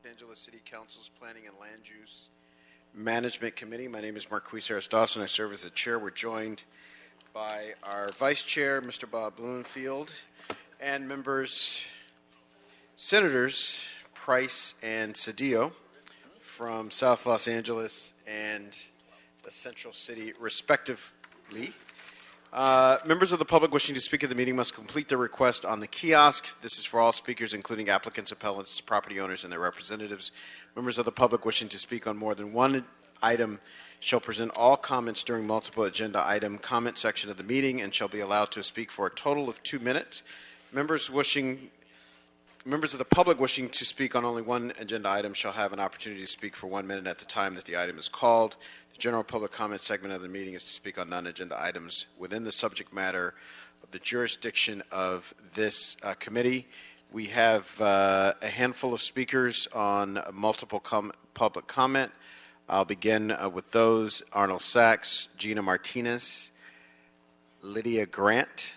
Los Angeles City Council's Planning and Land Use Management Committee. My name is Marquise Harris Dawson. I serve as the chair. We're joined by our vice chair, Mr. Bob Bloomfield, and members, Senators Price and Cedillo from South Los Angeles and the Central City, respectively. Members of the public wishing to speak at the meeting must complete their request on the kiosk. This is for all speakers, including applicants, appellants, property owners, and their representatives. Members of the public wishing to speak on more than one item shall present all comments during multiple agenda item comment section of the meeting and shall be allowed to speak for a total of 2 minutes. Members of the public wishing to speak on only one agenda item shall have an opportunity to speak for 1 minute at the time that the item is called. The general public comment segment of the meeting is to speak on non-agenda items within the subject matter of the jurisdiction of this committee. We have a handful of speakers on multiple public comment. I'll begin with those: Arnold Sachs, Gina Martinez, Lydia Grant,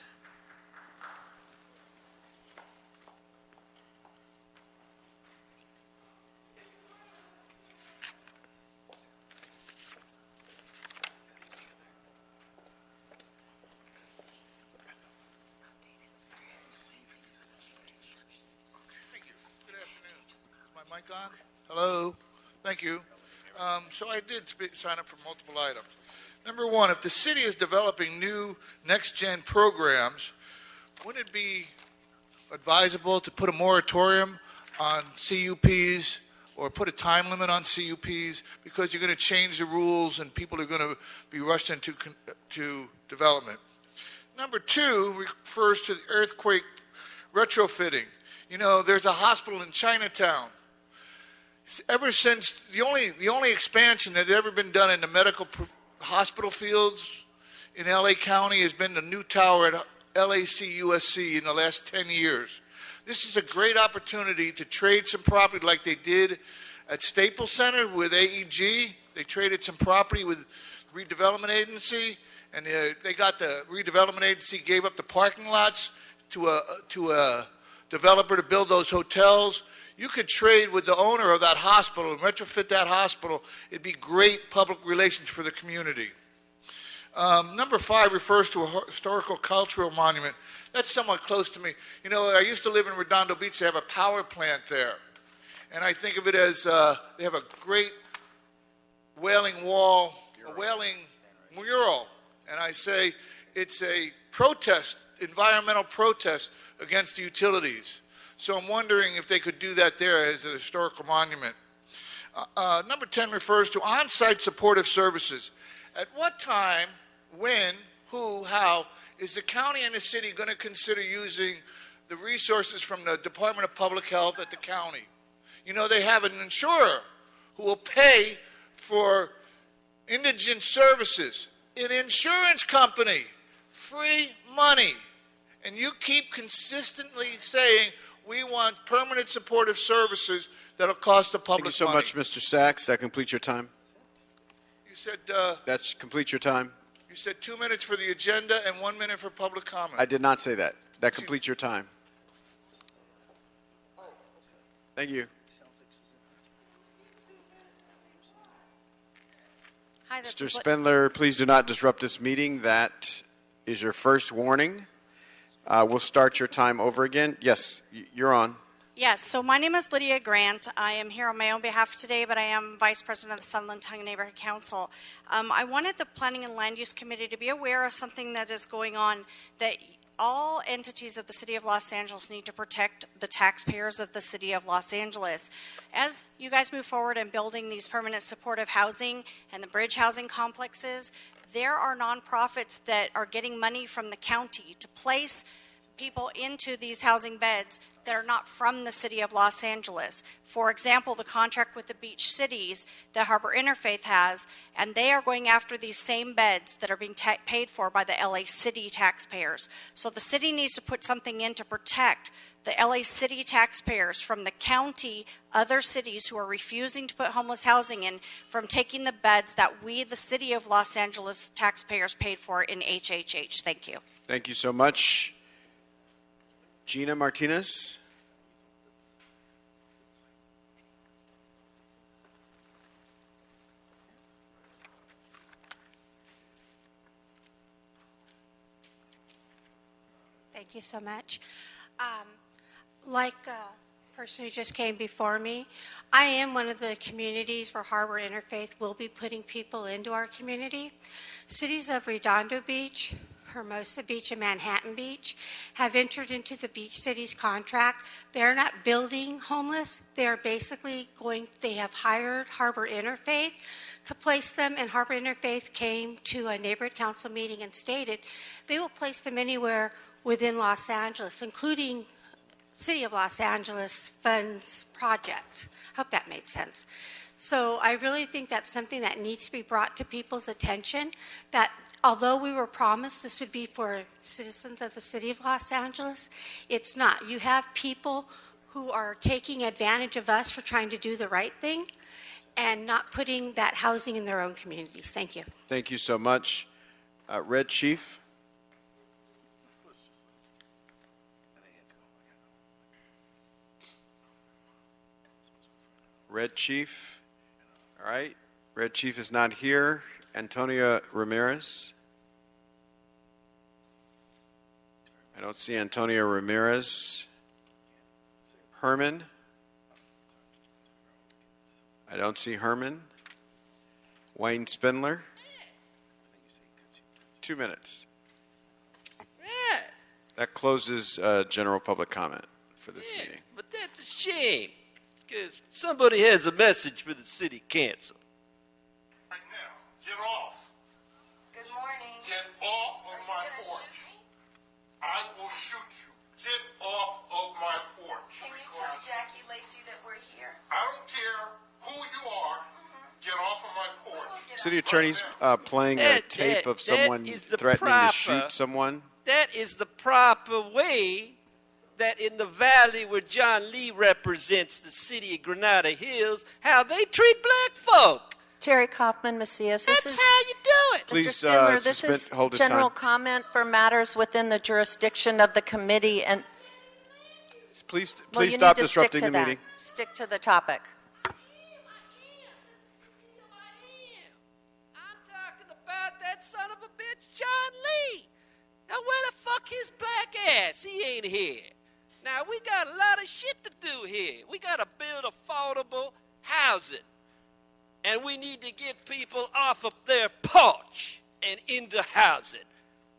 on? Hello. Thank you. So I did sign up for multiple items. Number one, if the city is developing new next-gen programs, wouldn't it be advisable to put a moratorium on CUPs or put a time limit on CUPs, because you're going to change the rules and people are going to be rushed into development? Number two refers to the earthquake retrofitting. You know, there's a hospital in Chinatown. Ever since the only expansion that had ever been done in the medical hospital fields in LA County has been the new tower at LAC USC in the last 10 years. This is a great opportunity to trade some property like they did at Staples Center with AEG. They traded some property with redevelopment agency, and they got the redevelopment agency gave up the parking lots to a developer to build those hotels. You could trade with the owner of that hospital and retrofit that hospital. It'd be great public relations for the community. Number five refers to a historical cultural monument. That's somewhat close to me. You know, I used to live in Redondo Beach. They have a power plant there. And I think of it as they have a great wailing wall, a wailing mural. And I say it's a protest, environmental protest against the utilities. So I'm wondering if they could do that there as a historical monument. Number 10 refers to on-site supportive services. At what time, when, who, how, is the county and the city going to consider using the resources from the Department of Public Health at the county? You know, they have an insurer who will pay for indigent services. An insurance company, free money. And you keep consistently saying, we want permanent supportive services that'll cost the public money. Thank you so much, Mr. Sachs. That completes your time. You said... that completes your time. You said 2 minutes for the agenda and 1 minute for public comment. I did not say that. That completes your time. Thank you. Hi, Mr. Spindler, please do not disrupt this meeting. That is your first warning. We'll start your time over again. Yes, you're on. Yes, so my name is Lydia Grant. I am here on my own behalf today, but I am Vice President of the Sunland Tongue Neighborhood Council. I wanted the Planning and Land Use Committee to be aware of something that is going on, that all entities of the City of Los Angeles need to protect the taxpayers of the City of Los Angeles. As you guys move forward in building these permanent supportive housing and the bridge housing complexes, there are nonprofits that are getting money from the county to place people into these housing beds that are not from the City of Los Angeles. For example, the contract with the beach cities that Harbor Interfaith has, and they are going after these same beds that are being paid for by the LA City taxpayers. So the city needs to put something in to protect the LA City taxpayers from the county, other cities who are refusing to put homeless housing in, from taking the beds that we, the City of Los Angeles taxpayers, paid for in HHH. Thank you. Thank you so much. Gina Martinez. Thank you so much. Like the person who just came before me, I am one of the communities where Harbor Interfaith will be putting people into our community. Cities of Redondo Beach, Hermosa Beach, and Manhattan Beach have entered into the Beach Cities contract. They're not building homeless. They're basically they have hired Harbor Interfaith to place them, and Harbor Interfaith came to a neighborhood council meeting and stated they will place them anywhere within Los Angeles, including City of Los Angeles funds projects. I hope that made sense. So I really think that's something that needs to be brought to people's attention, that although we were promised this would be for citizens of the City of Los Angeles, it's not. You have people who are taking advantage of us for trying to do the right thing and not putting that housing in their own communities. Thank you. Thank you so much. Red Chief. Red Chief. All right. Red Chief is not here. Antonia Ramirez. I don't see Antonia Ramirez. Herman. I don't see Herman. Wayne Spindler. 2 minutes. That closes general public comment for this meeting. But that's a shame, because somebody has a message for the city council. Right now, get off. Good morning. Get off of my porch. I will shoot you. Get off of my porch. Can you tell Jackie Lacey that we're here? I don't care who you are. Get off of my porch. City Attorney's playing a tape of someone threatening to shoot someone. That is the proper way that in the valley where John Lee represents the city of Granada Hills, how they treat black folk. Terry Kaufman Macias. That's how you do it. Please Mr. Spindler, this is hold his general time. comment for matters within the jurisdiction of the committee. And Please well, you stop need to stick disrupting to the that. meeting. Stick to the topic. I'm talking about that son of a bitch, John Lee. Now, where the fuck his black ass? He ain't here. Now, we got a lot of shit to do here. We got to build affordable housing. And we need to get people off of their porch and into housing.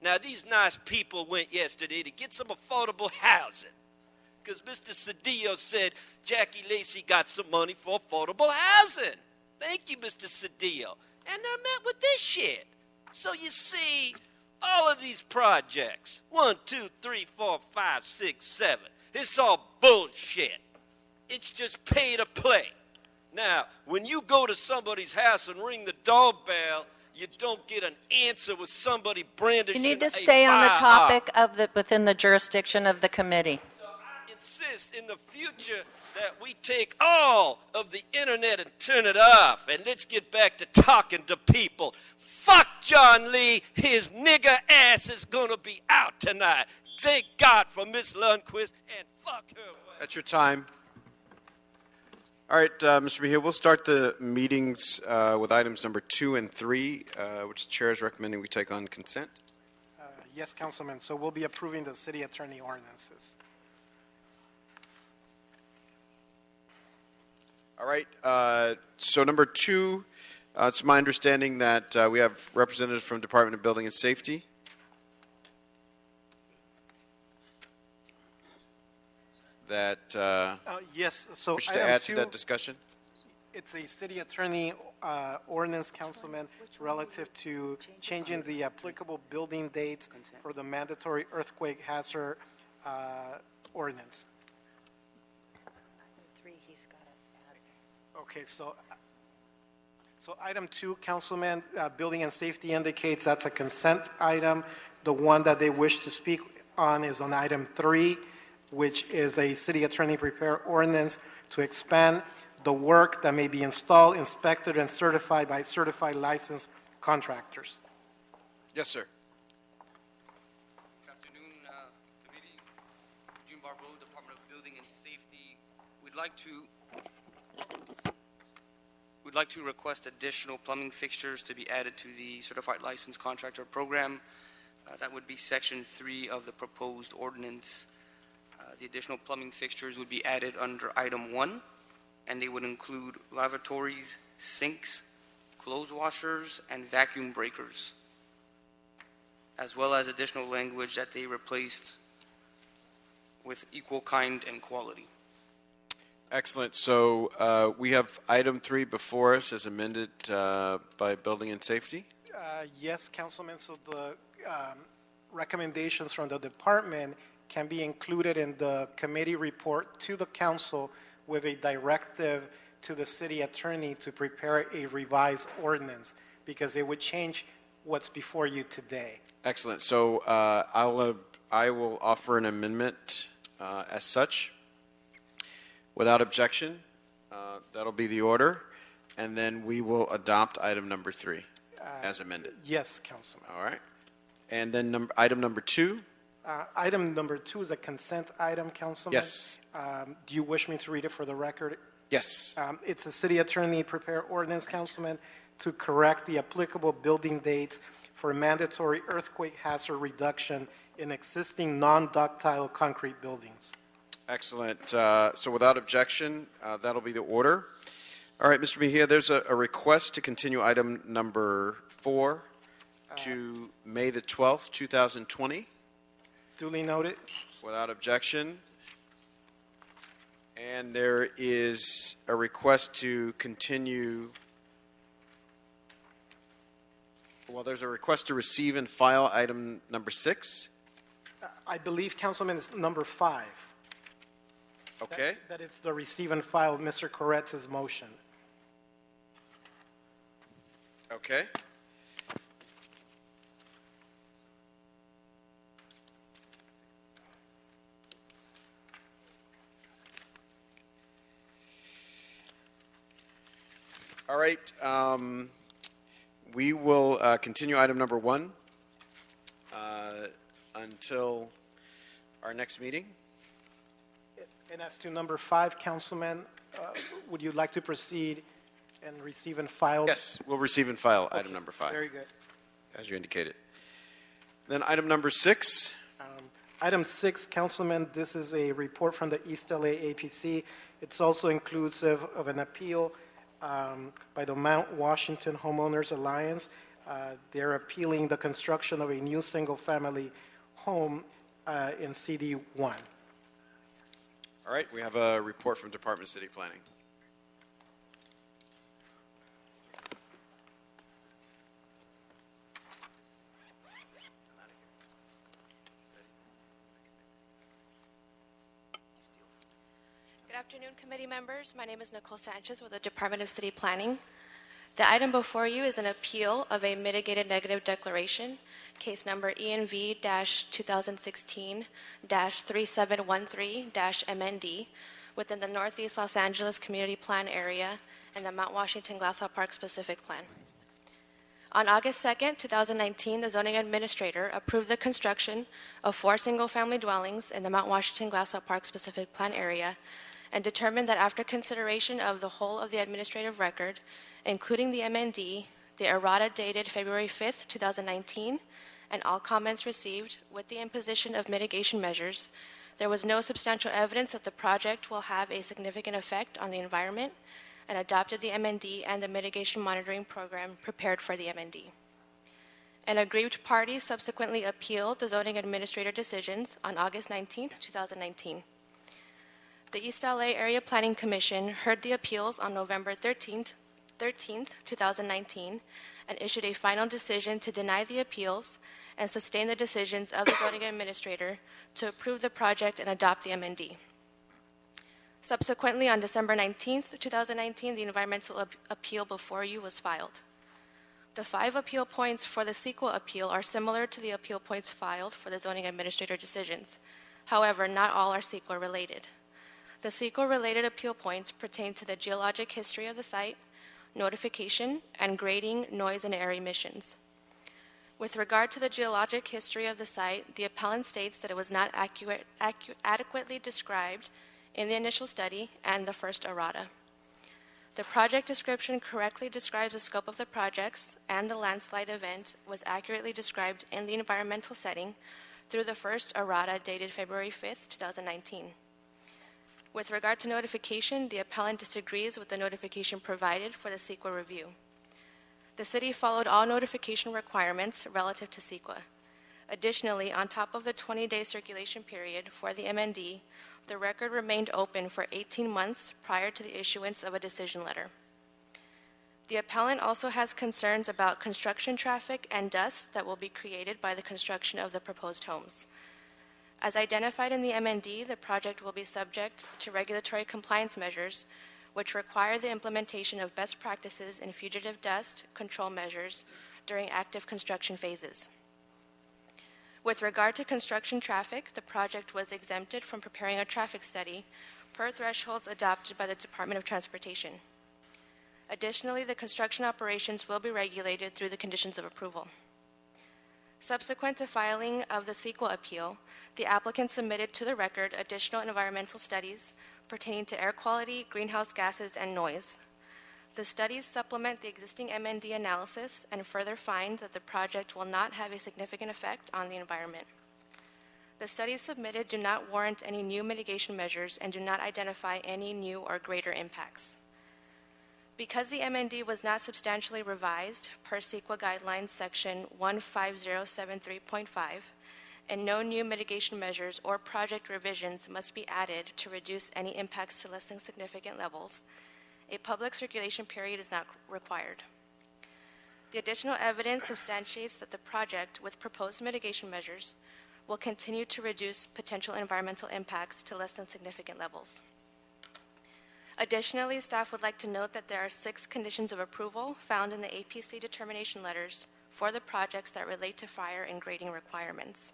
Now, these nice people went yesterday to get some affordable housing. Because Mr. Cedillo said Jackie Lacey got some money for affordable housing. Thank you, Mr. Cedillo. And they're met with this shit. So you see, all of these projects, 1, 2, 3, 4, 5, 6, 7, it's all bullshit. It's just pay to play. Now, when you go to somebody's house and ring the doorbell, you don't get an answer with somebody brandishing You need to a stay on the firearm. topic of within the jurisdiction of the committee. So I insist in the future that we take all of the internet and turn it off, and let's get back to talking to people. Fuck John Lee. His nigger ass is going to be out tonight. Thank God for Miss Lundquist, and fuck her. That's your time. All right, Mr. Mejia, we'll start the meetings with items number 2 and 3, which the chair is recommending we take on consent. Yes, Councilman. So we'll be approving the city attorney ordinances. All right, so number 2, it's my understanding that we have representatives from Department of Building and Safety. That Yes, so wish to item add 2, to that discussion. it's a city attorney ordinance, Councilman, relative to changing the applicable building dates for the mandatory earthquake hazard ordinance. Okay, so item 2, Councilman, Building and Safety indicates that's a consent item. The one that they wish to speak on is on item 3, which is a city attorney prepare ordinance to expand the work that may be installed, inspected, and certified by certified licensed contractors. Yes, sir. Good afternoon, committee. June Barbeau, Department of Building and Safety. We'd like to request additional plumbing fixtures to be added to the certified licensed contractor program. That would be Section 3 of the proposed ordinance. The additional plumbing fixtures would be added under Item 1, and they would include lavatories, sinks, clothes washers, and vacuum breakers, as well as additional language that they replaced with equal kind and quality. Excellent. So we have item 3 before us as amended by Building and Safety. Yes, Councilman, so the recommendations from the department can be included in the committee report to the council with a directive to the city attorney to prepare a revised ordinance, because it would change what's before you today. Excellent. So I will offer an amendment as such. Without objection, that'll be the order, and then we will adopt item number 3 as amended. Yes, Councilman. All right. And then item number 2. Item number 2 is a consent item, Councilman. Yes. Do you wish me to read it for the record? Yes. It's a city attorney prepare ordinance, Councilman, to correct the applicable building dates for mandatory earthquake hazard reduction in existing non-ductile concrete buildings. Excellent. So without objection, that'll be the order. All right, Mr. Mejia, there's a request to continue item number 4 to May the 12th, 2020. Duly noted. Without objection. And there is a request to continue. Well, there's a request to receive and file item number 6. I believe, Councilman, it's number 5. Okay. That it's the receive and file Mr. Corretz's motion. Okay. All right. We will continue item number 1 until our next meeting. And as to number 5, Councilman, would you like to proceed and receive and file? Yes, we'll receive and file item number 5. Very good. As you indicated. Then item number 6. Item 6, Councilman, this is a report from the East La Apc. It's also inclusive of an appeal by the Mount Washington Homeowners Alliance. They're appealing the construction of a new single-family home in CD1. All right, we have a report from Department of City Planning. Good afternoon, committee members. My name is Nicole Sanchez with the Department of City Planning. The item before you is an appeal of a mitigated negative declaration, case number ENV-2016-3713-MND, within the Northeast Los Angeles Community Plan area and the Mount Washington Glassell Park Specific Plan. On August 2nd, 2019, the zoning administrator approved the construction of 4 single-family dwellings in the Mount Washington Glassell Park Specific Plan area and determined that after consideration of the whole of the administrative record, including the MND, the errata dated February 5th, 2019, and all comments received with the imposition of mitigation measures, there was no substantial evidence that the project will have a significant effect on the environment, and adopted the MND and the mitigation monitoring program prepared for the MND. An aggrieved party subsequently appealed the zoning administrator decisions on August 19th, 2019. The East LA Area Planning Commission heard the appeals on November 13th, 2019, and issued a final decision to deny the appeals and sustain the decisions of the zoning administrator to approve the project and adopt the MND. Subsequently, on December 19th, 2019, the environmental appeal before you was filed. The 5 appeal points for the CEQA appeal are similar to the appeal points filed for the zoning administrator decisions. However, not all are CEQA related. The CEQA-related appeal points pertain to the geologic history of the site, notification, and grading, noise, and air emissions. With regard to the geologic history of the site, the appellant states that it was not adequately described in the initial study and the first errata. The project description correctly describes the scope of the projects, and the landslide event was accurately described in the environmental setting through the first errata dated February 5th, 2019. With regard to notification, the appellant disagrees with the notification provided for the CEQA review. The city followed all notification requirements relative to CEQA. Additionally, on top of the 20-day circulation period for the MND, the record remained open for 18 months prior to the issuance of a decision letter. The appellant also has concerns about construction traffic and dust that will be created by the construction of the proposed homes. As identified in the MND, the project will be subject to regulatory compliance measures, which require the implementation of best practices in fugitive dust control measures during active construction phases. With regard to construction traffic, the project was exempted from preparing a traffic study per thresholds adopted by the Department of Transportation. Additionally, the construction operations will be regulated through the conditions of approval. Subsequent to filing of the CEQA appeal, the applicant submitted to the record additional environmental studies pertaining to air quality, greenhouse gases, and noise. The studies supplement the existing MND analysis and further find that the project will not have a significant effect on the environment. The studies submitted do not warrant any new mitigation measures and do not identify any new or greater impacts. Because the MND was not substantially revised per CEQA Guidelines Section 15073.5, and no new mitigation measures or project revisions must be added to reduce any impacts to less than significant levels, a public circulation period is not required. The additional evidence substantiates that the project, with proposed mitigation measures, will continue to reduce potential environmental impacts to less than significant levels. Additionally, staff would like to note that there are 6 conditions of approval found in the APC determination letters for the projects that relate to fire and grading requirements.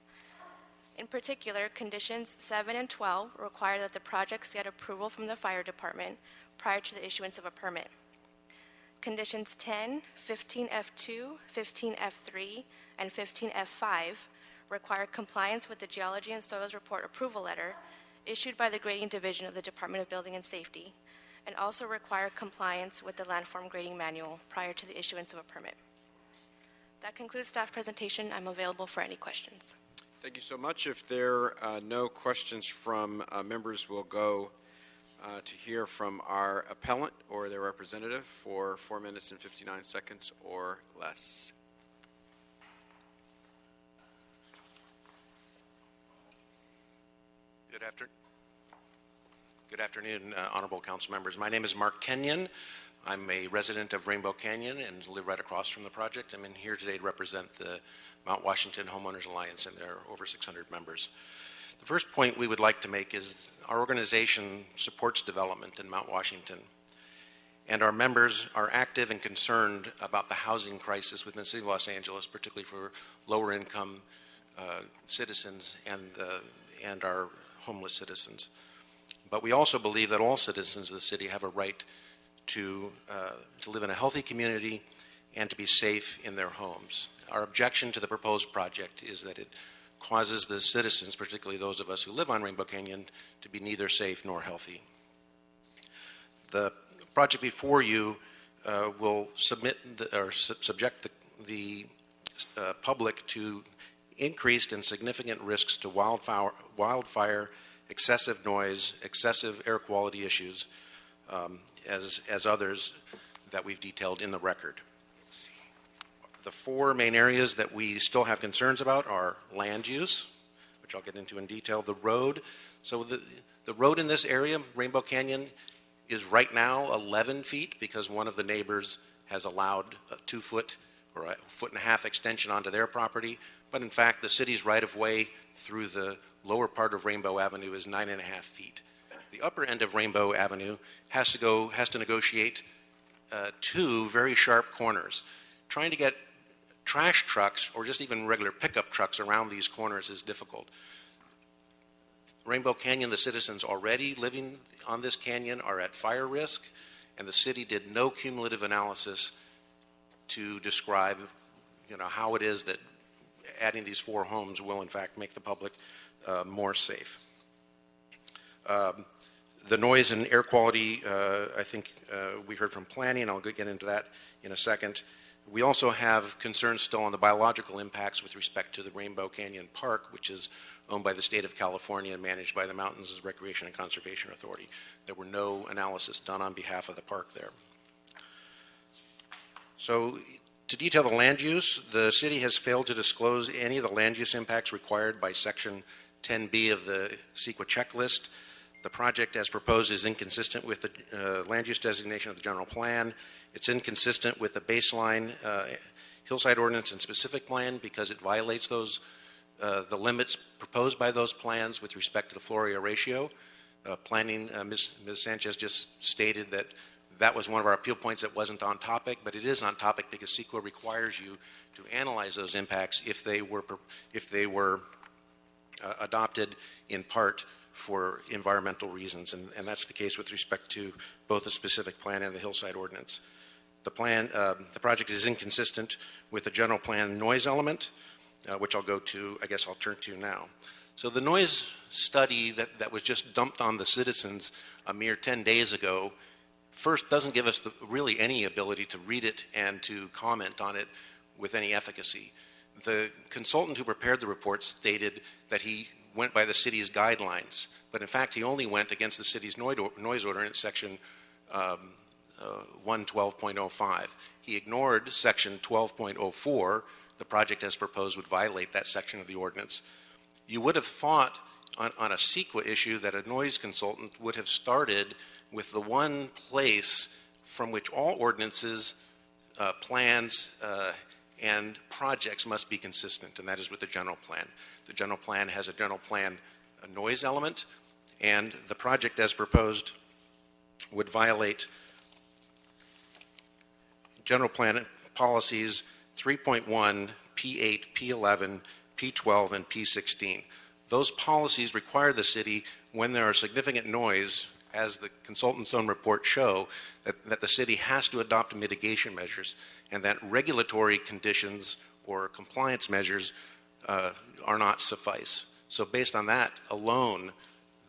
In particular, conditions 7 and 12 require that the projects get approval from the fire department prior to the issuance of a permit. Conditions 10, 15F2, 15F3, and 15F5 require compliance with the Geology and Soils Report approval letter issued by the Grading Division of the Department of Building and Safety, and also require compliance with the Landform Grading Manual prior to the issuance of a permit. That concludes staff presentation. I'm available for any questions. Thank you so much. If there are no questions from members, we'll go to hear from our appellant or their representative for 4 minutes and 59 seconds or less. Good afternoon, honorable council members. My name is Mark Kenyon. I'm a resident of Rainbow Canyon and live right across from the project. I'm in here today to represent the Mount Washington Homeowners Alliance, and there are over 600 members. The first point we would like to make is our organization supports development in Mount Washington, and our members are active and concerned about the housing crisis within the city of Los Angeles, particularly for lower income citizens and our homeless citizens. But we also believe that all citizens of the city have a right to live in a healthy community and to be safe in their homes. Our objection to the proposed project is that it causes the citizens, particularly those of us who live on Rainbow Canyon, to be neither safe nor healthy. The project before you will subject the public to increased and significant risks to wildfire, excessive noise, excessive air quality issues, as others that we've detailed in the record. The 4 main areas that we still have concerns about are land use, which I'll get into in detail, the road. So the road in this area, Rainbow Canyon, is right now 11 feet because one of the neighbors has allowed a 2-foot or a 1.5-foot extension onto their property. But in fact, the city's right-of-way through the lower part of Rainbow Avenue is 9.5 feet. The upper end of Rainbow Avenue has to negotiate 2 very sharp corners. Trying to get trash trucks or just even regular pickup trucks around these corners is difficult. Rainbow Canyon, the citizens already living on this canyon are at fire risk, and the city did no cumulative analysis to describe, how it is that adding these 4 homes will in fact make the public more safe. The noise and air quality, I think we heard from planning, and I'll get into that in a second. We also have concerns still on the biological impacts with respect to the Rainbow Canyon Park, which is owned by the state of California and managed by the Mountains Recreation and Conservation Authority. There were no analysis done on behalf of the park there. So to detail the land use, the city has failed to disclose any of the land use impacts required by Section 10B of the CEQA checklist. The project as proposed is inconsistent with the land use designation of the general plan. It's inconsistent with the baseline hillside ordinance and specific plan because it violates those the limits proposed by those plans with respect to the floor area ratio. Planning, Ms. Sanchez just stated that that was one of our appeal points that wasn't on topic, but it is on topic because CEQA requires you to analyze those impacts if they were adopted in part for environmental reasons, and that's the case with respect to both the specific plan and the hillside ordinance. The project is inconsistent with the general plan noise element, which I'll turn to now. So the noise study that was just dumped on the citizens a mere 10 days ago first doesn't give us really any ability to read it and to comment on it with any efficacy. The consultant who prepared the report stated that he went by the city's guidelines, but in fact he only went against the city's noise ordinance section 112.05. He ignored section 12.04. The project as proposed would violate that section of the ordinance. You would have thought on a CEQA issue that a noise consultant would have started with the one place from which all ordinances, plans, and projects must be consistent, and that is with the general plan. The general plan has a general plan noise element, and the project as proposed would violate general plan policies 3.1, P8, P11, P12, and P16. Those policies require the city, when there are significant noise, as the consultant's own report show, that the city has to adopt mitigation measures, and that regulatory conditions or compliance measures are not suffice. So based on that alone,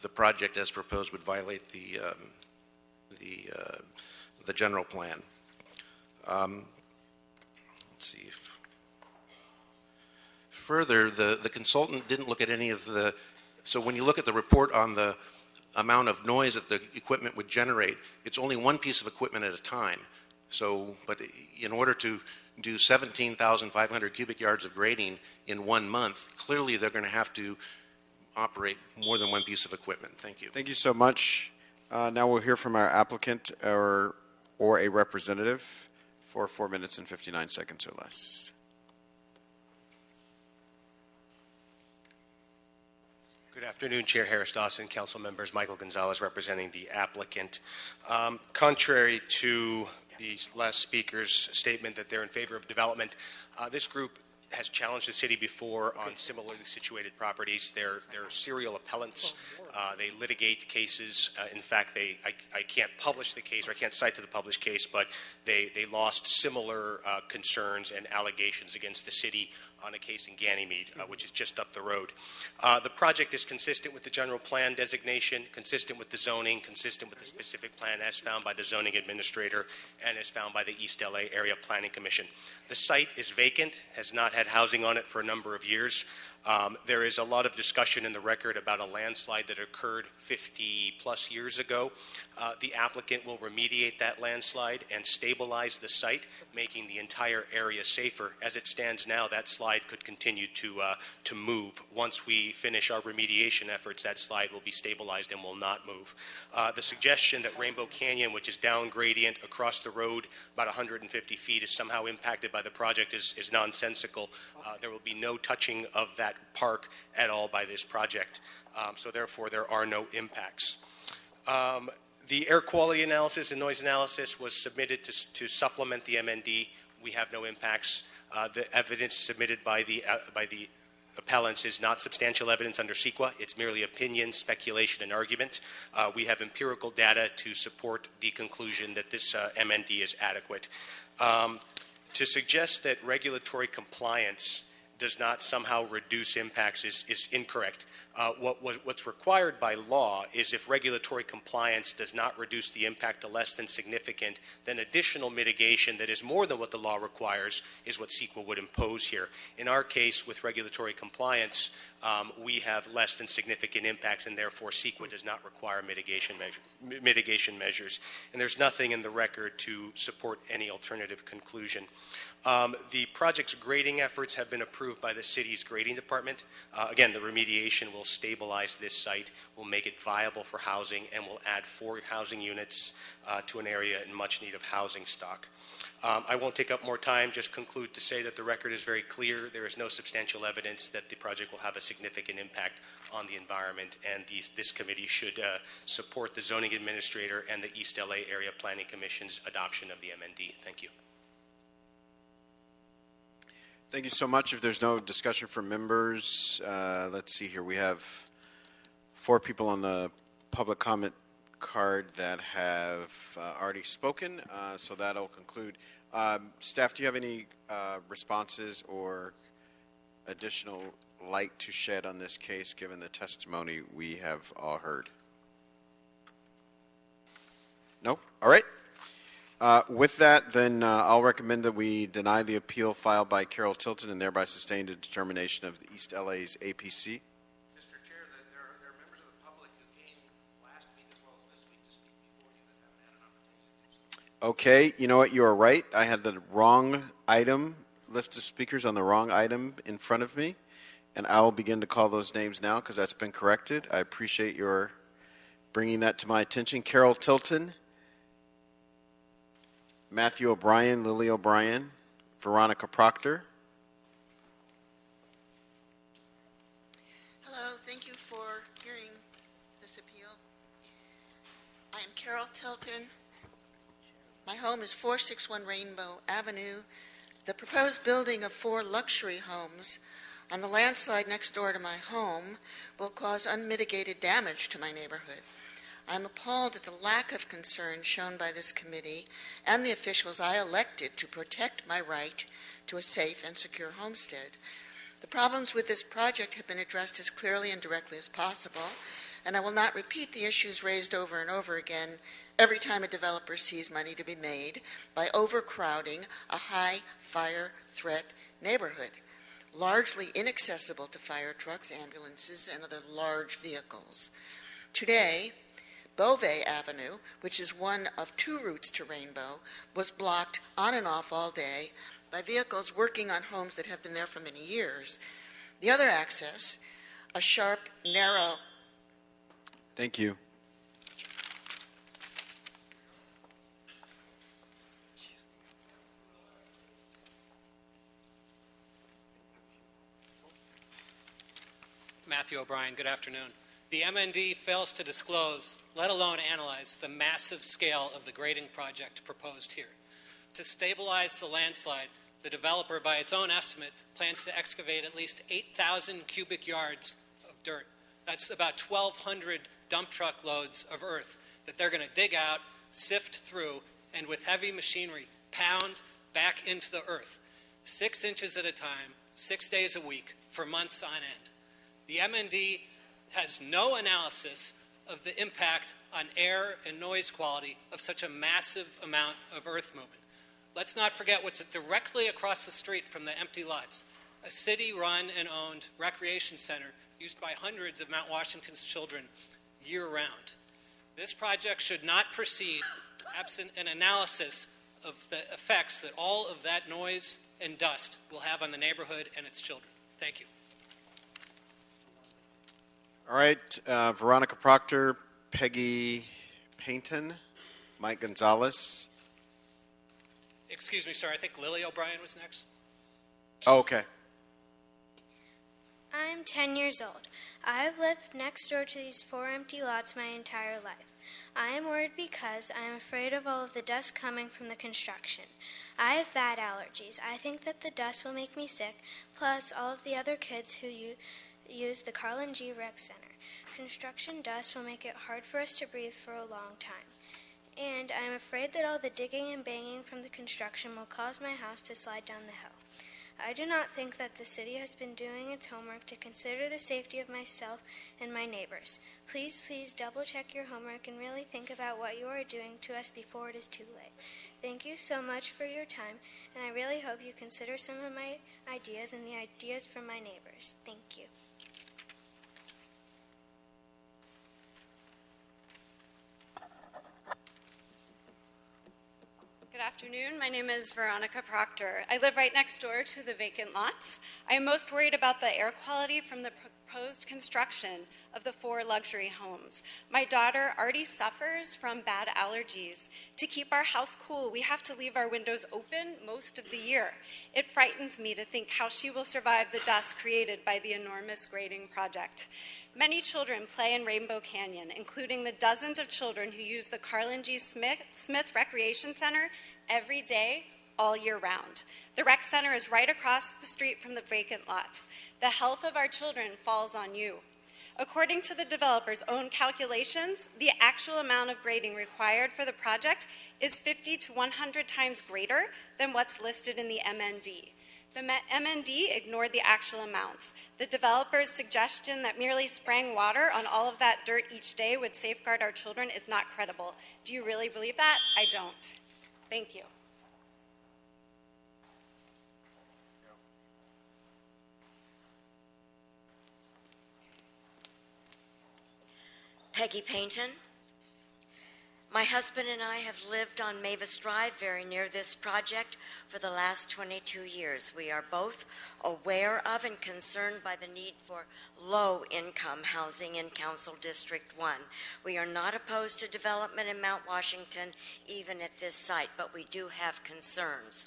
the project as proposed would violate the general plan. Let's see. Further, the consultant didn't look at any of the, so when you look at the report on the amount of noise that the equipment would generate, it's only one piece of equipment at a time. So, but in order to do 17,500 cubic yards of grading in 1 month, clearly they're going to have to operate more than one piece of equipment. Thank you. Thank you so much. Now we'll hear from our applicant or a representative for 4 minutes and 59 seconds or less. Good afternoon, Chair Harris Dawson, council members, Michael Gonzalez representing the applicant. Contrary to the last speaker's statement that they're in favor of development, this group has challenged the city before on similarly situated properties. They're serial appellants. They litigate cases. In fact, I can't publish the case, or I can't cite to the published case, but they lost similar concerns and allegations against the city on a case in Ganymede, which is just up the road. The project is consistent with the general plan designation, consistent with the zoning, consistent with the specific plan as found by the zoning administrator and as found by the East LA Area Planning Commission. The site is vacant, has not had housing on it for a number of years. There is a lot of discussion in the record about a landslide that occurred 50 plus years ago. The applicant will remediate that landslide and stabilize the site, making the entire area safer. As it stands now, that slide could continue to move. Once we finish our remediation efforts, that slide will be stabilized and will not move. The suggestion that Rainbow Canyon, which is down gradient across the road about 150 feet, is somehow impacted by the project is nonsensical. There will be no touching of that park at all by this project. So therefore, there are no impacts. The air quality analysis and noise analysis was submitted to supplement the MND. We have no impacts. The evidence submitted by the appellants is not substantial evidence under CEQA. It's merely opinion, speculation, and argument. We have empirical data to support the conclusion that this MND is adequate. To suggest that regulatory compliance does not somehow reduce impacts is incorrect. What's required by law is if regulatory compliance does not reduce the impact to less than significant, then additional mitigation that is more than what the law requires is what CEQA would impose here. In our case, with regulatory compliance, we have less than significant impacts, and therefore CEQA does not require mitigation measures. And there's nothing in the record to support any alternative conclusion. The project's grading efforts have been approved by the city's grading department. Again, the remediation will stabilize this site, will make it viable for housing, and will add 4 housing units to an area in much need of housing stock. I won't take up more time, just conclude to say that the record is very clear. There is no substantial evidence that the project will have a significant impact on the environment, and this committee should support the zoning administrator and the East LA Area Planning Commission's adoption of the MND. Thank you. Thank you so much. If there's no discussion from members, let's see here. We have 4 people on the public comment card that have already spoken, so that'll conclude. Staff, do you have any responses or additional light to shed on this case, given the testimony we have all heard? No? All right. With that, then I'll recommend that we deny the appeal filed by Carol Tilton and thereby sustain the determination of the East LA's APC. Mr. Chair, there are members of the public who came last week as well as this week to speak before you that haven't had an opportunity to do so. Okay, you know what? You are right. I had the wrong item, list of speakers on the wrong item in front of me, and I will begin to call those names now because that's been corrected. I appreciate your bringing that to my attention. Carol Tilton, Matthew O'Brien, Lily O'Brien, Veronica Proctor. Hello, thank you for hearing this appeal. I am Carol Tilton. My home is 461 Rainbow Avenue. The proposed building of 4 luxury homes on the landslide next door to my home will cause unmitigated damage to my neighborhood. I'm appalled at the lack of concern shown by this committee and the officials I elected to protect my right to a safe and secure homestead. The problems with this project have been addressed as clearly and directly as possible, and I will not repeat the issues raised over and over again every time a developer sees money to be made by overcrowding a high fire threat neighborhood, largely inaccessible to fire trucks, ambulances, and other large vehicles. Today, Beauvais Avenue, which is one of 2 routes to Rainbow, was blocked on and off all day by vehicles working on homes that have been there for many years. The other access, a sharp, narrow... Thank you. Matthew O'Brien, good afternoon. The MND fails to disclose, let alone analyze, the massive scale of the grading project proposed here. To stabilize the landslide, the developer, by its own estimate, plans to excavate at least 8,000 cubic yards of dirt. That's about 1,200 dump truck loads of earth that they're going to dig out, sift through, and with heavy machinery, pound back into the earth, 6 inches at a time, 6 days a week, for months on end. The MND has no analysis of the impact on air and noise quality of such a massive amount of earth movement. Let's not forget what's directly across the street from the empty lots, a city-run and owned recreation center used by hundreds of Mount Washington's children year-round. This project should not proceed absent an analysis of the effects that all of that noise and dust will have on the neighborhood and its children. Thank you. All right, Veronica Proctor, Peggy Payton, Mike Gonzalez. Excuse me, sir, I think Lily O'Brien was next. Oh, okay. I'm 10 years old. I've lived next door to these 4 empty lots my entire life. I am worried because I am afraid of all of the dust coming from the construction. I have bad allergies. I think that the dust will make me sick, plus all of the other kids who use the Carlin G. Rec Center. Construction dust will make it hard for us to breathe for a long time. And I'm afraid that all the digging and banging from the construction will cause my house to slide down the hill. I do not think that the city has been doing its homework to consider the safety of myself and my neighbors. Please double check your homework and really think about what you are doing to us before it is too late. Thank you so much for your time, and I really hope you consider some of my ideas and the ideas from my neighbors. Thank you. Good afternoon. My name is Veronica Proctor. I live right next door to the vacant lots. I am most worried about the air quality from the proposed construction of the 4 luxury homes. My daughter already suffers from bad allergies. To keep our house cool, we have to leave our windows open most of the year. It frightens me to think how she will survive the dust created by the enormous grading project. Many children play in Rainbow Canyon, including the dozens of children who use the Carlin G. Smith Recreation Center every day, all year round. The rec center is right across the street from the vacant lots. The health of our children falls on you. According to the developer's own calculations, the actual amount of grading required for the project is 50 to 100 times greater than what's listed in the MND. The MND ignored the actual amounts. The developer's suggestion that merely spraying water on all of that dirt each day would safeguard our children is not credible. Do you really believe that? I don't. Thank you. Peggy Paynton. My husband and I have lived on Mavis Drive, very near this project, for the last 22 years. We are both aware of and concerned by the need for low-income housing in Council District 1. We are not opposed to development in Mount Washington, even at this site, but we do have concerns.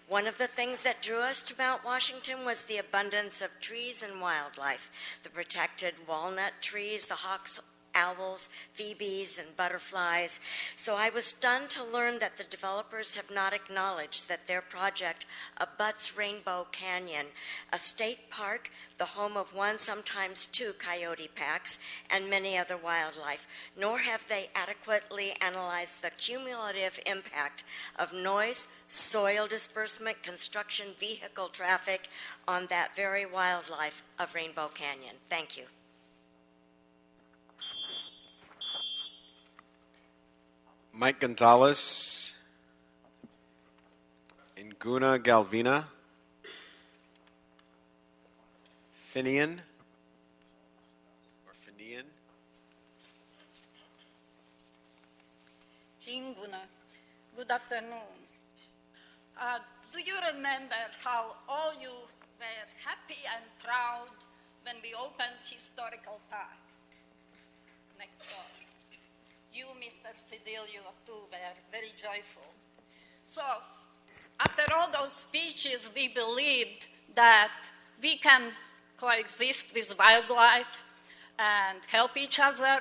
One of the things that drew us to Mount Washington was the abundance of trees and wildlife, the protected walnut trees, the hawks, owls, phoebes, and butterflies. So I was stunned to learn that the developers have not acknowledged that their project abuts Rainbow Canyon, a state park, the home of 1, sometimes 2 coyote packs, and many other wildlife, nor have they adequately analyzed the cumulative impact of noise, soil disbursement, construction, vehicle traffic on that very wildlife of Rainbow Canyon. Thank you. Mike Gonzalez, Inguna Galvina, Finian, or Finian. Inguna, good afternoon. Do you remember how all you were happy and proud when we opened Historical Park next door? You, Mr. Cedillo, too, were very joyful. So, after all those speeches, we believed that we can coexist with wildlife and help each other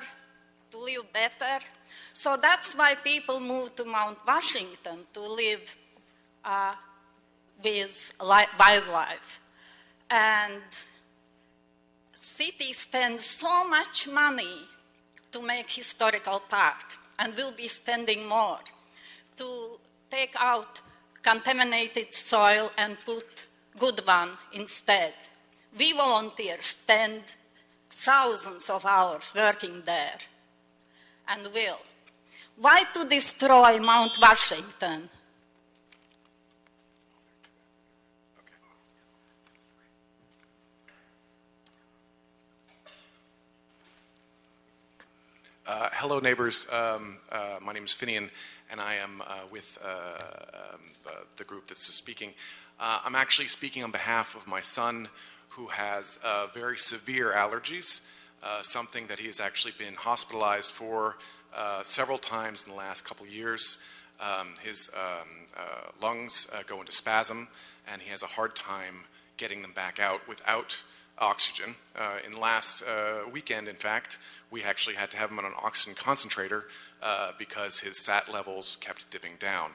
to live better. So that's why people moved to Mount Washington to live with wildlife. And city spends so much money to make historical park, and will be spending more to take out contaminated soil and put good one instead. We volunteers spend thousands of hours working there, and will. Why to destroy Mount Washington? Hello, neighbors. My name is Finian, and I am with the group that's speaking. I'm actually speaking on behalf of my son, who has very severe allergies, something that he has actually been hospitalized for several times in the last couple of years. His lungs go into spasm, and he has a hard time getting them back out without oxygen. In last weekend, in fact, we actually had to have him on an oxygen concentrator because his SAT levels kept dipping down.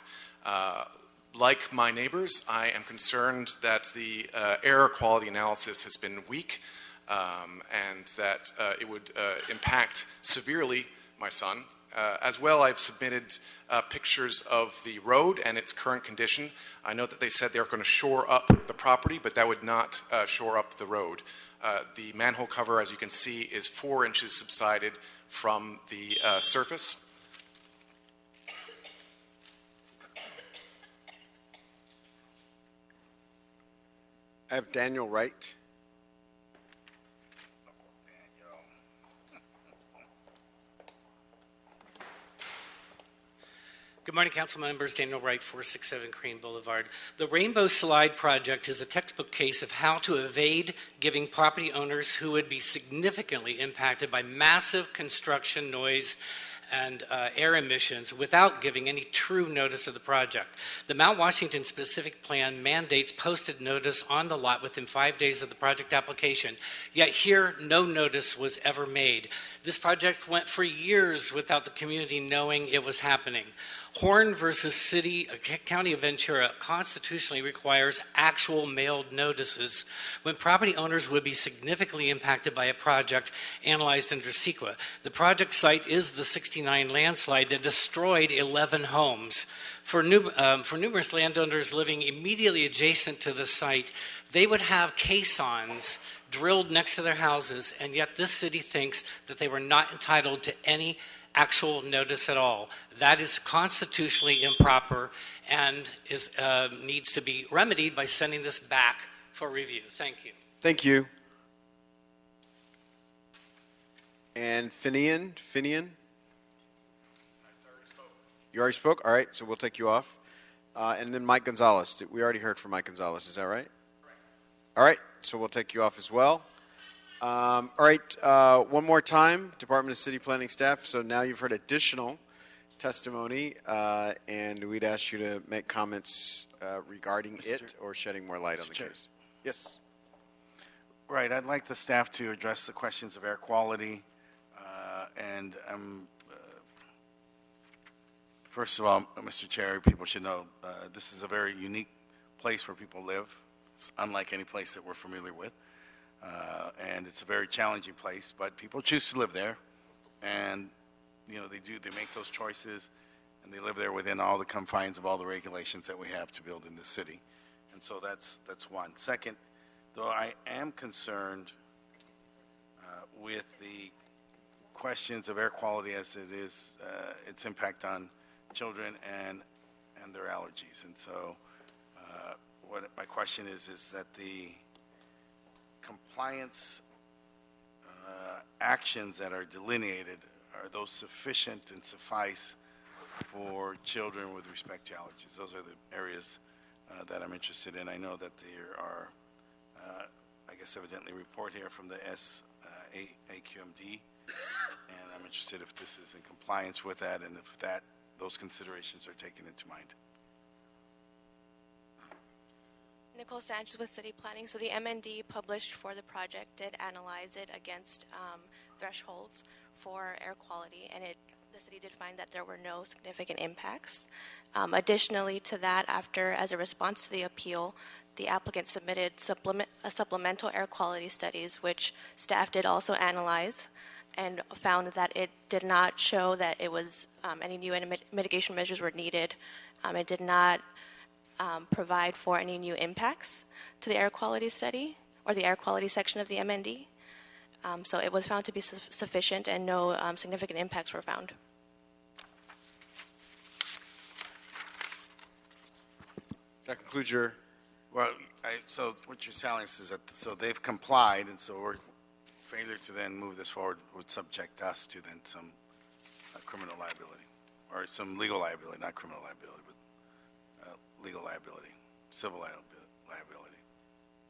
Like my neighbors, I am concerned that the air quality analysis has been weak and that it would impact severely my son As well, I've submitted pictures of the road and its current condition. I know that they said they're going to shore up the property, but that would not shore up the road. The manhole cover, as you can see, is 4 inches subsided from the surface. I have Daniel Wright. Good morning, council members. Daniel Wright, 467 Crane Boulevard. The Rainbow Slide project is a textbook case of how to evade giving property owners who would be significantly impacted by massive construction noise and air emissions without giving any true notice of the project. The Mount Washington specific plan mandates posted notice on the lot within 5 days of the project application, yet here no notice was ever made. This project went for years without the community knowing it was happening. Horn versus County of Ventura constitutionally requires actual mailed notices when property owners would be significantly impacted by a project analyzed under CEQA. The project site is the 69 landslide that destroyed 11 homes. For numerous landowners living immediately adjacent to the site, they would have caissons drilled next to their houses, and yet this city thinks that they were not entitled to any actual notice at all. That is constitutionally improper and needs to be remedied by sending this back for review. Thank you. Thank you. And Finian? You already spoke? All right, so we'll take you off. And then Mike Gonzalez. We already heard from Mike Gonzalez. Is that right? All right, so we'll take you off as well. All right, one more time, Department of City Planning staff. So now you've heard additional testimony, and we'd ask you to make comments regarding it or shedding more light on the case. Yes. Right, I'd like the staff to address the questions of air quality. First of all, Mr. Chair, people should know this is a very unique place where people live. It's unlike any place that we're familiar with. And it's a very challenging place, but people choose to live there, and they make those choices, and they live there within all the confines of all the regulations that we have to build in this city, and so that's one. Second, though, I am concerned with the questions of air quality as it is its impact on children and their allergies, and so what my question is that the compliance actions that are delineated, are those sufficient and suffice for children with respect to allergies? Those are the areas that I'm interested in. I know that there are, I guess evidently, a report here from the AQMD, and I'm interested if this is in compliance with that and if those considerations are taken into mind. Nicole Sanchez with City Planning. So the MND published for the project did analyze it against thresholds for air quality, and the city did find that there were no significant impacts. Additionally to that, as a response to the appeal, the applicant submitted supplemental air quality studies, which staff did also analyze, and found that it did not show that it was any new mitigation measures were needed. It did not provide for any new impacts to the air quality study or the air quality section of the MND. So it was found to be sufficient, and no significant impacts were found. That concludes your... Well, so what you're telling us is that so they've complied, and so failure to then move this forward would subject us to then some criminal liability, or some legal liability, not criminal liability, but legal liability, civil liability.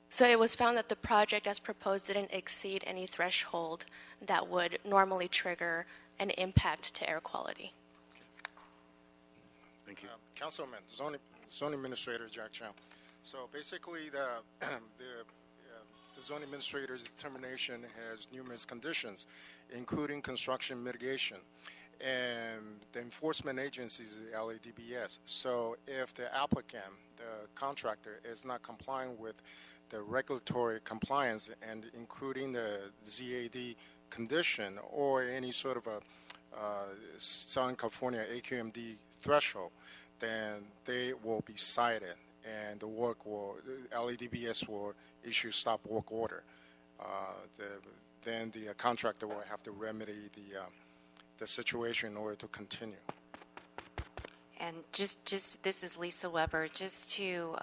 So it was found that the project as proposed didn't exceed any threshold that would normally trigger an impact to air quality. Thank you. Councilman, Zone Administrator Jack Chow. So basically the zone administrator's determination has numerous conditions, including construction mitigation. And the enforcement agency is the LADBS. So if the applicant, the contractor, is not complying with the regulatory compliance and including the ZAD condition or any sort of a Southern California AQMD threshold, then they will be cited, and the LADBS will issue stop work order. Then the contractor will have to remedy the situation in order to continue. And just this is Lisa Weber. Just to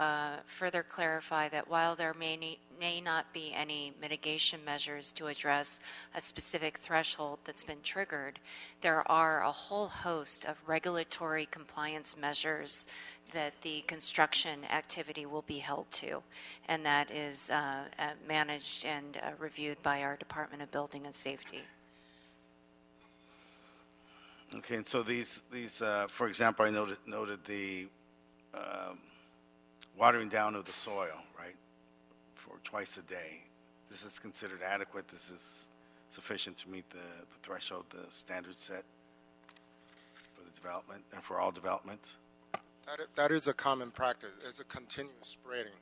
further clarify that while there may not be any mitigation measures to address a specific threshold that's been triggered, there are a whole host of regulatory compliance measures that the construction activity will be held to, and that is managed and reviewed by our Department of Building and Safety. Okay, and so these for example, I noted the watering down of the soil, right, for twice a day. This is considered adequate. This is sufficient to meet the threshold, the standard set for the development and for all developments. That is a common practice. It's a continuous spreading.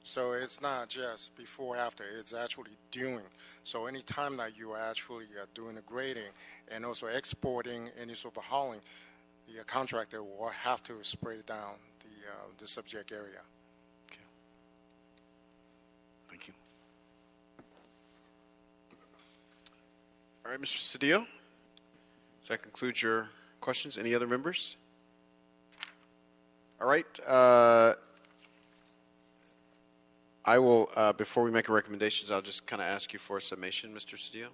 So it's not just before, after, it's actually doing. So any time that you are actually doing the grading and also exporting any sort of hauling, the contractor will have to spray down the subject area. Okay. Thank you. All right, Mr. Cedillo, does that conclude your questions? Any other members? All right. I will, before we make recommendations, I'll just kind of ask you for a summation, Mr. Cedillo.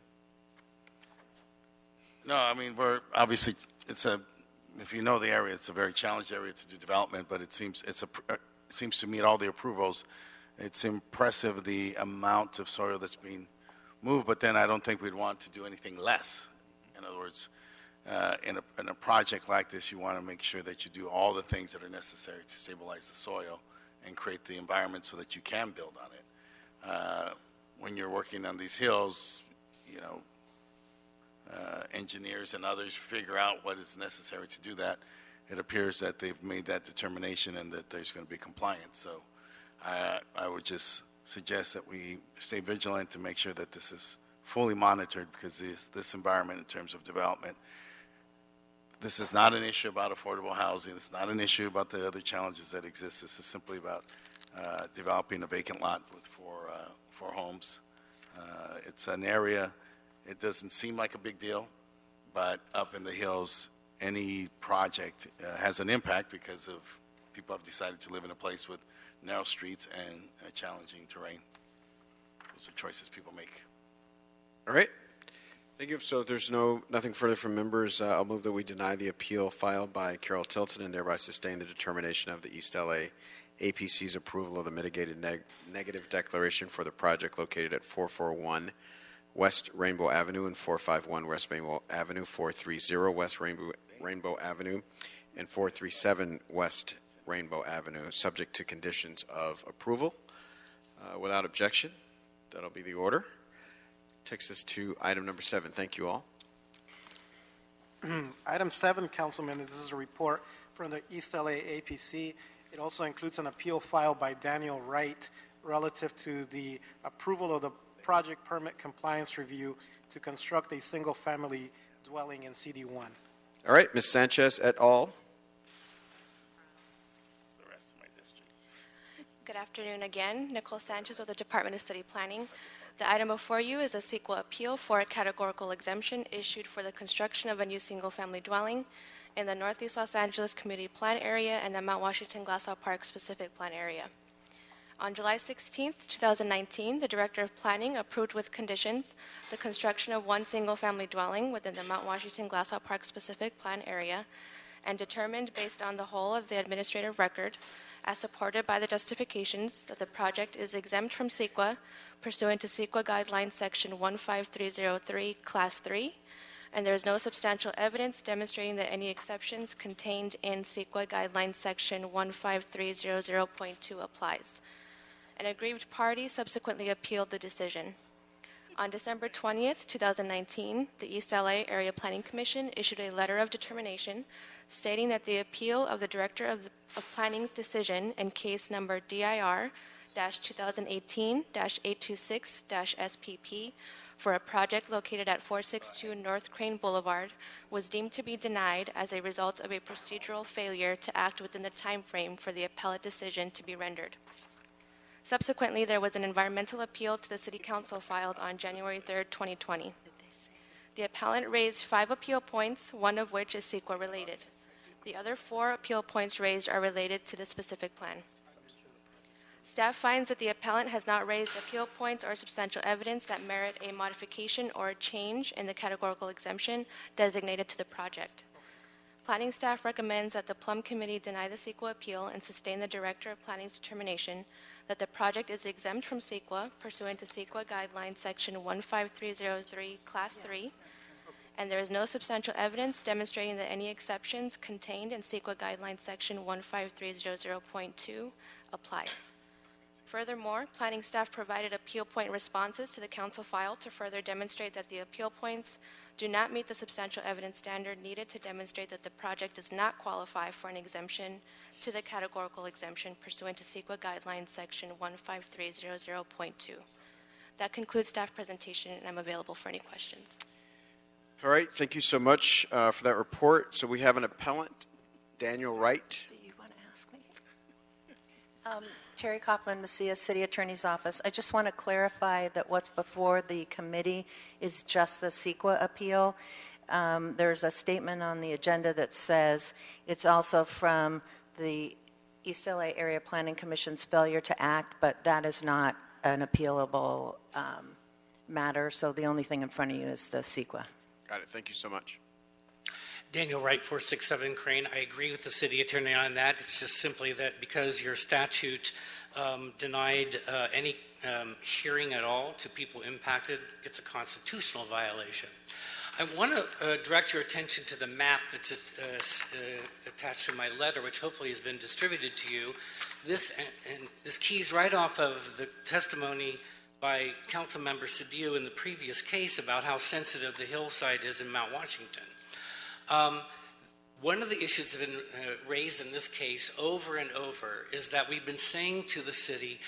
No, I mean, we're obviously, if you know the area, it's a very challenged area to do development, but it seems to meet all the approvals. It's impressive the amount of soil that's being moved, but then I don't think we'd want to do anything less. In other words, in a project like this, you want to make sure that you do all the things that are necessary to stabilize the soil and create the environment so that you can build on it. When you're working on these hills, you know, engineers and others figure out what is necessary to do that. It appears that they've made that determination and that there's going to be compliance. So I would just suggest that we stay vigilant to make sure that this is fully monitored, because this environment in terms of development, this is not an issue about affordable housing. It's not an issue about the other challenges that exist. This is simply about developing a vacant lot with four homes. It's an area, it doesn't seem like a big deal, but up in the hills, any project has an impact because of people have decided to live in a place with narrow streets and challenging terrain. Those are choices people make. All right. Thank you. So if there's nothing further from members, I'll move that we deny the appeal filed by Carol Tilton and thereby sustain the determination of the East La APC's approval of the mitigated negative declaration for the project located at 441 West Rainbow Avenue and 451 West Rainbow Avenue, 430 West Rainbow Avenue, and 437 West Rainbow Avenue, subject to conditions of approval. Without objection, that'll be the order. Takes us to item number 7. Thank you all. Item 7, Councilman, this is a report from the East La APC. It also includes an appeal filed by Daniel Wright relative to the approval of the project permit compliance review to construct a single-family dwelling in CD1. All right, Ms. Sanchez et al. The rest of my district. Good afternoon again. Nicole Sanchez with the Department of City Planning. The item before you is a CEQA appeal for a categorical exemption issued for the construction of a new single-family dwelling in the Northeast Los Angeles Community Plan Area and the Mount Washington Glassell Park Specific Plan Area. On July 16, 2019, the Director of Planning approved with conditions the construction of one single-family dwelling within the Mount Washington Glassell Park Specific Plan Area and determined, based on the whole of the administrative record, as supported by the justifications, that the project is exempt from CEQA pursuant to CEQA Guidelines Section 15303, Class 3, and there is no substantial evidence demonstrating that any exceptions contained in CEQA Guidelines Section 15300.2 applies. An aggrieved party subsequently appealed the decision. On December 20th, 2019, the East LA Area Planning Commission issued a letter of determination stating that the appeal of the Director of Planning's decision in case number DIR-2018-826-SPP for a project located at 462 North Crane Boulevard was deemed to be denied as a result of a procedural failure to act within the time frame for the appellate decision to be rendered. Subsequently, there was an environmental appeal to the City Council filed on January 3, 2020. The appellant raised 5 appeal points, one of which is CEQA related. The other 4 appeal points raised are related to the specific plan. Staff finds that the appellant has not raised appeal points or substantial evidence that merit a modification or a change in the categorical exemption designated to the project. Planning staff recommends that the Plum Committee deny the CEQA appeal and sustain the Director of Planning's determination that the project is exempt from CEQA pursuant to CEQA Guidelines Section 15303, Class 3, and there is no substantial evidence demonstrating that any exceptions contained in CEQA Guidelines Section 15300.2 applies. Furthermore, planning staff provided appeal point responses to the council file to further demonstrate that the appeal points do not meet the substantial evidence standard needed to demonstrate that the project does not qualify for an exemption to the categorical exemption pursuant to CEQA Guidelines Section 15300.2. That concludes staff presentation, and I'm available for any questions. All right, thank you so much for that report. So we have an appellant, Daniel Wright. Do you want to ask me? Terry Kaufman, Mesilla City Attorney's Office. I just want to clarify that what's before the committee is just the CEQA appeal. There's a statement on the agenda that says it's also from the East LA Area Planning Commission's failure to act, but that is not an appealable matter, so the only thing in front of you is the CEQA. Got it. Thank you so much. Daniel Wright, 467 Crane. I agree with the city attorney on that. It's just simply that because your statute denied any hearing at all to people impacted, it's a constitutional violation. I want to direct your attention to the map that's attached to my letter, which hopefully has been distributed to you. This keys right off of the testimony by Councilmember Cedillo in the previous case about how sensitive the hillside is in Mount Washington. One of the issues that have been raised in this case over and over is that we've been saying to the city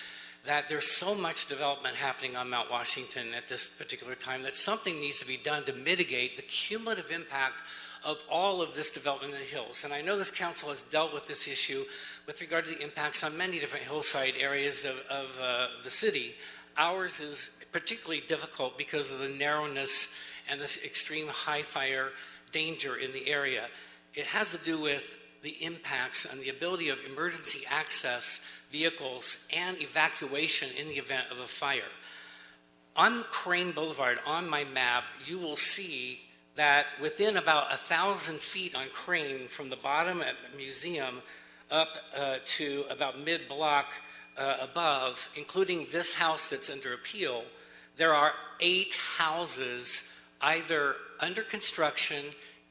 that there's so much development happening on Mount Washington at this particular time that something needs to be done to mitigate the cumulative impact of all of this development in the hills. And I know this council has dealt with this issue with regard to the impacts on many different hillside areas of the city. Ours is particularly difficult because of the narrowness and this extreme high fire danger in the area. It has to do with the impacts on the ability of emergency access vehicles and evacuation in the event of a fire. On Crane Boulevard, on my map, you will see that within about 1,000 feet on Crane, from the bottom at the museum up to about mid-block above, including this house that's under appeal, there are 8 houses either under construction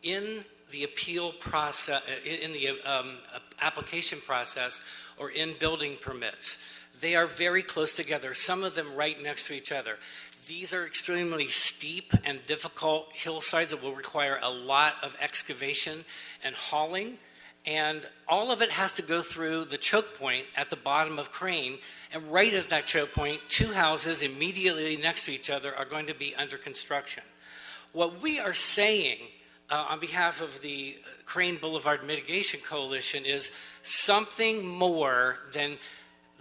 in the appeal process, in the application process, or in building permits. They are very close together, some of them right next to each other. These are extremely steep and difficult hillsides that will require a lot of excavation and hauling, and all of it has to go through the choke point at the bottom of Crane, and right at that choke point, 2 houses immediately next to each other are going to be under construction. What we are saying on behalf of the Crane Boulevard Mitigation Coalition is something more than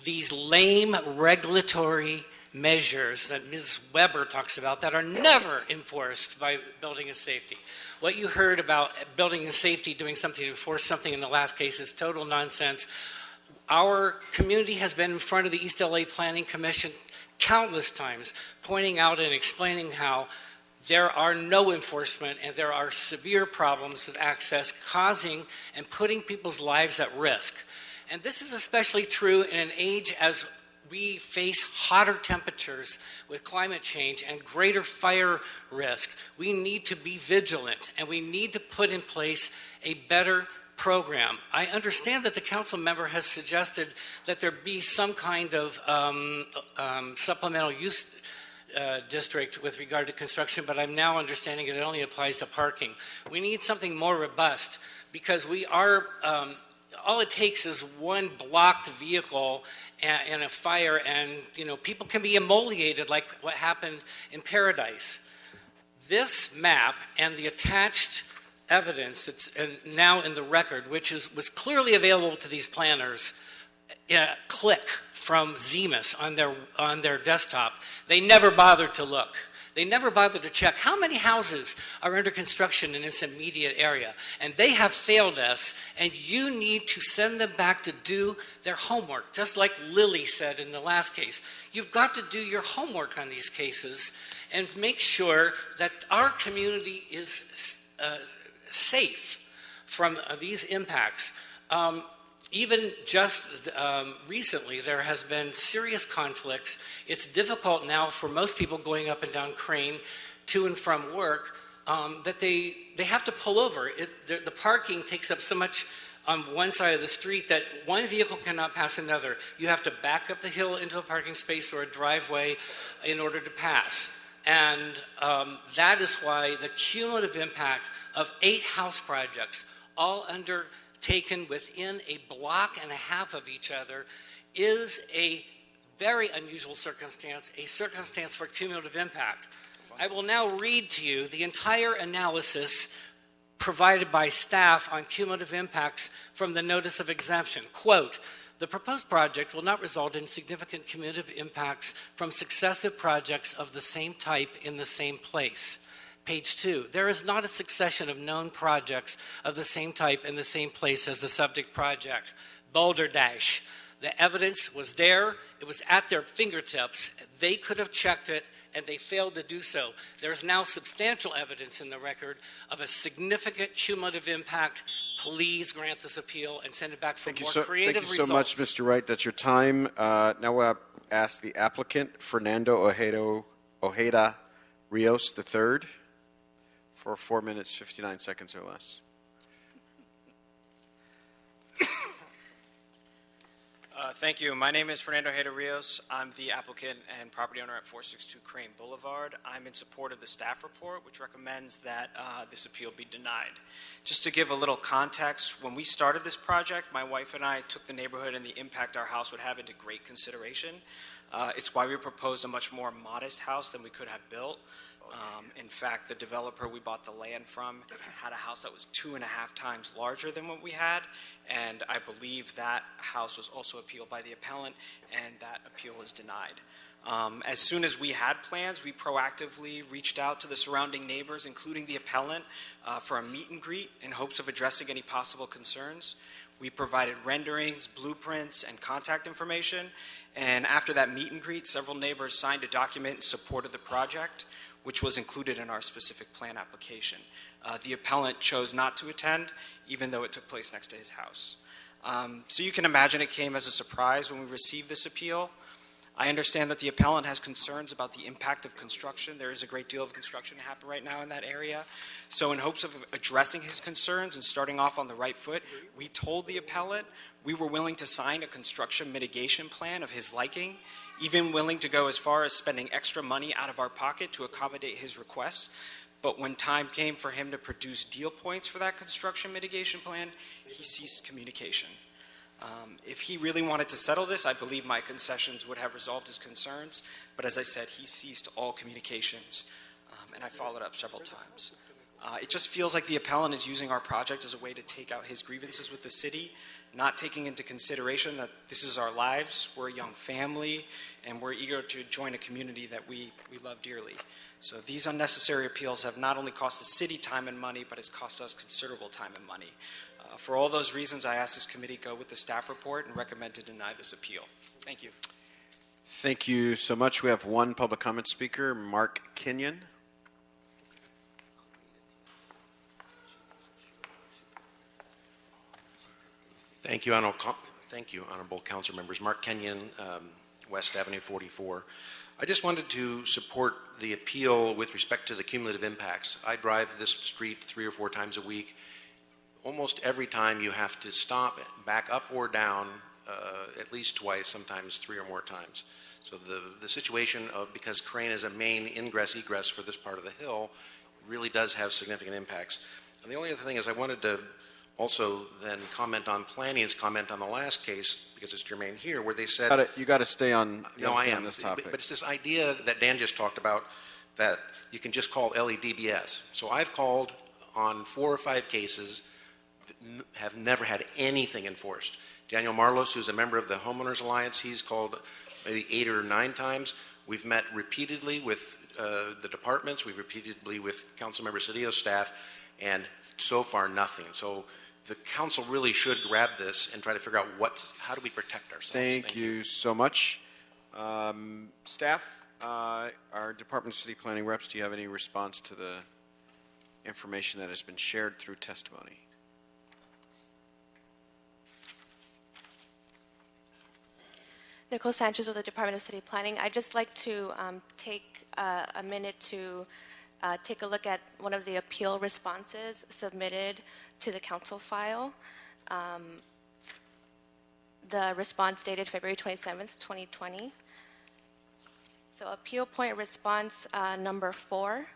these lame regulatory measures that Ms. Weber talks about that are never enforced by building and safety. What you heard about building and safety doing something to enforce something in the last case is total nonsense. Our community has been in front of the East LA Planning Commission countless times, pointing out and explaining how there are no enforcement and there are severe problems with access, causing and putting people's lives at risk. And this is especially true in an age as we face hotter temperatures with climate change and greater fire risk. We need to be vigilant, and we need to put in place a better program. I understand that the council member has suggested that there be some kind of supplemental use district with regard to construction, but I'm now understanding it only applies to parking. We need something more robust because we are all it takes is one blocked vehicle and a fire, and people can be emoliated like what happened in Paradise. This map and the attached evidence that's now in the record, which was clearly available to these planners, click from Zemus on their desktop. They never bothered to look. They never bothered to check how many houses are under construction in this immediate area. And they have failed us, and you need to send them back to do their homework, just like Lily said in the last case. You've got to do your homework on these cases and make sure that our community is safe from these impacts. Even just recently, there has been serious conflicts. It's difficult now for most people going up and down Crane to and from work that they have to pull over. The parking takes up so much on one side of the street that one vehicle cannot pass another. You have to back up the hill into a parking space or a driveway in order to pass. And that is why the cumulative impact of 8 house projects, all undertaken within a block and a half of each other, is a very unusual circumstance, a circumstance for cumulative impact. I will now read to you the entire analysis provided by staff on cumulative impacts from the Notice of Exemption. Quote, "The proposed project will not result in significant cumulative impacts from successive projects of the same type in the same place." Page 2, "There is not a succession of known projects of the same type in the same place as the subject project." Boulder dash. The evidence was there. It was at their fingertips. They could have checked it, and they failed to do so. There is now substantial evidence in the record of a significant cumulative impact. Please grant this appeal and send it back for more creative results. Thank you so much, Mr. Wright. That's your time. Now we'll ask the applicant, Fernando Ojeda Rios III, for 4 minutes, 59 seconds or less. Thank you. My name is Fernando Ojeda Rios. I'm the applicant and property owner at 462 Crane Boulevard. I'm in support of the staff report, which recommends that this appeal be denied. Just to give a little context, when we started this project, my wife and I took the neighborhood and the impact our house would have into great consideration. It's why we proposed a much more modest house than we could have built. In fact, the developer we bought the land from had a house that was 2.5 times larger than what we had, and I believe that house was also appealed by the appellant, and that appeal was denied. As soon as we had plans, we proactively reached out to the surrounding neighbors, including the appellant, for a meet and greet in hopes of addressing any possible concerns. We provided renderings, blueprints, and contact information, and after that meet and greet, several neighbors signed a document in support of the project, which was included in our specific plan application. The appellant chose not to attend, even though it took place next to his house. So you can imagine it came as a surprise when we received this appeal. I understand that the appellant has concerns about the impact of construction. There is a great deal of construction happening right now in that area. So in hopes of addressing his concerns and starting off on the right foot, we told the appellant we were willing to sign a construction mitigation plan of his liking, even willing to go as far as spending extra money out of our pocket to accommodate his requests. But when time came for him to produce deal points for that construction mitigation plan, he ceased communication. If he really wanted to settle this, I believe my concessions would have resolved his concerns. But as I said, he ceased all communications, and I followed up several times. It just feels like the appellant is using our project as a way to take out his grievances with the city, not taking into consideration that this is our lives, we're a young family, and we're eager to join a community that we love dearly. So these unnecessary appeals have not only cost the city time and money, but it's cost us considerable time and money. For all those reasons, I ask this committee go with the staff report and recommend to deny this appeal. Thank you. Thank you so much. We have one public comment speaker, Mark Kenyon. Thank you, Honorable Council Members. Mark Kenyon, West Avenue 44. I just wanted to support the appeal with respect to the cumulative impacts. I drive this street 3 or 4 times a week. Almost every time you have to stop, back up or down, at least twice, sometimes 3 or more times. So the situation of, because Crane is a main ingress-egress for this part of the hill, really does have significant impacts. And the only other thing is I wanted to also then comment on planning's comment on the last case, because it's germane here, where they said... You got to stay on, No, I am. this topic. But it's this idea that Dan just talked about that you can just call LEDBS. So I've called on 4 or 5 cases that have never had anything enforced. Daniel Marlos, who's a member of the Homeowners Alliance, he's called maybe 8 or 9 times. We've met repeatedly with the departments. We've repeatedly with Councilmember Cedillo's staff, and so far nothing. So the council really should grab this and try to figure out how do we protect ourselves. Thank you so much. Staff, our Department of City Planning reps, do you have any response to the information that has been shared through testimony? Nicole Sanchez with the Department of City Planning. I'd just like to take a minute to take a look at one of the appeal responses submitted to the council file. The response dated February 27th, 2020. So appeal point response number 4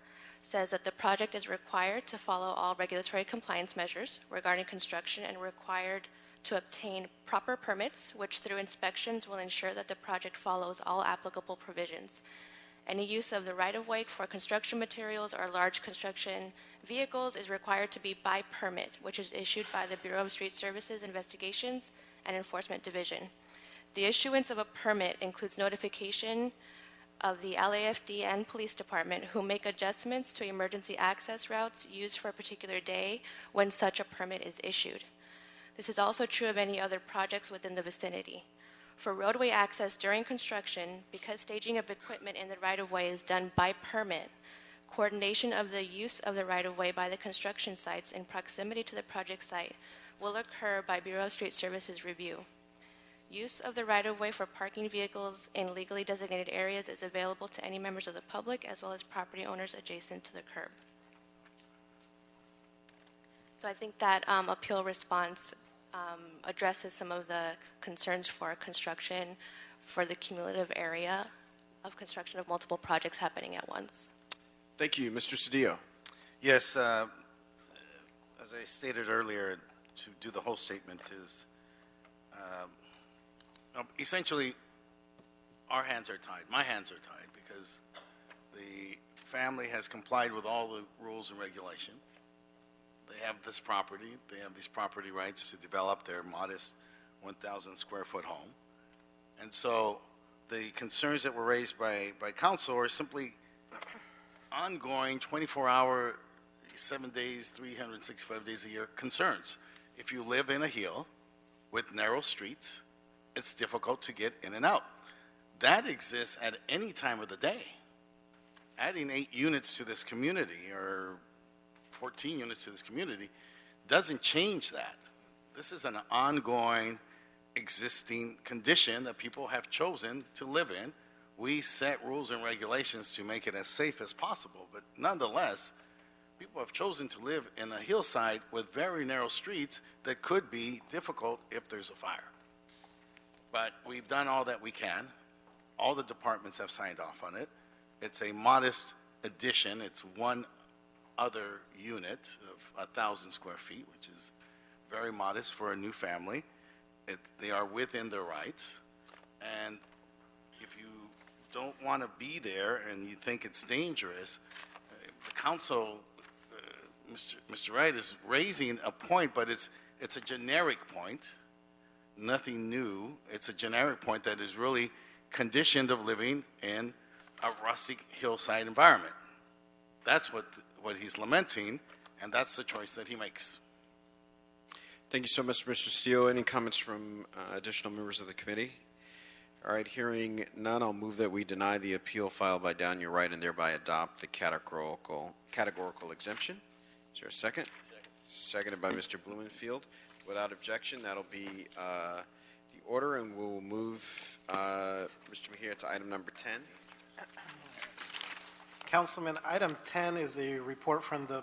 says that the project is required to follow all regulatory compliance measures regarding construction and required to obtain proper permits, which through inspections will ensure that the project follows all applicable provisions. Any use of the right-of-way for construction materials or large construction vehicles is required to be by permit, which is issued by the Bureau of Street Services Investigations and Enforcement Division. The issuance of a permit includes notification of the LAFD and Police Department, who make adjustments to emergency access routes used for a particular day when such a permit is issued. This is also true of any other projects within the vicinity. For roadway access during construction, because staging of equipment in the right-of-way is done by permit, coordination of the use of the right-of-way by the construction sites in proximity to the project site will occur by Bureau of Street Services review. Use of the right-of-way for parking vehicles in legally designated areas is available to any members of the public as well as property owners adjacent to the curb. So I think that appeal response addresses some of the concerns for construction for the cumulative area of construction of multiple projects happening at once. Thank you. Mr. Cedillo. Yes, as I stated earlier, to do the whole statement is essentially our hands are tied. My hands are tied because the family has complied with all the rules and regulation. They have this property. They have these property rights to develop their modest 1,000 square foot home. And so the concerns that were raised by council are simply ongoing 24-hour, 7 days, 365 days a year concerns. If you live in a hill with narrow streets, it's difficult to get in and out. That exists at any time of the day. Adding 8 units to this community or 14 units to this community doesn't change that. This is an ongoing, existing condition that people have chosen to live in. We set rules and regulations to make it as safe as possible, but nonetheless, people have chosen to live in a hillside with very narrow streets that could be difficult if there's a fire. But we've done all that we can. All the departments have signed off on it. It's a modest addition. It's one other unit of 1,000 square feet, which is very modest for a new family. They are within their rights. And if you don't want to be there and you think it's dangerous, the council, Mr. Wright, is raising a point, but it's a generic point, nothing new. It's a generic point that is really conditioned of living in a rustic hillside environment. That's what he's lamenting, and that's the choice that he makes. Thank you so much, Mr. Steele. Any comments from additional members of the committee? All right, hearing none, I'll move that we deny the appeal filed by Daniel Wright and thereby adopt the categorical exemption. Is there a second? Seconded by Mr. Blumenfield. Without objection, that'll be the order, and we'll move Mr. Mejia to item number 10. Councilman, item 10 is a report from the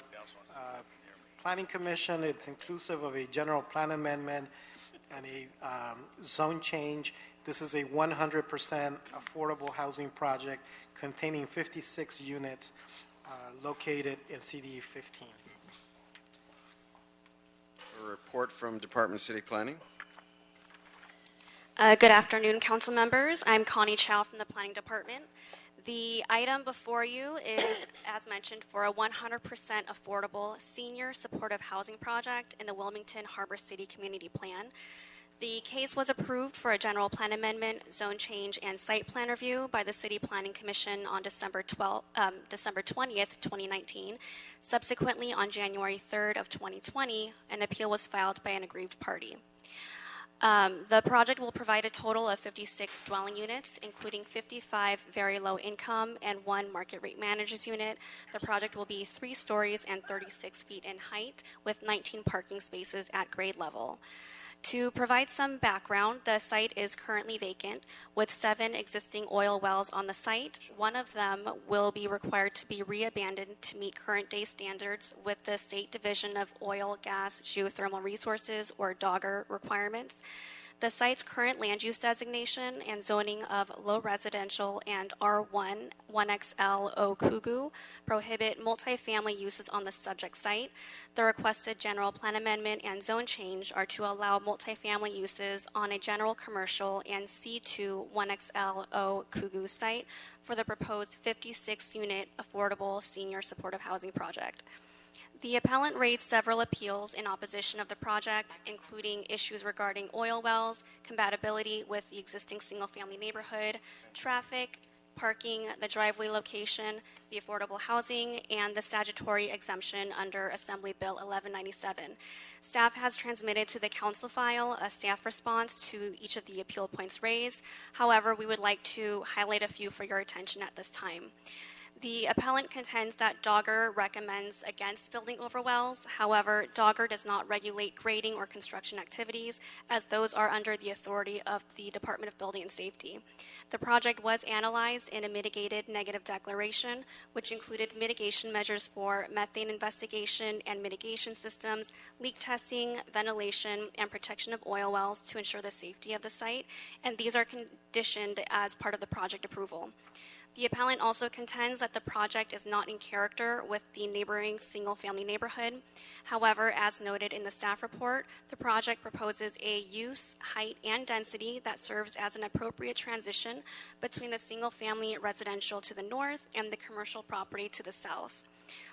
Planning Commission. It's inclusive of a general plan amendment and a zone change. This is a 100% affordable housing project containing 56 units located in CDE 15. a report from Department of City Planning. Good afternoon, council members. I'm Connie Chow from the Planning Department. The item before you is, as mentioned, for a 100% affordable senior supportive housing project in the Wilmington Harbor City Community Plan. The case was approved for a general plan amendment, zone change, and site plan review by the City Planning Commission on December 20th, 2019. Subsequently, on January 3rd of 2020, an appeal was filed by an aggrieved party. The project will provide a total of 56 dwelling units, including 55 very low income and 1 market rate manager's unit. The project will be 3 stories and 36 feet in height with 19 parking spaces at grade level. To provide some background, the site is currently vacant with 7 existing oil wells on the site. 1 of them will be required to be reabandoned to meet current day standards with the State Division of Oil, Gas, Geothermal Resources, or DOGGR requirements. The site's current land use designation and zoning of low residential and R1 1XL Okugu prohibit multifamily uses on the subject site. The requested general plan amendment and zone change are to allow multifamily uses on a general commercial and C2 1XL Okugu site for the proposed 56-unit affordable senior supportive housing project. The appellant raised several appeals in opposition of the project, including issues regarding oil wells, compatibility with the existing single-family neighborhood, traffic, parking, the driveway location, the affordable housing, and the statutory exemption under Assembly Bill 1197. Staff has transmitted to the council file a staff response to each of the appeal points raised. However, we would like to highlight a few for your attention at this time. The appellant contends that DOGGR recommends against building over wells. However, DOGGR does not regulate grading or construction activities, as those are under the authority of the Department of Building and Safety. The project was analyzed in a mitigated negative declaration, which included mitigation measures for methane investigation and mitigation systems, leak testing, ventilation, and protection of oil wells to ensure the safety of the site, and these are conditioned as part of the project approval. The appellant also contends that the project is not in character with the neighboring single-family neighborhood. However, as noted in the staff report, the project proposes a use, height, and density that serves as an appropriate transition between the single-family residential to the north and the commercial property to the south.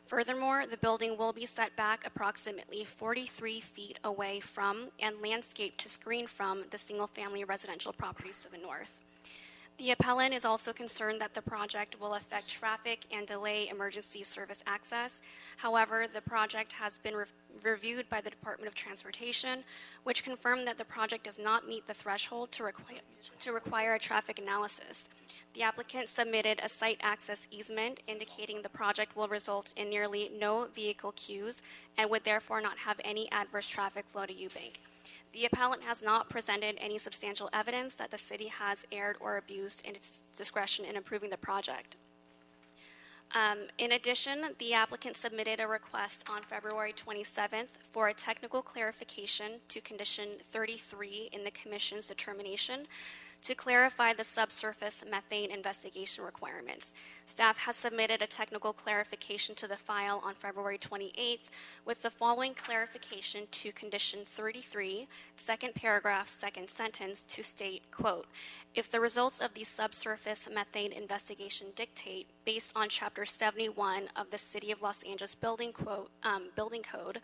Furthermore, the building will be set back approximately 43 feet away from and landscaped to screen from the single-family residential properties to the north. The appellant is also concerned that the project will affect traffic and delay emergency service access. However, the project has been reviewed by the Department of Transportation, which confirmed that the project does not meet the threshold to require a traffic analysis. The applicant submitted a site access easement indicating the project will result in nearly no vehicle queues and would therefore not have any adverse traffic flow to Eubank. The appellant has not presented any substantial evidence that the city has erred or abused in its discretion in approving the project. In addition, the applicant submitted a request on February 27th for a technical clarification to Condition 33 in the Commission's determination to clarify the subsurface methane investigation requirements. Staff has submitted a technical clarification to the file on February 28th with the following clarification to Condition 33, second paragraph, second sentence, to state, quote, if the results of the subsurface methane investigation dictate, based on Chapter 71 of the City of Los Angeles Building Code,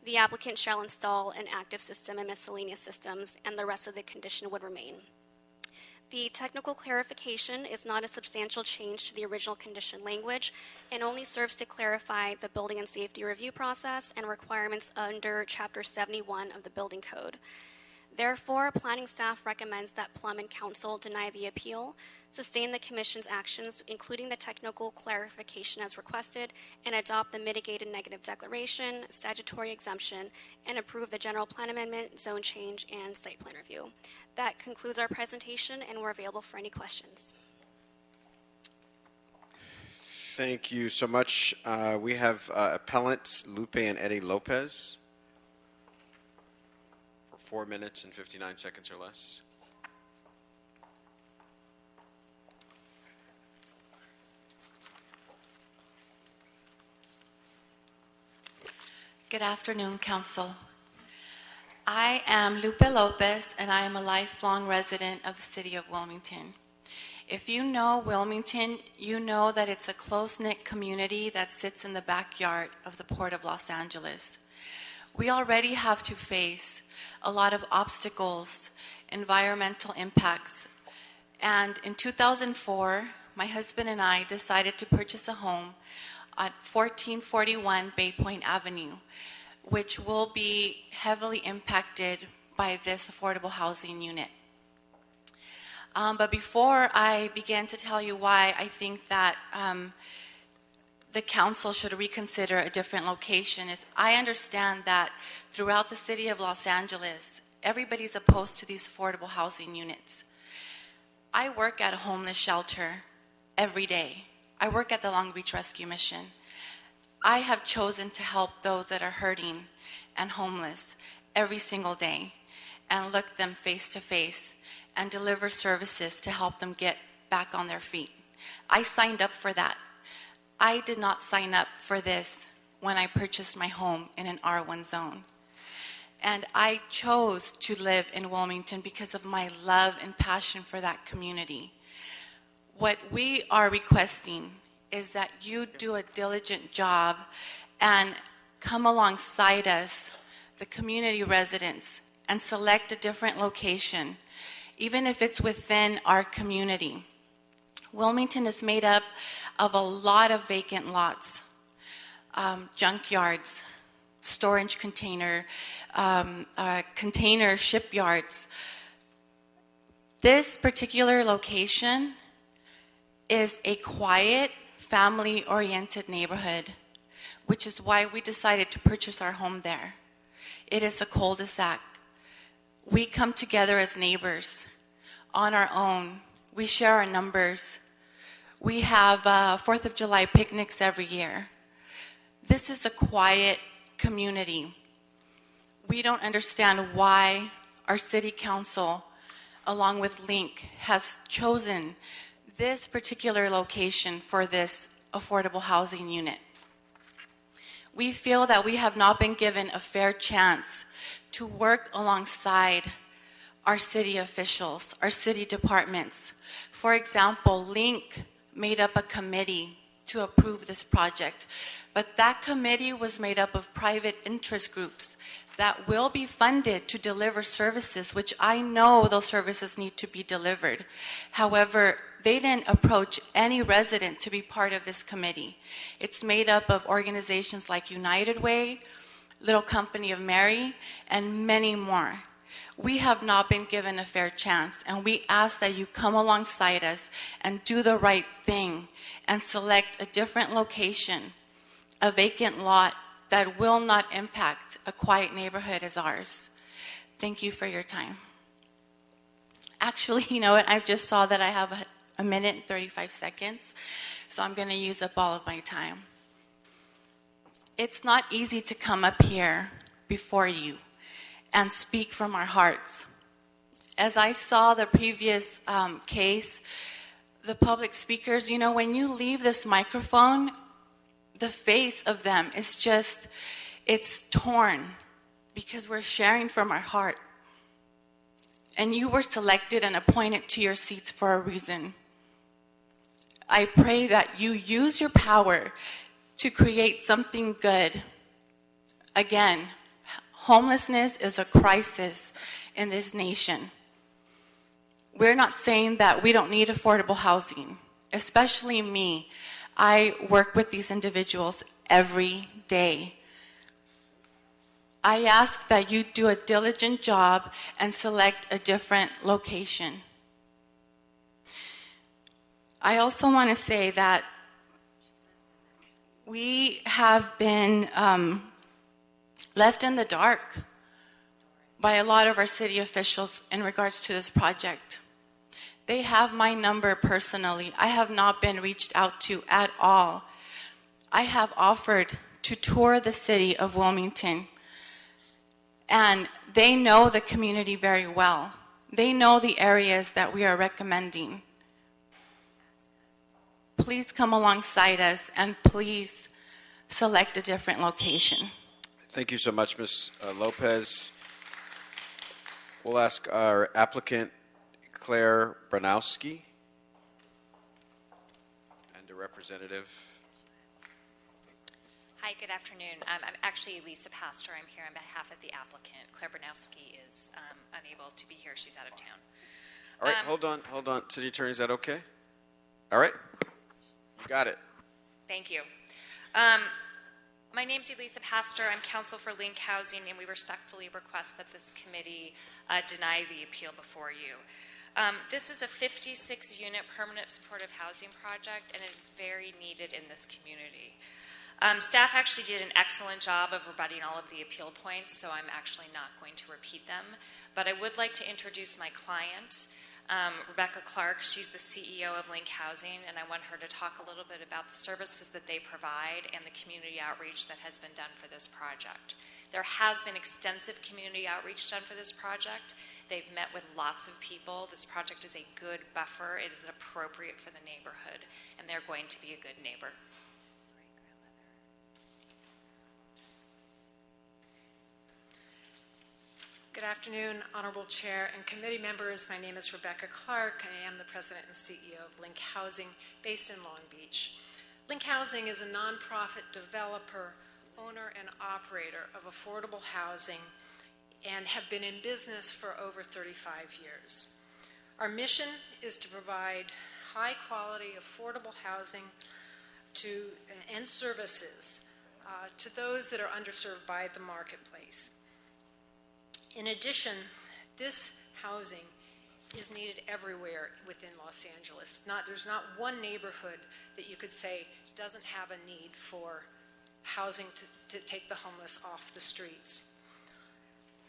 the applicant shall install an active system and miscellaneous systems, and the rest of the condition would remain. The technical clarification is not a substantial change to the original condition language and only serves to clarify the building and safety review process and requirements under Chapter 71 of the Building Code. Therefore, planning staff recommends that Plum and Council deny the appeal, sustain the Commission's actions, including the technical clarification as requested, and adopt the mitigated negative declaration, statutory exemption, and approve the general plan amendment, zone change, and site plan review. That concludes our presentation, and we're available for any questions. Thank you so much. We have appellants Lupe and Eddie Lopez. 4 minutes and 59 seconds or less. Good afternoon, Council. I am Lupe Lopez, and I am a lifelong resident of the city of Wilmington. If you know Wilmington, you know that it's a close-knit community that sits in the backyard of the Port of Los Angeles. We already have to face a lot of obstacles, environmental impacts, and in 2004, my husband and I decided to purchase a home at 1441 Bay Point Avenue, which will be heavily impacted by this affordable housing unit. But before I begin to tell you why I think that the council should reconsider a different location, is I understand that throughout the city of Los Angeles, everybody's opposed to these affordable housing units. I work at a homeless shelter every day. I work at the Long Beach Rescue Mission. I have chosen to help those that are hurting and homeless every single day and look them face to face and deliver services to help them get back on their feet. I signed up for that. I did not sign up for this when I purchased my home in an R1 zone. And I chose to live in Wilmington because of my love and passion for that community. What we are requesting is that you do a diligent job and come alongside us, the community residents, and select a different location, even if it's within our community. Wilmington is made up of a lot of vacant lots, junkyards, storage container shipyards. This particular location is a quiet, family-oriented neighborhood, which is why we decided to purchase our home there. It is a cul-de-sac. We come together as neighbors on our own. We share our numbers. We have 4th of July picnics every year. This is a quiet community. We don't understand why our city council, along with Link, has chosen this particular location for this affordable housing unit. We feel that we have not been given a fair chance to work alongside our city officials, our city departments. For example, Link made up a committee to approve this project, but that committee was made up of private interest groups that will be funded to deliver services, which I know those services need to be delivered. However, they didn't approach any resident to be part of this committee. It's made up of organizations like United Way, Little Company of Mary, and many more. We have not been given a fair chance, and we ask that you come alongside us and do the right thing and select a different location, a vacant lot that will not impact a quiet neighborhood as ours. Thank you for your time. Actually, you know what? I just saw that I have a minute and 35 seconds, so I'm going to use up all of my time. It's not easy to come up here before you and speak from our hearts. As I saw the previous case, the public speakers, you know, when you leave this microphone, the face of them is just, it's torn because we're sharing from our heart. And you were selected and appointed to your seats for a reason. I pray that you use your power to create something good. Again, homelessness is a crisis in this nation. We're not saying that we don't need affordable housing, especially me. I work with these individuals every day. I ask that you do a diligent job and select a different location. I also want to say that we have been left in the dark by a lot of our city officials in regards to this project. They have my number personally. I have not been reached out to at all. I have offered to tour the city of Wilmington, and they know the community very well. They know the areas that we are recommending. Please come alongside us and please select a different location. Thank you so much, Ms. Lopez. We'll ask our applicant, Claire Branowski, and a representative. Hi, good afternoon. I'm actually Lisa Pastor. I'm here on behalf of the applicant. Claire Branowski is unable to be here. She's out of town. All right, hold on. City Attorney, is that okay? All right. You got it. Thank you. My name's Elisa Pastor. I'm counsel for Link Housing, and we respectfully request that this committee deny the appeal before you. This is a 56-unit permanent supportive housing project, and it is very needed in this community. Staff actually did an excellent job of rebutting all of the appeal points, so I'm actually not going to repeat them. But I would like to introduce my client, Rebecca Clark. She's the CEO of Link Housing, and I want her to talk a little bit about the services that they provide and the community outreach that has been done for this project. There has been extensive community outreach done for this project. They've met with lots of people. This project is a good buffer. It is appropriate for the neighborhood, and they're going to be a good neighbor. Good afternoon, Honorable Chair and committee members. My name is Rebecca Clark. I am the President and CEO of Link Housing, based in Long Beach. Link Housing is a nonprofit developer, owner, and operator of affordable housing and have been in business for over 35 years. Our mission is to provide high-quality, affordable housing and services to those that are underserved by the marketplace. In addition, this housing is needed everywhere within Los Angeles. There's not one neighborhood that you could say doesn't have a need for housing to take the homeless off the streets.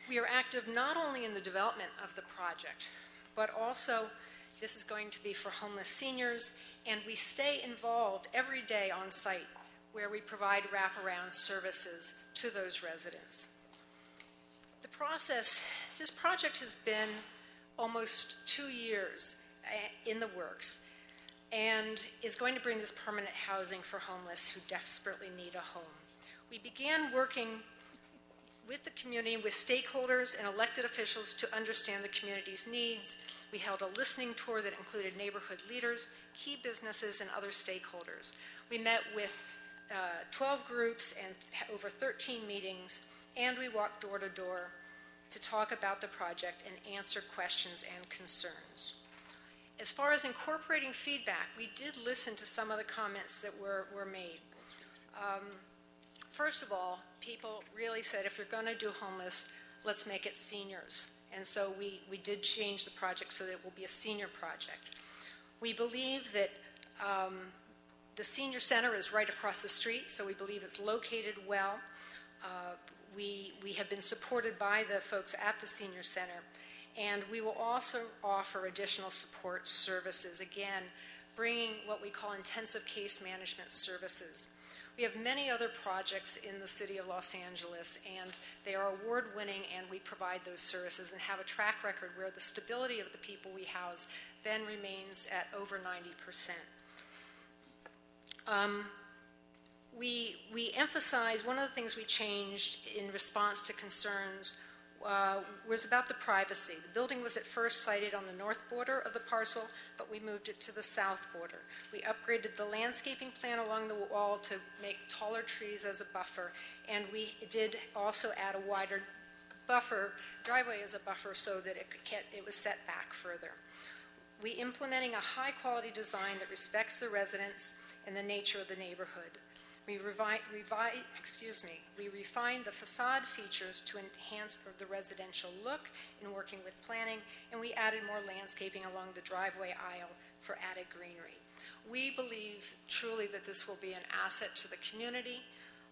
We are active not only in the development of the project, but also this is going to be for homeless seniors, and we stay involved every day on site where we provide wraparound services to those residents. This project has been almost 2 years in the works and is going to bring this permanent housing for homeless who desperately need a home. We began working with the community, with stakeholders and elected officials to understand the community's needs. We held a listening tour that included neighborhood leaders, key businesses, and other stakeholders. We met with 12 groups and over 13 meetings, and we walked door to door to talk about the project and answer questions and concerns. As far as incorporating feedback, we did listen to some of the comments that were made. First of all, people really said, if you're going to do homeless, let's make it seniors. And so we did change the project so that it will be a senior project. We believe that the senior center is right across the street, so we believe it's located well. We have been supported by the folks at the senior center, and we will also offer additional support services, again, bringing what we call intensive case management services. We have many other projects in the city of Los Angeles, and they are award-winning, and we provide those services and have a track record where the stability of the people we house then remains at over 90%. We emphasize, one of the things we changed in response to concerns was about the privacy. The building was at first sited on the north border of the parcel, but we moved it to the south border. We upgraded the landscaping plan along the wall to make taller trees as a buffer, and we did also add a wider driveway as a buffer so that it was set back further. We implementing a high-quality design that respects the residents and the nature of the neighborhood. We refined the facade features to enhance the residential look in working with planning, and we added more landscaping along the driveway aisle for added greenery. We believe truly that this will be an asset to the community,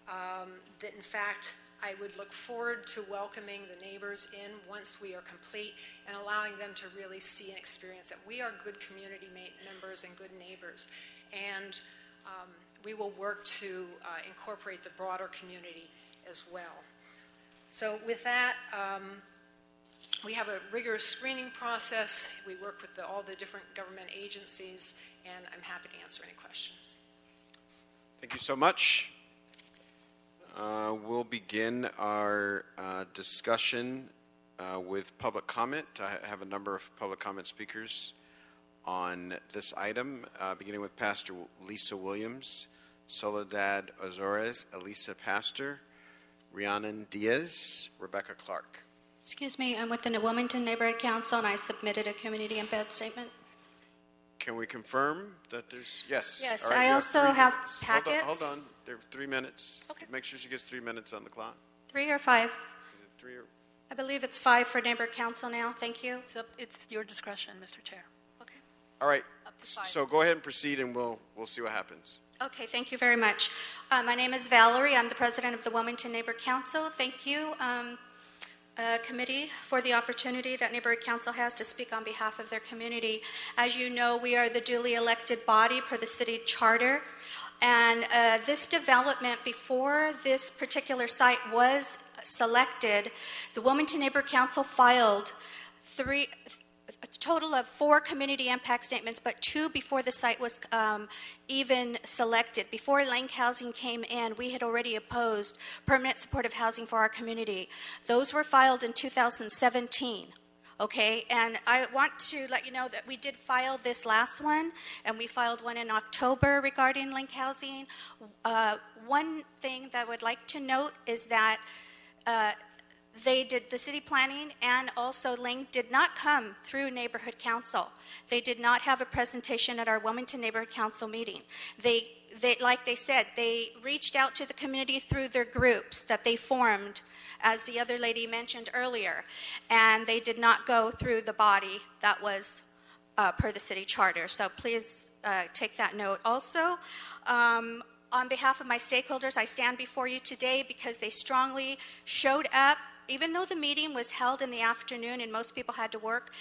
that in fact I would look forward to welcoming the neighbors in once we are complete and allowing them to really see and experience that we are good community members and good neighbors. And we will work to incorporate the broader community as well. So with that, we have a rigorous screening process. We work with all the different government agencies, and I'm happy to answer any questions. Thank you so much. We'll begin our discussion with public comment. I have a number of public comment speakers on this item, beginning with Pastor Lisa Williams, Soledad Azores, Elisa Pastor, Rhiannon Diaz, Rebecca Clark. Excuse me, I'm with the Wilmington Neighborhood Council, and I submitted a community impact statement. Can we confirm that there's, yes. Yes, All right, I you also 3 have minutes. packets. Hold on, there are 3 minutes. Okay. Make sure she gets 3 minutes on the clock. 3 or 5? Is it 3 or? I believe it's 5 for Neighborhood Council now. Thank you. It's your discretion, Mr. Chair. All right, Up to 5. so go ahead and proceed and we'll see what happens. Okay, thank you very much. My name is Valerie. I'm the president of the Wilmington Neighborhood Council. Thank you, committee, for the opportunity that Neighborhood Council has to speak on behalf of their community. As you know, we are the duly elected body per the city charter. And this development, before this particular site was selected, the Wilmington Neighborhood Council filed a total of 4 community impact statements, but 2 before the site was even selected. Before Link Housing came in, we had already opposed permanent supportive housing for our community. Those were filed in 2017. Okay, and I want to let you know that we did file this last one, and we filed one in October regarding Link Housing. One thing that I would like to note is that the city planning and also Link did not come through Neighborhood Council. They did not have a presentation at our Wilmington Neighborhood Council meeting. They like they said, they reached out to the community through their groups that they formed, as the other lady mentioned earlier, and they did not go through the body that was per the city charter. So please take that note. Also, on behalf of my stakeholders, I stand before you today because they strongly showed up. Even though the meeting was held in the afternoon and most people had to work,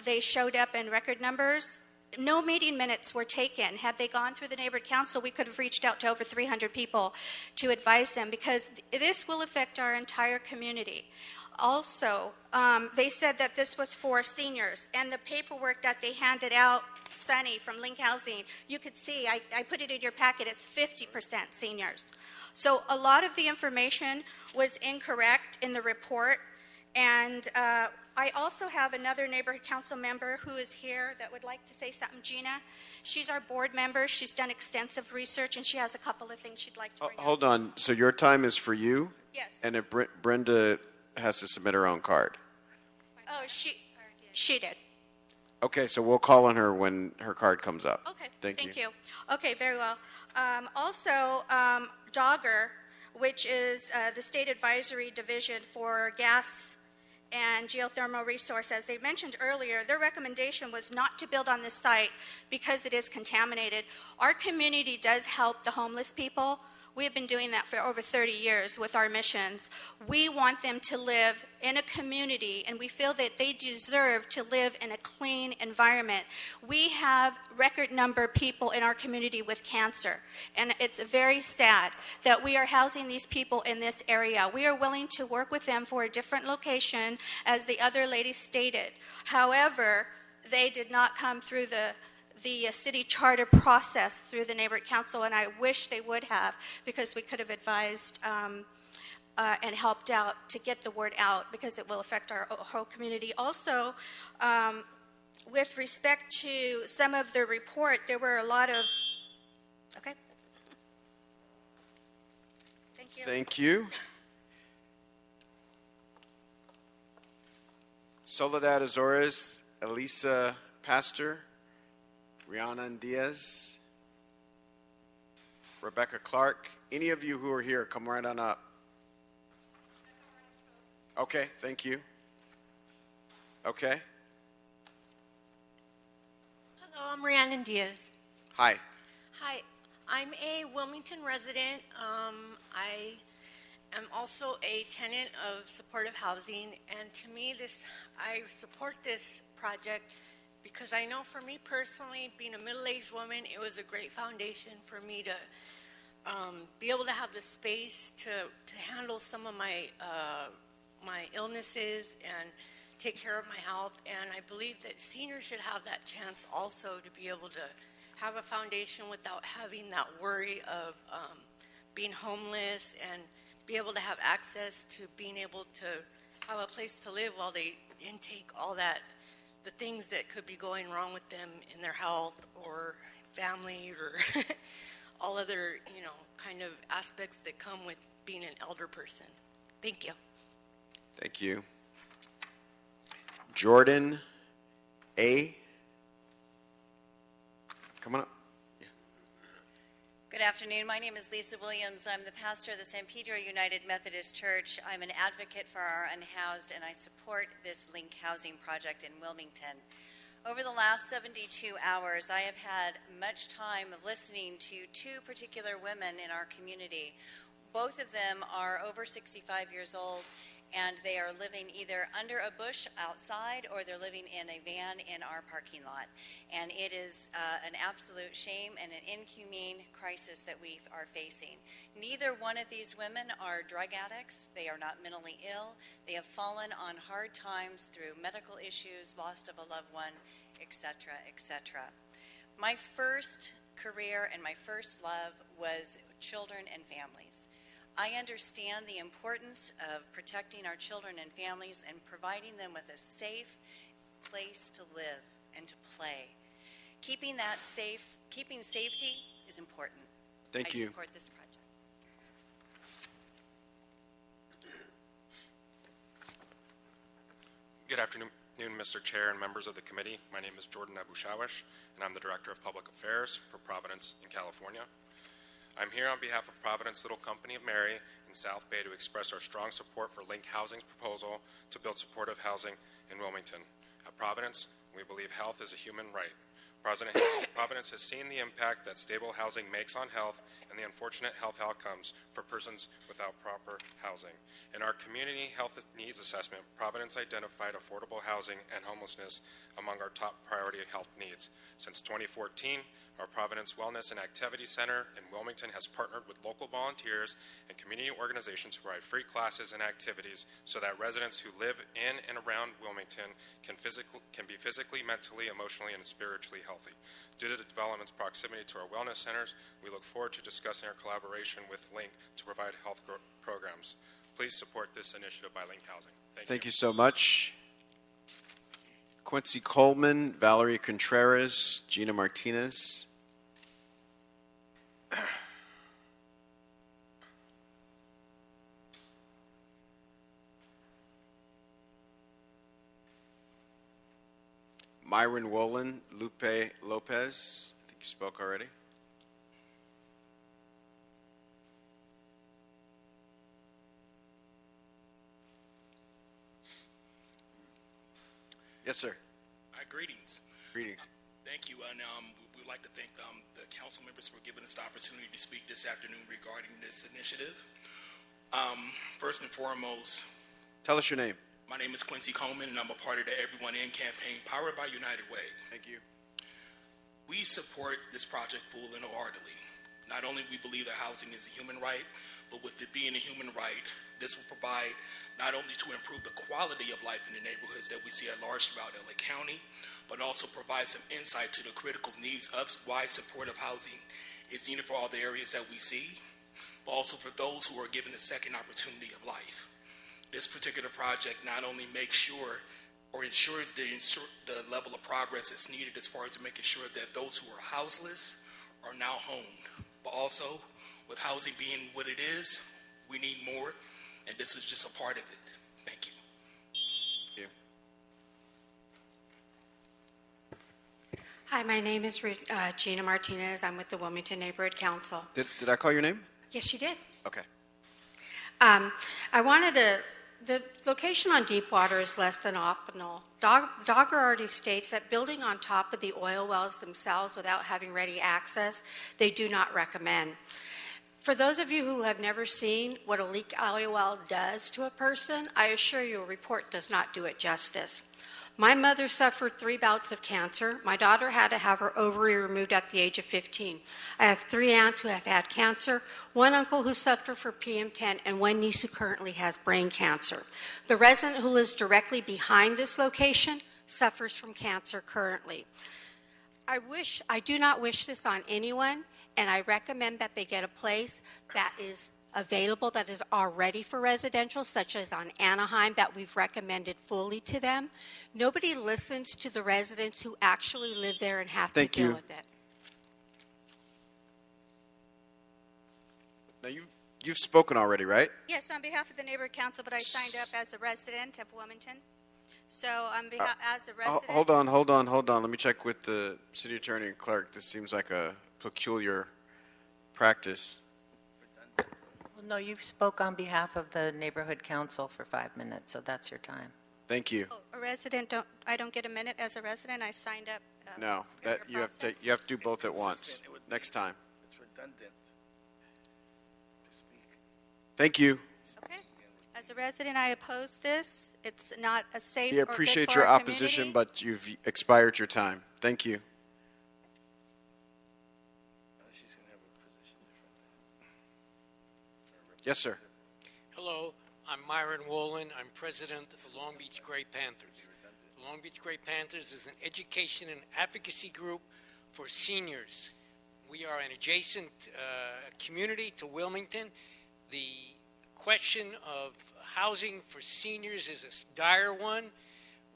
they showed up in record numbers. No meeting minutes were taken. Had they gone through the neighborhood council, we could have reached out to over 300 people to advise them, because this will affect our entire community. Also, they said that this was for seniors, and the paperwork that they handed out, Sunny from Link Housing, you could see, I put it in your packet, it's 50% seniors. So a lot of the information was incorrect in the report, and I also have another neighborhood council member who is here that would like to say something. Gina, she's our board member. She's done extensive research, and she has a couple of things she'd like to bring up. Hold on, so your time is for you? Yes. And if Brenda has to submit her own card? Oh, she did. Okay, so we'll call on her when her card comes up. Okay, Thank you. Okay, very well. Also, Dogger, which is the State Advisory Division for Gas and Geothermal Resource, as they mentioned earlier, their recommendation was not to build on this site because it is contaminated. Our community does help the homeless people. We have been doing that for over 30 years with our missions. We want them to live in a community, and we feel that they deserve to live in a clean environment. We have record number of people in our community with cancer, and it's very sad that we are housing these people in this area. We are willing to work with them for a different location, as the other lady stated. However, they did not come through the city charter process through the neighborhood council, and I wish they would have, because we could have advised and helped out to get the word out, because it will affect our whole community. Also, with respect to some of the report, there were a lot of, okay. Thank you. Thank you. Soledad Azores, Elisa Pastor, Rhiannon Diaz, Rebecca Clark. Any of you who are here, come right on up. Okay, thank you. Okay. Hello, I'm Rhiannon Diaz. Hi. Hi, I'm a Wilmington resident. I am also a tenant of supportive housing, and to me, I support this project because I know for me personally, being a middle-aged woman, it was a great foundation for me to be able to have the space to handle some of my illnesses and take care of my health. And I believe that seniors should have that chance also to be able to have a foundation without having that worry of being homeless, and be able to have access to being able to have a place to live while they intake all that, the things that could be going wrong with them in their health or family or all other, kind of aspects that come with being an elder person. Thank you. Thank you. Jordan A. Come on up. Good afternoon. My name is Lisa Williams. I'm the pastor of the San Pedro United Methodist Church. I'm an advocate for our unhoused, and I support this Link Housing project in Wilmington. Over the last 72 hours, I have had much time listening to two particular women in our community. Both of them are over 65 years old, and they are living either under a bush outside or they're living in a van in our parking lot. And it is an absolute shame and an inhumane crisis that we are facing. Neither one of these women are drug addicts. They are not mentally ill. They have fallen on hard times through medical issues, loss of a loved one, etc., etc. My first career and my first love was children and families. I understand the importance of protecting our children and families and providing them with a safe place to live and to play. Keeping safety is important. Thank you. I support this project. Good afternoon, Mr. Chair and members of the committee. My name is Jordan Abushawish, and I'm the Director of Public Affairs for Providence in California. I'm here on behalf of Providence Little Company of Mary in South Bay to express our strong support for Link Housing's proposal to build supportive housing in Wilmington. At Providence, we believe health is a human right. Providence has seen the impact that stable housing makes on health and the unfortunate health outcomes for persons without proper housing. In our community health needs assessment, Providence identified affordable housing and homelessness among our top priority health needs. Since 2014, our Providence Wellness and Activity Center in Wilmington has partnered with local volunteers and community organizations to provide free classes and activities so that residents who live in and around Wilmington can be physically, mentally, emotionally, and spiritually healthy. Due to the development's proximity to our wellness centers, we look forward to discussing our collaboration with Link to provide health programs. Please support this initiative by Link Housing. Thank you so much. Quincy Coleman, Valerie Contreras, Gina Martinez. Myron Wolin, Lupe Lopez. I think you spoke already. Yes, sir. Greetings. Greetings. Thank you. And we would like to thank the council members for giving us the opportunity to speak this afternoon regarding this initiative. First and foremost, tell us your name. My name is Quincy Coleman, and I'm a part of the Everyone In campaign powered by United Way. Thank you. We support this project full and wholeheartedly. Not only we believe that housing is a human right, but with it being a human right, this will provide not only to improve the quality of life in the neighborhoods that we see at large throughout LA County, but also provide some insight to the critical needs of why supportive housing is needed for all the areas that we see, but also for those who are given a second opportunity of life. This particular project not only makes sure or ensures the level of progress that's needed as far as making sure that those who are houseless are now homed, but also with housing being what it is, we need more, and this is just a part of it. Thank you. Thank you. Hi, my name is Gina Martinez. I'm with the Wilmington Neighborhood Council. Did I call your name? Yes, you did. Okay. I wanted to, the location on Deepwater is less than optimal. Dogger already states that building on top of the oil wells themselves without having ready access, they do not recommend. For those of you who have never seen what a leak oil well does to a person, I assure you a report does not do it justice. My mother suffered 3 bouts of cancer. My daughter had to have her ovary removed at the age of 15. I have 3 aunts who have had cancer, 1 uncle who suffered from PM10, and 1 niece who currently has brain cancer. The resident who lives directly behind this location suffers from cancer currently. I do not wish this on anyone, and I recommend that they get a place that is available that is already for residential, such as on Anaheim, that we've recommended fully to them. Nobody listens to the residents who actually live there and have to deal with it. Now, you've spoken already, right? Yes, on behalf of the neighborhood council, but I signed up as a resident of Wilmington. So on behalf, as a resident. Hold on. Let me check with the city attorney and clerk. This seems like a peculiar practice. Well, no, you spoke on behalf of the neighborhood council for 5 minutes, so that's your time. Thank you. Oh, a resident, I don't get a minute as a resident? I signed up. No, that you have to do both at once. Next time. It's redundant to speak. Thank you. Okay. As a resident, I oppose this. It's not a safe We or good appreciate for your our opposition, community. but you've expired your time. Thank you. Yes, sir. Hello, I'm Myron Wolin. I'm president of the Long Beach Gray Panthers. The Long Beach Gray Panthers is an education and advocacy group for seniors. We are an adjacent community to Wilmington. The question of housing for seniors is a dire one.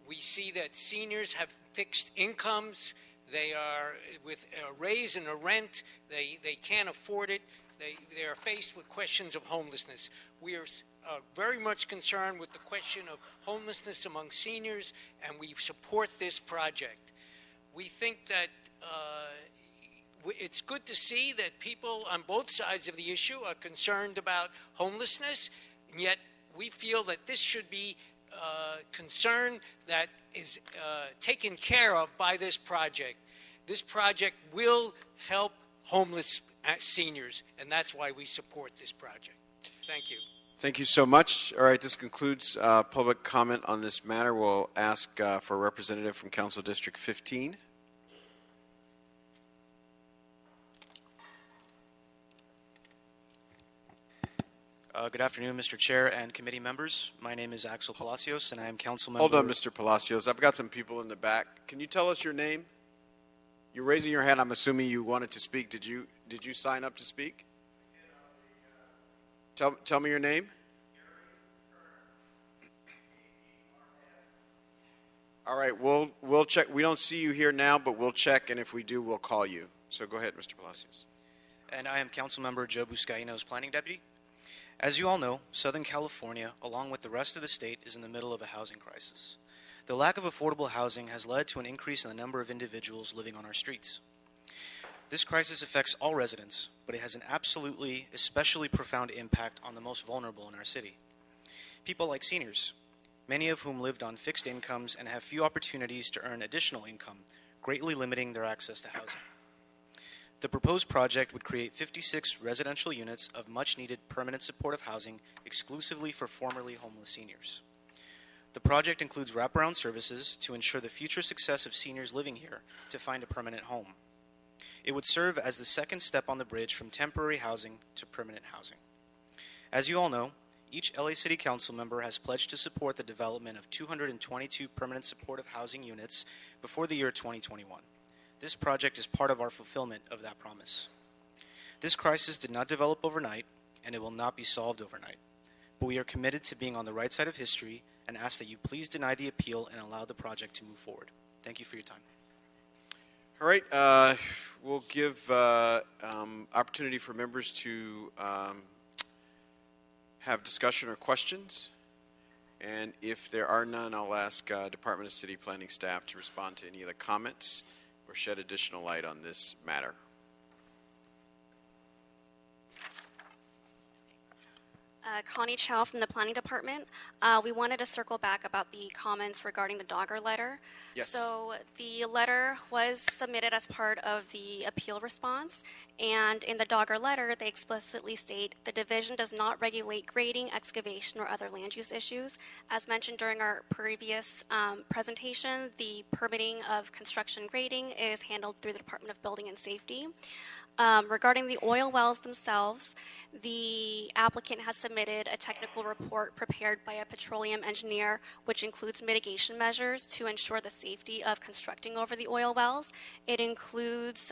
We see that seniors have fixed incomes. They are, with a raise and a rent, they can't afford it. They are faced with questions of homelessness. We are very much concerned with the question of homelessness among seniors, and we support this project. We think that it's good to see that people on both sides of the issue are concerned about homelessness, and yet we feel that this should be concern that is taken care of by this project. This project will help homeless seniors, and that's why we support this project. Thank you. Thank you so much. All right, this concludes public comment on this matter. We'll ask for a representative from Council District 15. Good afternoon, Mr. Chair and committee members. My name is Axel Palacios, and I am council member. Hold on, Mr. Palacios. I've got some people in the back. Can you tell us your name? You're raising your hand. I'm assuming you wanted to speak. Did you sign up to speak? Tell me your name. All right, we'll check. We don't see you here now, but we'll check, and if we do, we'll call you. So go ahead, Mr. Palacios. And I am council member Joe Buscaino's planning deputy. As you all know, Southern California, along with the rest of the state, is in the middle of a housing crisis. The lack of affordable housing has led to an increase in the number of individuals living on our streets. This crisis affects all residents, but it has an absolutely, especially profound impact on the most vulnerable in our city. People like seniors, many of whom lived on fixed incomes and have few opportunities to earn additional income, greatly limiting their access to housing. The proposed project would create 56 residential units of much-needed permanent supportive housing exclusively for formerly homeless seniors. The project includes wraparound services to ensure the future success of seniors living here to find a permanent home. It would serve as the second step on the bridge from temporary housing to permanent housing. As you all know, each LA City Council member has pledged to support the development of 222 permanent supportive housing units before the year 2021. This project is part of our fulfillment of that promise. This crisis did not develop overnight, and it will not be solved overnight. But we are committed to being on the right side of history and ask that you please deny the appeal and allow the project to move forward. Thank you for your time. All right, we'll give opportunity for members to have discussion or questions. And if there are none, I'll ask Department of City Planning staff to respond to any of the comments or shed additional light on this matter. Connie Chow from the Planning Department. We wanted to circle back about the comments regarding the Dogger letter. Yes. So the letter was submitted as part of the appeal response, and in the Dogger letter, they explicitly state the division does not regulate grading, excavation, or other land use issues. As mentioned during our previous presentation, the permitting of construction grading is handled through the Department of Building and Safety. Regarding the oil wells themselves, the applicant has submitted a technical report prepared by a petroleum engineer, which includes mitigation measures to ensure the safety of constructing over the oil wells. It includes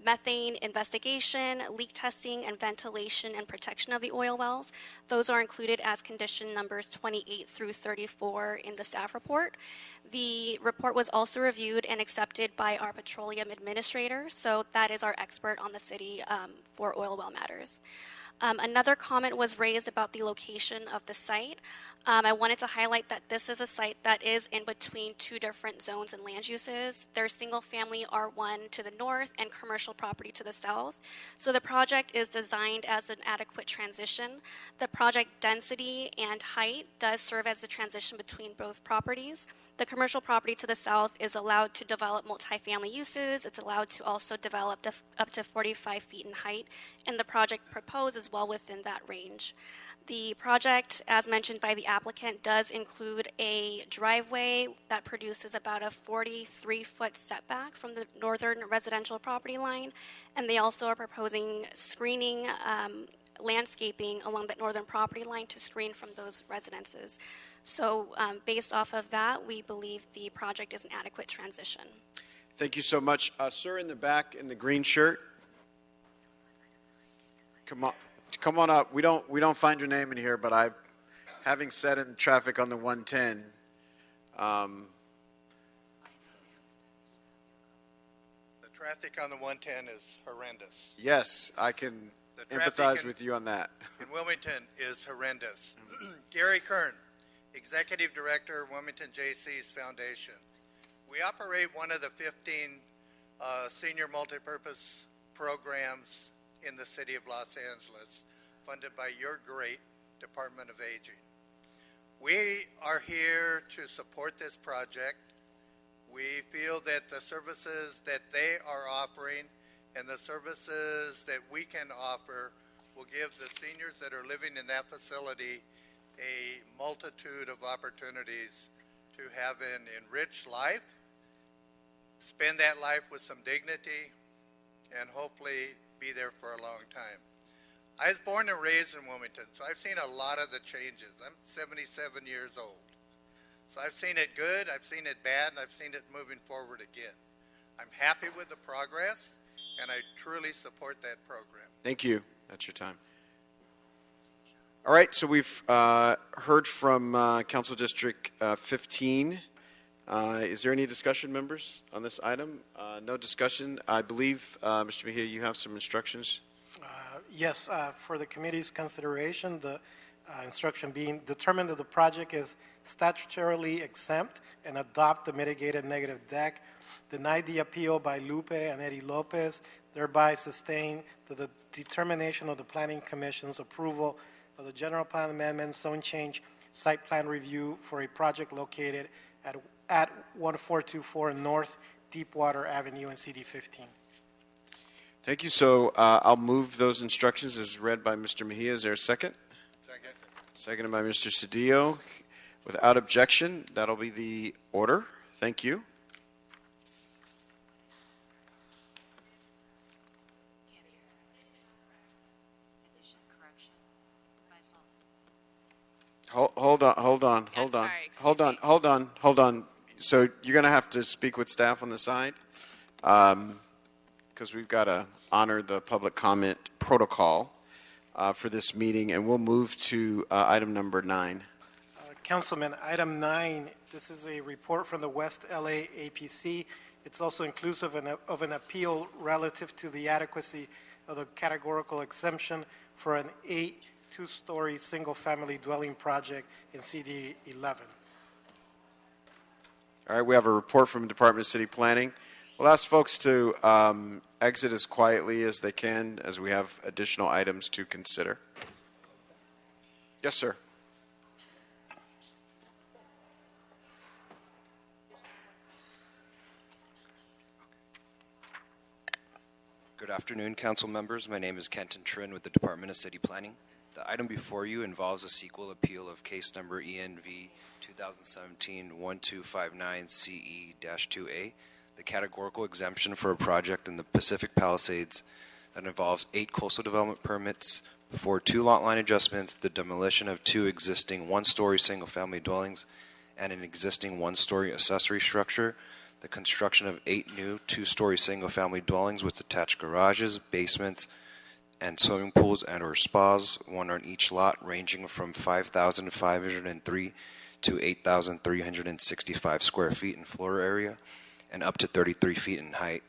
methane investigation, leak testing, and ventilation and protection of the oil wells. Those are included as condition numbers 28 through 34 in the staff report. The report was also reviewed and accepted by our petroleum administrator, so that is our expert on the city for oil well matters. Another comment was raised about the location of the site. I wanted to highlight that this is a site that is in between two different zones and land uses. There's single family R1 to the north and commercial property to the south. So the project is designed as an adequate transition. The project density and height does serve as the transition between both properties. The commercial property to the south is allowed to develop multifamily uses. It's allowed to also develop up to 45 feet in height, and the project proposed is well within that range. The project, as mentioned by the applicant, does include a driveway that produces about a 43-foot setback from the northern residential property line, and they also are proposing screening landscaping along that northern property line to screen from those residences. So based off of that, we believe the project is an adequate transition. Thank you so much. Sir in the back in the green shirt. Come on up. We don't find your name in here, but having sat in traffic on the 110, the traffic on the 110 is horrendous. yes, I can empathize with you on that. In Wilmington is horrendous. Gary Kern, Executive Director, Wilmington Jaycees Foundation. We operate one of the 15 senior multipurpose programs in the city of Los Angeles, funded by your great Department of Aging. We are here to support this project. We feel that the services that they are offering and the services that we can offer will give the seniors that are living in that facility a multitude of opportunities to have an enriched life, spend that life with some dignity, and hopefully be there for a long time. I was born and raised in Wilmington, so I've seen a lot of the changes. I'm 77 years old. So I've seen it good, I've seen it bad, and I've seen it moving forward again. I'm happy with the progress, and I truly support that program. Thank you. That's your time. All right, so we've heard from Council District 15. Is there any discussion, members, on this item? No discussion. I believe, Mr. Mejia, you have some instructions. Yes, for the committee's consideration, the instruction being determine that the project is statutorily exempt and adopt the mitigated negative deck, deny the appeal by Lupe and Eddie Lopez, thereby sustain the determination of the Planning Commission's approval of the general plan amendment, zone change, site plan review for a project located at 1424 North Deepwater Avenue in CD 15. Thank you. So I'll move those instructions as read by Mr. Mejia. Is there a second? Second. Seconded by Mr. Cedillo. Without objection, that'll be the order. Thank you. Hold on. So you're going to have to speak with staff on the side because we've got to honor the public comment protocol for this meeting, and we'll move to item number 9. Councilman, item 9, this is a report from the West La APC. It's also inclusive of an appeal relative to the adequacy of the categorical exemption for an 2-story single-family dwelling project in CD 11. All right, we have a report from the Department of City Planning. We'll ask folks to exit as quietly as they can as we have additional items to consider. Yes, sir. Good afternoon, council members. My name is Kenton Trin with the Department of City Planning. The item before you involves a sequel appeal of case number ENV 2017-1259-CE-2A, the categorical exemption for a project in the Pacific Palisades that involves 8 coastal development permits for 2 lot line adjustments, the demolition of 2 existing 1-story single-family dwellings, and an existing 1-story accessory structure. the construction of 8 new 2-story single-family dwellings with attached garages, basements, and swimming pools and/or spas, one on each lot, ranging from 5,503 to 8,365 square feet in floor area and up to 33 feet in height.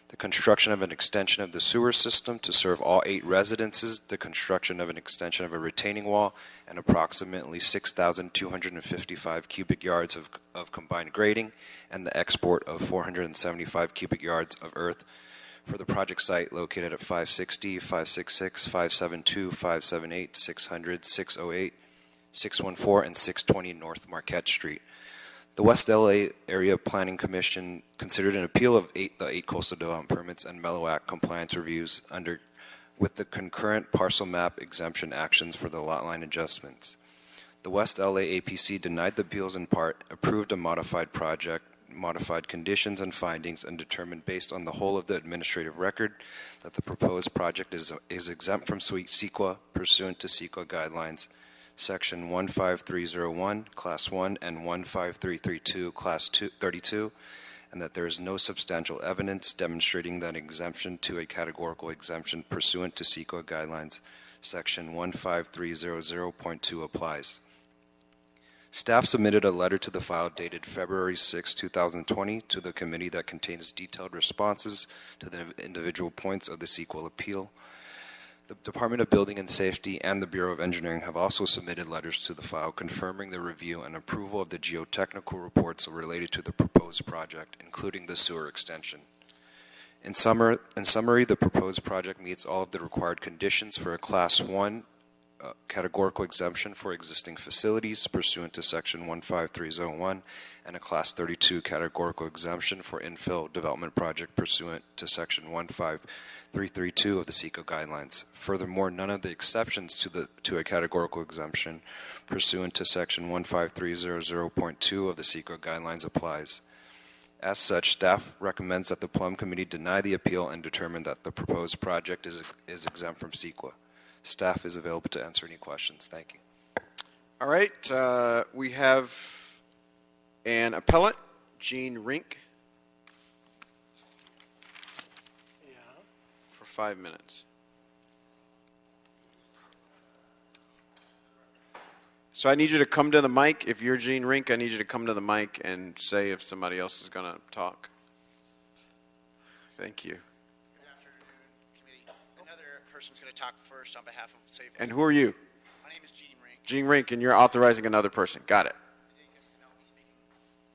The construction of an extension of the sewer system to serve all 8 residences, the construction of an extension of a retaining wall, and approximately 6,255 cubic yards of combined grading, and the export of 475 cubic yards of earth for the project site located at 560, 566, 572, 578, 600, 608, 614, and 620 North Marquette Street. The West LA Area Planning Commission considered an appeal of the 8 coastal development permits and Mellow Act compliance reviews with the concurrent parcel map exemption actions for the lot line adjustments. The West LA APC denied the appeals in part, approved a modified project, modified conditions and findings, and determined based on the whole of the administrative record that the proposed project is exempt from CEQA pursuant to CEQA guidelines Section 15301, Class 1, and 15332, Class 32, and that there is no substantial evidence demonstrating that exemption to a categorical exemption pursuant to CEQA guidelines Section 15300.2 applies. Staff submitted a letter to the file dated February 6, 2020 to the committee that contains detailed responses to the individual points of the CEQA appeal. The Department of Building and Safety and the Bureau of Engineering have also submitted letters to the file confirming the review and approval of the geotechnical reports related to the proposed project, including the sewer extension. In summary, the proposed project meets all of the required conditions for a Class 1 categorical exemption for existing facilities pursuant to Section 15301 and a Class 32 categorical exemption for infill development project pursuant to Section 15332 of the CEQA guidelines. Furthermore, none of the exceptions to a categorical exemption pursuant to Section 15300.2 of the CEQA guidelines applies. As such, staff recommends that the Plum Committee deny the appeal and determine that the proposed project is exempt from CEQA. Staff is available to answer any questions. Thank you. All right. We have an appellant, Jean Rink, for 5 minutes. So I need you to come to the mic. If you're Jean Rink, I need you to come to the mic and say if somebody else is going to talk. Thank you. Person's going to talk first on behalf of Safe. And who are you? My name is Gene Rink. Gene Rink, and you're authorizing another person. Got it.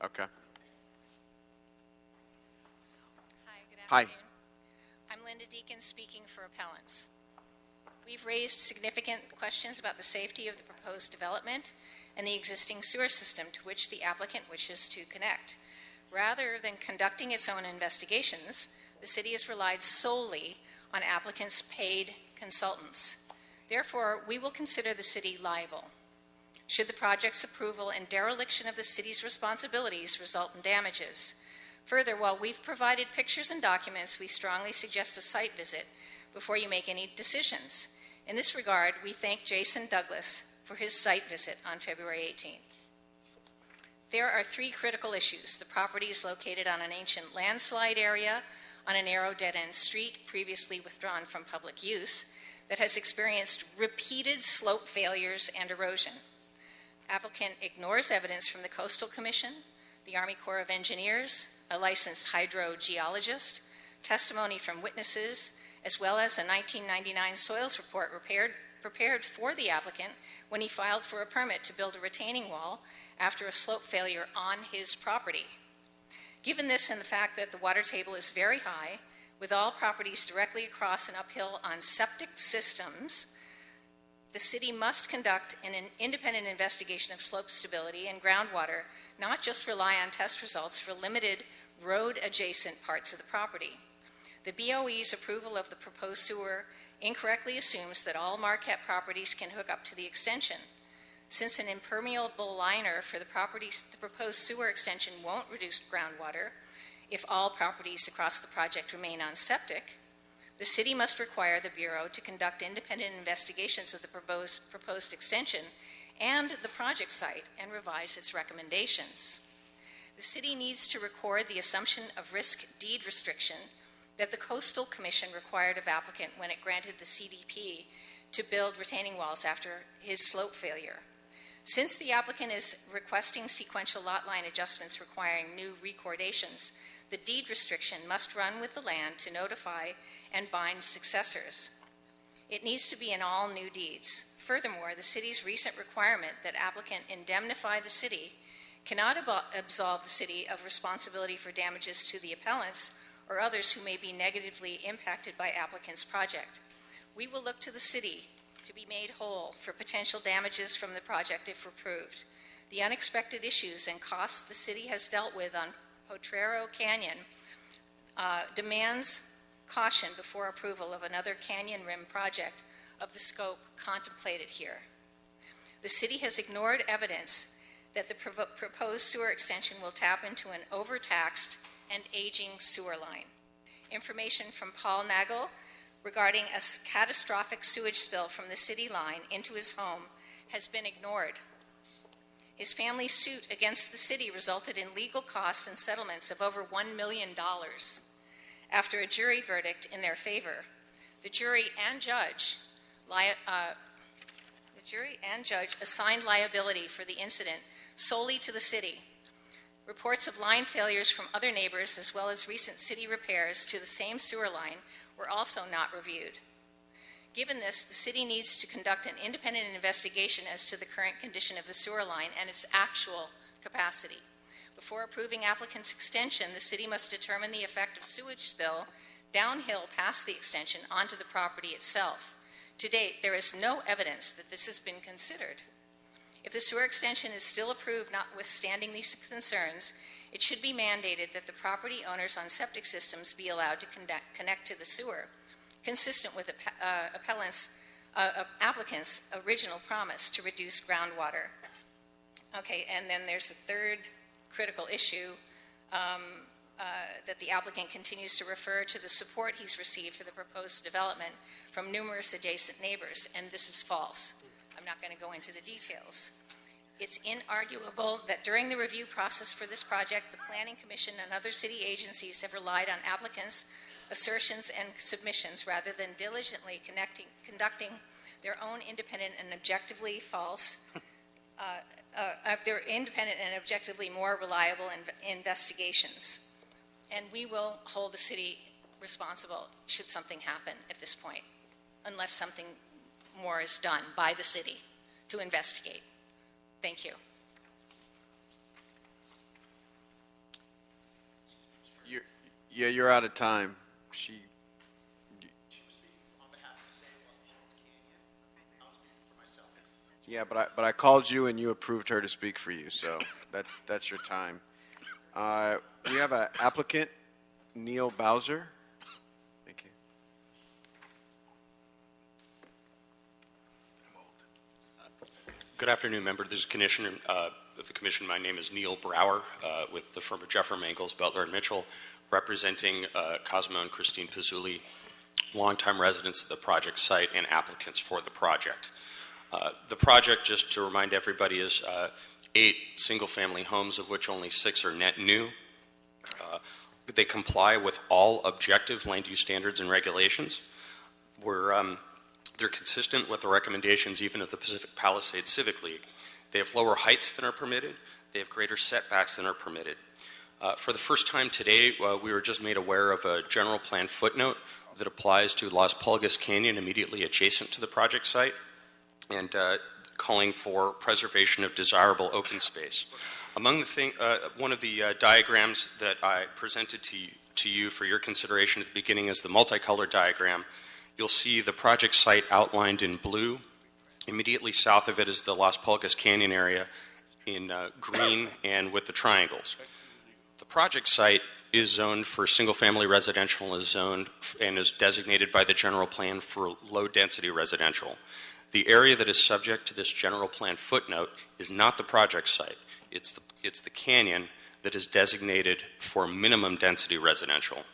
Okay. Hi, good Hi. afternoon. I'm Linda Deacon speaking for appellants. We've raised significant questions about the safety of the proposed development and the existing sewer system to which the applicant wishes to connect. Rather than conducting its own investigations, the city has relied solely on applicants' paid consultants. Therefore, we will consider the city liable should the project's approval and dereliction of the city's responsibilities result in damages. Further, while we've provided pictures and documents, we strongly suggest a site visit before you make any decisions. In this regard, we thank Jason Douglas for his site visit on February 18th. There are 3 critical issues. The property is located on an ancient landslide area on a narrow dead-end street previously withdrawn from public use that has experienced repeated slope failures and erosion. Applicant ignores evidence from the Coastal Commission, the Army Corps of Engineers, a licensed hydrogeologist, testimony from witnesses, as well as a 1999 soils report prepared for the applicant when he filed for a permit to build a retaining wall after a slope failure on his property. Given this and the fact that the water table is very high, with all properties directly across and uphill on septic systems, the city must conduct an independent investigation of slope stability and groundwater, not just rely on test results for limited road-adjacent parts of the property. The BOE's approval of the proposed sewer incorrectly assumes that all Marquette properties can hook up to the extension. Since an impermeable liner for the proposed sewer extension won't reduce groundwater if all properties across the project remain on septic, the city must require the Bureau to conduct independent investigations of the proposed extension and the project site and revise its recommendations. The city needs to record the assumption of risk deed restriction that the Coastal Commission required of applicant when it granted the CDP to build retaining walls after his slope failure. Since the applicant is requesting sequential lot line adjustments requiring new recordations, the deed restriction must run with the land to notify and bind successors. It needs to be in all new deeds. Furthermore, the city's recent requirement that applicant indemnify the city cannot absolve the city of responsibility for damages to the appellants or others who may be negatively impacted by applicant's project. We will look to the city to be made whole for potential damages from the project if approved. The unexpected issues and costs the city has dealt with on Potrero Canyon demands caution before approval of another canyon rim project of the scope contemplated here. The city has ignored evidence that the proposed sewer extension will tap into an overtaxed and aging sewer line. Information from Paul Nagel regarding a catastrophic sewage spill from the city line into his home has been ignored. His family's suit against the city resulted in legal costs and settlements of over $1 million after a jury verdict in their favor. The jury and judge assigned liability for the incident solely to the city. Reports of line failures from other neighbors, as well as recent city repairs to the same sewer line, were also not reviewed. Given this, the city needs to conduct an independent investigation as to the current condition of the sewer line and its actual capacity. Before approving applicant's extension, the city must determine the effect of sewage spill downhill past the extension onto the property itself. To date, there is no evidence that this has been considered. If the sewer extension is still approved notwithstanding these concerns, it should be mandated that the property owners on septic systems be allowed to connect to the sewer, consistent with applicant's original promise to reduce groundwater. Okay, and then there's a third critical issue that the applicant continues to refer to the support he's received for the proposed development from numerous adjacent neighbors, and this is false. I'm not going to go into the details. It's inarguable that during the review process for this project, the Planning Commission and other city agencies have relied on applicants' assertions and submissions rather than diligently conducting their own independent and objectively more reliable investigations. And we will hold the city responsible should something happen at this point, unless something more is done by the city to investigate. Thank you. You're out of time. Yeah, but I called you and you approved her to speak for you, so that's your time. We have an applicant, Neil Bowser. Thank you. Good afternoon, member. This is Commissioner of the Commission. My name is Neil Brower with the firm of Jeffrey Mangels, Butler and Mitchell, representing Cosmo and Christine Pizzulli, longtime residents of the project site and applicants for the project. The project, just to remind everybody, is 8 single-family homes, of which only 6 are net new. They comply with all objective land use standards and regulations. They're consistent with the recommendations even of the Pacific Palisades Civic League. They have lower heights than are permitted. They have greater setbacks than are permitted. For the first time today, we were just made aware of a general plan footnote that applies to Las Pulgas Canyon immediately adjacent to the project site, and calling for preservation of desirable open space. Among the one of the diagrams that I presented to you for your consideration at the beginning is the multicolored diagram. You'll see the project site outlined in blue. Immediately south of it is the Las Pulgas Canyon area in green and with the triangles. The project site is zoned for single-family residential, is zoned and is designated by the general plan for low-density residential. The area that is subject to this general plan footnote is not the project site. It's the canyon that is designated for minimum density residential.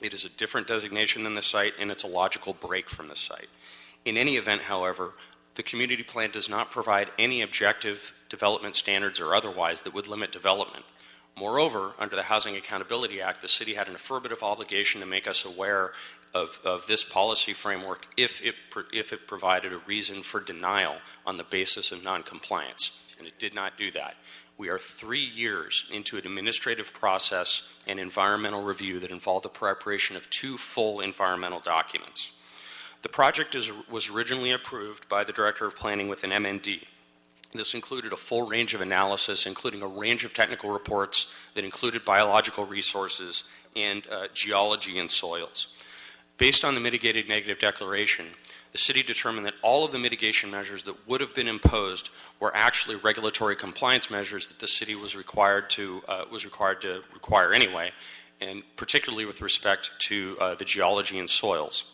It is a different designation than the site, and it's a logical break from the site. In any event, however, the community plan does not provide any objective development standards or otherwise that would limit development. Moreover, under the Housing Accountability Act, the city had an affirmative obligation to make us aware of this policy framework if it provided a reason for denial on the basis of noncompliance, and it did not do that. We are 3 years into an administrative process and environmental review that involved the preparation of 2 full environmental documents. The project was originally approved by the Director of Planning with an MND. This included a full range of analysis, including a range of technical reports that included biological resources and geology and soils. Based on the mitigated negative declaration, the city determined that all of the mitigation measures that would have been imposed were actually regulatory compliance measures that the city was required to require anyway, and particularly with respect to the geology and soils.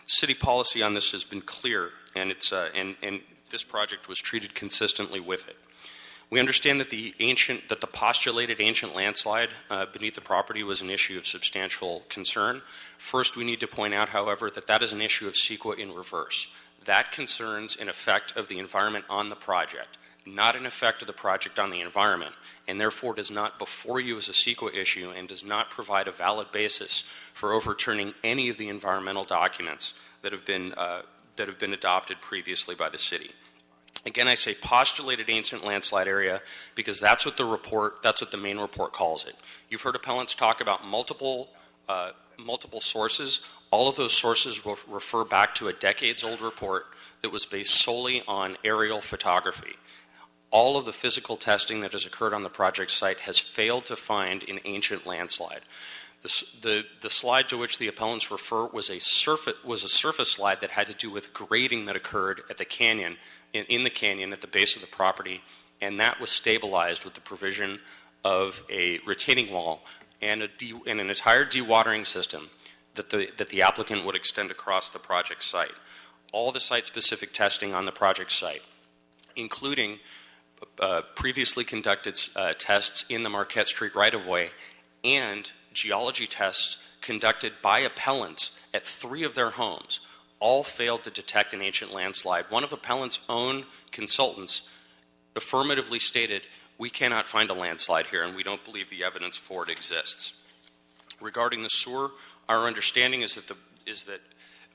City policy on this has been clear, and this project was treated consistently with it. We understand that the postulated ancient landslide beneath the property was an issue of substantial concern. First, we need to point out, however, that that is an issue of CEQA in reverse. That concerns an effect of the environment on the project, not an effect of the project on the environment, and therefore does not before you as a CEQA issue and does not provide a valid basis for overturning any of the environmental documents that have been adopted previously by the city. Again, I say postulated ancient landslide area because that's what the main report calls it. You've heard appellants talk about multiple sources. All of those sources will refer back to a decades-old report that was based solely on aerial photography. All of the physical testing that has occurred on the project site has failed to find an ancient landslide. The slide to which the appellants refer was a surface slide that had to do with grading that occurred at the canyon, in the canyon at the base of the property, and that was stabilized with the provision of a retaining wall and an entire dewatering system that the applicant would extend across the project site. All the site-specific testing on the project site, including previously conducted tests in the Marquette Street right-of-way and geology tests conducted by appellants at 3 of their homes, all failed to detect an ancient landslide. One of appellant's own consultants affirmatively stated, "We cannot find a landslide here, and we don't believe the evidence for it exists." Regarding the sewer, our understanding is that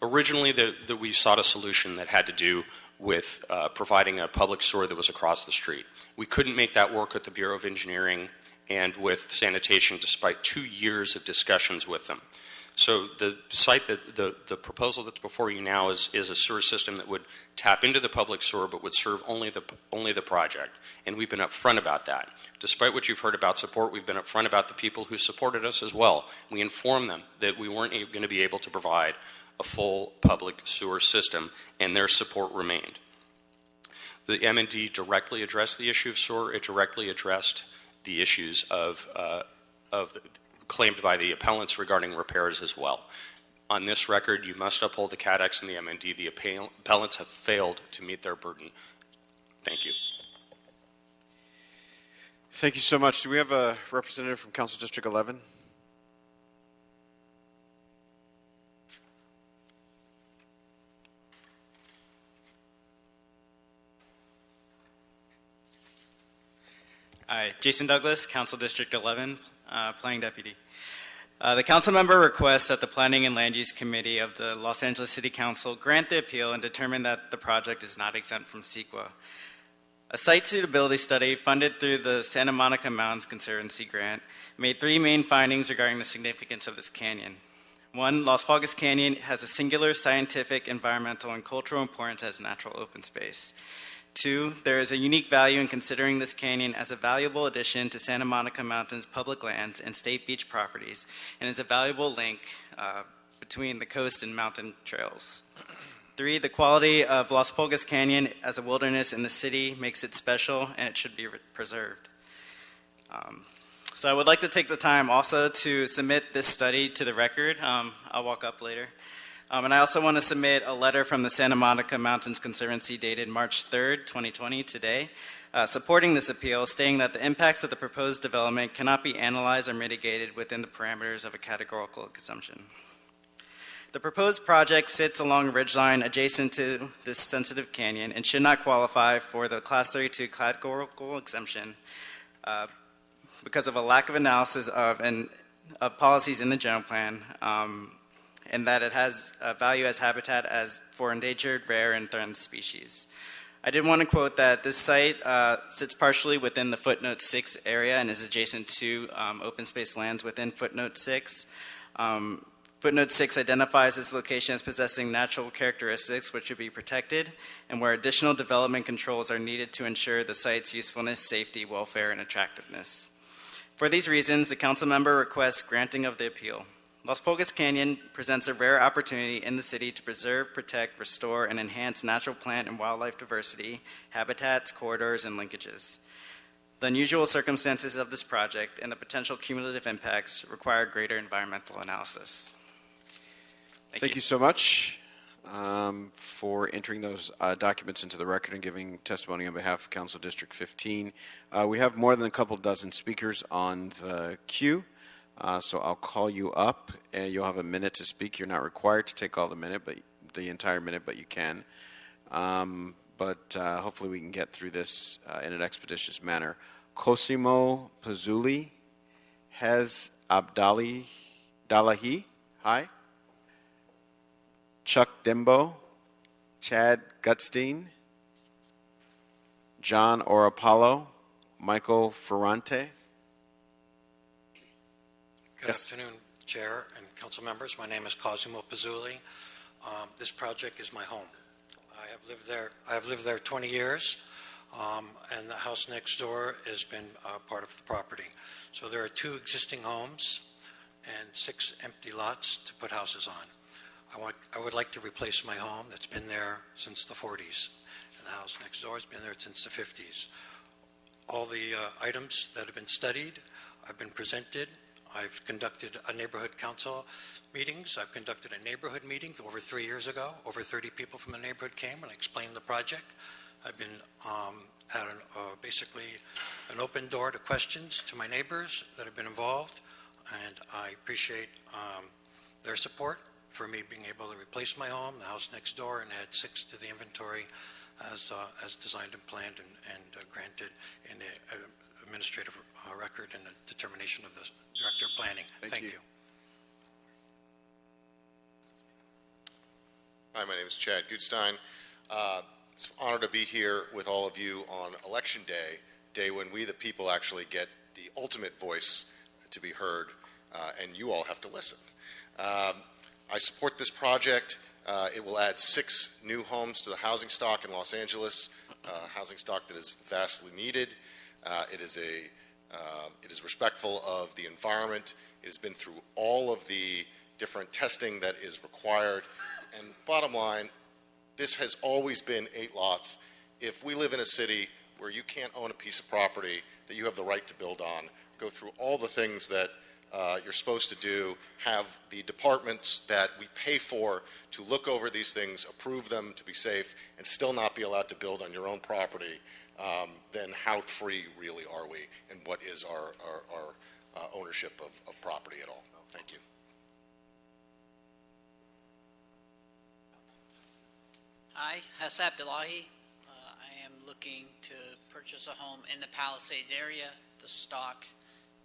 originally that we sought a solution that had to do with providing a public sewer that was across the street. We couldn't make that work with the Bureau of Engineering and with sanitation despite 2 years of discussions with them. So the proposal that's before you now is a sewer system that would tap into the public sewer but would serve only the project. And we've been upfront about that. Despite what you've heard about support, we've been upfront about the people who supported us as well. We informed them that we weren't going to be able to provide a full public sewer system, and their support remained. The M&D directly addressed the issue of sewer. It directly addressed the issues claimed by the appellants regarding repairs as well. On this record, you must uphold the CADX and the M&D. The appellants have failed to meet their burden. Thank you. Thank you so much. Do we have a representative from Council District 11? Hi, Jason Douglas, Council District 11, Planning Deputy. The council member requests that the Planning and Land Use Committee of the Los Angeles City Council grant the appeal and determine that the project is not exempt from CEQA. A site suitability study funded through the Santa Monica Mountains Conservancy grant made 3 main findings regarding the significance of this canyon. 1, Las Palmas Canyon has a singular scientific, environmental, and cultural importance as natural open space. 2, there is a unique value in considering this canyon as a valuable addition to Santa Monica Mountains public lands and state beach properties, and is a valuable link between the coast and mountain trails. 3, the quality of Las Palmas Canyon as a wilderness in the city makes it special, and it should be preserved. So I would like to take the time also to submit this study to the record. I'll walk up later. And I also want to submit a letter from the Santa Monica Mountains Conservancy dated March 3rd, 2020, today, supporting this appeal, stating that the impacts of the proposed development cannot be analyzed or mitigated within the parameters of a categorical exemption. The proposed project sits along a ridgeline adjacent to this sensitive canyon and should not qualify for the Class 32 categorical exemption. because of a lack of analysis of policies in the general plan, and that it has a value as habitat for endangered, rare, and threatened species. I did want to quote that this site sits partially within the footnote 6 area and is adjacent to open space lands within footnote 6. Footnote 6 identifies this location as possessing natural characteristics which should be protected and where additional development controls are needed to ensure the site's usefulness, safety, welfare, and attractiveness. For these reasons, the council member requests granting of the appeal. Las Pulgas Canyon presents a rare opportunity in the city to preserve, protect, restore, and enhance natural plant and wildlife diversity, habitats, corridors, and linkages. The unusual circumstances of this project and the potential cumulative impacts require greater environmental analysis. Thank you so much for entering those documents into the record and giving testimony on behalf of Council District 15. We have more than a couple dozen speakers on the queue, so I'll call you up and you'll have a minute to speak. You're not required to take all the entire minute, but you can. But hopefully we can get through this in an expeditious manner. Cosimo Pazzulli, Hez Abdallahi, hi. Chuck Dimbo, Chad Gutstein, John Orapallo, Michael Ferrante. Good afternoon, Chair and council members. My name is Cosimo Pazzulli. This project is my home. I have lived there 20 years, and the house next door has been part of the property. So there are 2 existing homes and 6 empty lots to put houses on. I would like to replace my home that's been there since the 40s, and the house next door has been there since the 50s. All the items that have been studied have been presented. I've conducted a neighborhood council meetings. I've conducted a neighborhood meeting over 3 years ago. Over 30 people from the neighborhood came and explained the project. I've been had basically an open door to questions to my neighbors that have been involved, and I appreciate their support for me being able to replace my home, the house next door, and add 6 to the inventory as designed and planned and granted in the administrative record and the determination of the Director of Planning. Thank you. Hi, my name is Chad Gutstein. It's an honor to be here with all of you on Election Day when we the people actually get the ultimate voice to be heard, and you all have to listen. I support this project. It will add 6 new homes to the housing stock in Los Angeles, housing stock that is vastly needed. It is respectful of the environment. It has been through all of the different testing that is required. And bottom line, this has always been 8 lots. If we live in a city where you can't own a piece of property that you have the right to build on, go through all the things that you're supposed to do, have the departments that we pay for to look over these things, approve them to be safe, and still not be allowed to build on your own property, then how free really are we, and what is our ownership of property at all? Thank you. Hi, Hez Abdallahi. I am looking to purchase a home in the Palisades area. The stock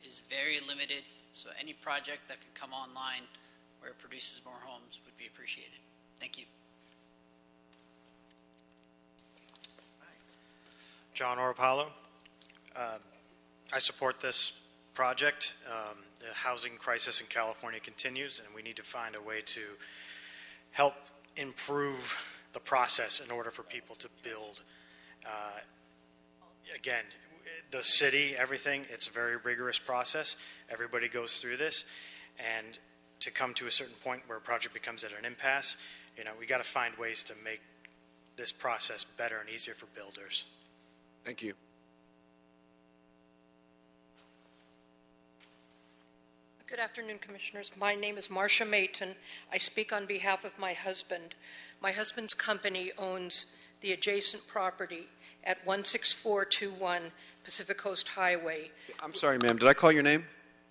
is very limited, so any project that could come online where it produces more homes would be appreciated. Thank you. John Orapallo. I support this project. The housing crisis in California continues, and we need to find a way to help improve the process in order for people to build. Again, the city, everything, it's a very rigorous process. Everybody goes through this, and to come to a certain point where a project becomes at an impasse, we got to find ways to make this process better and easier for builders. Thank you. Good afternoon, Commissioners. My name is Marcia Mayton. I speak on behalf of my husband. My husband's company owns the adjacent property at 16421 Pacific Coast Highway. I'm sorry, ma'am. Did I call your name?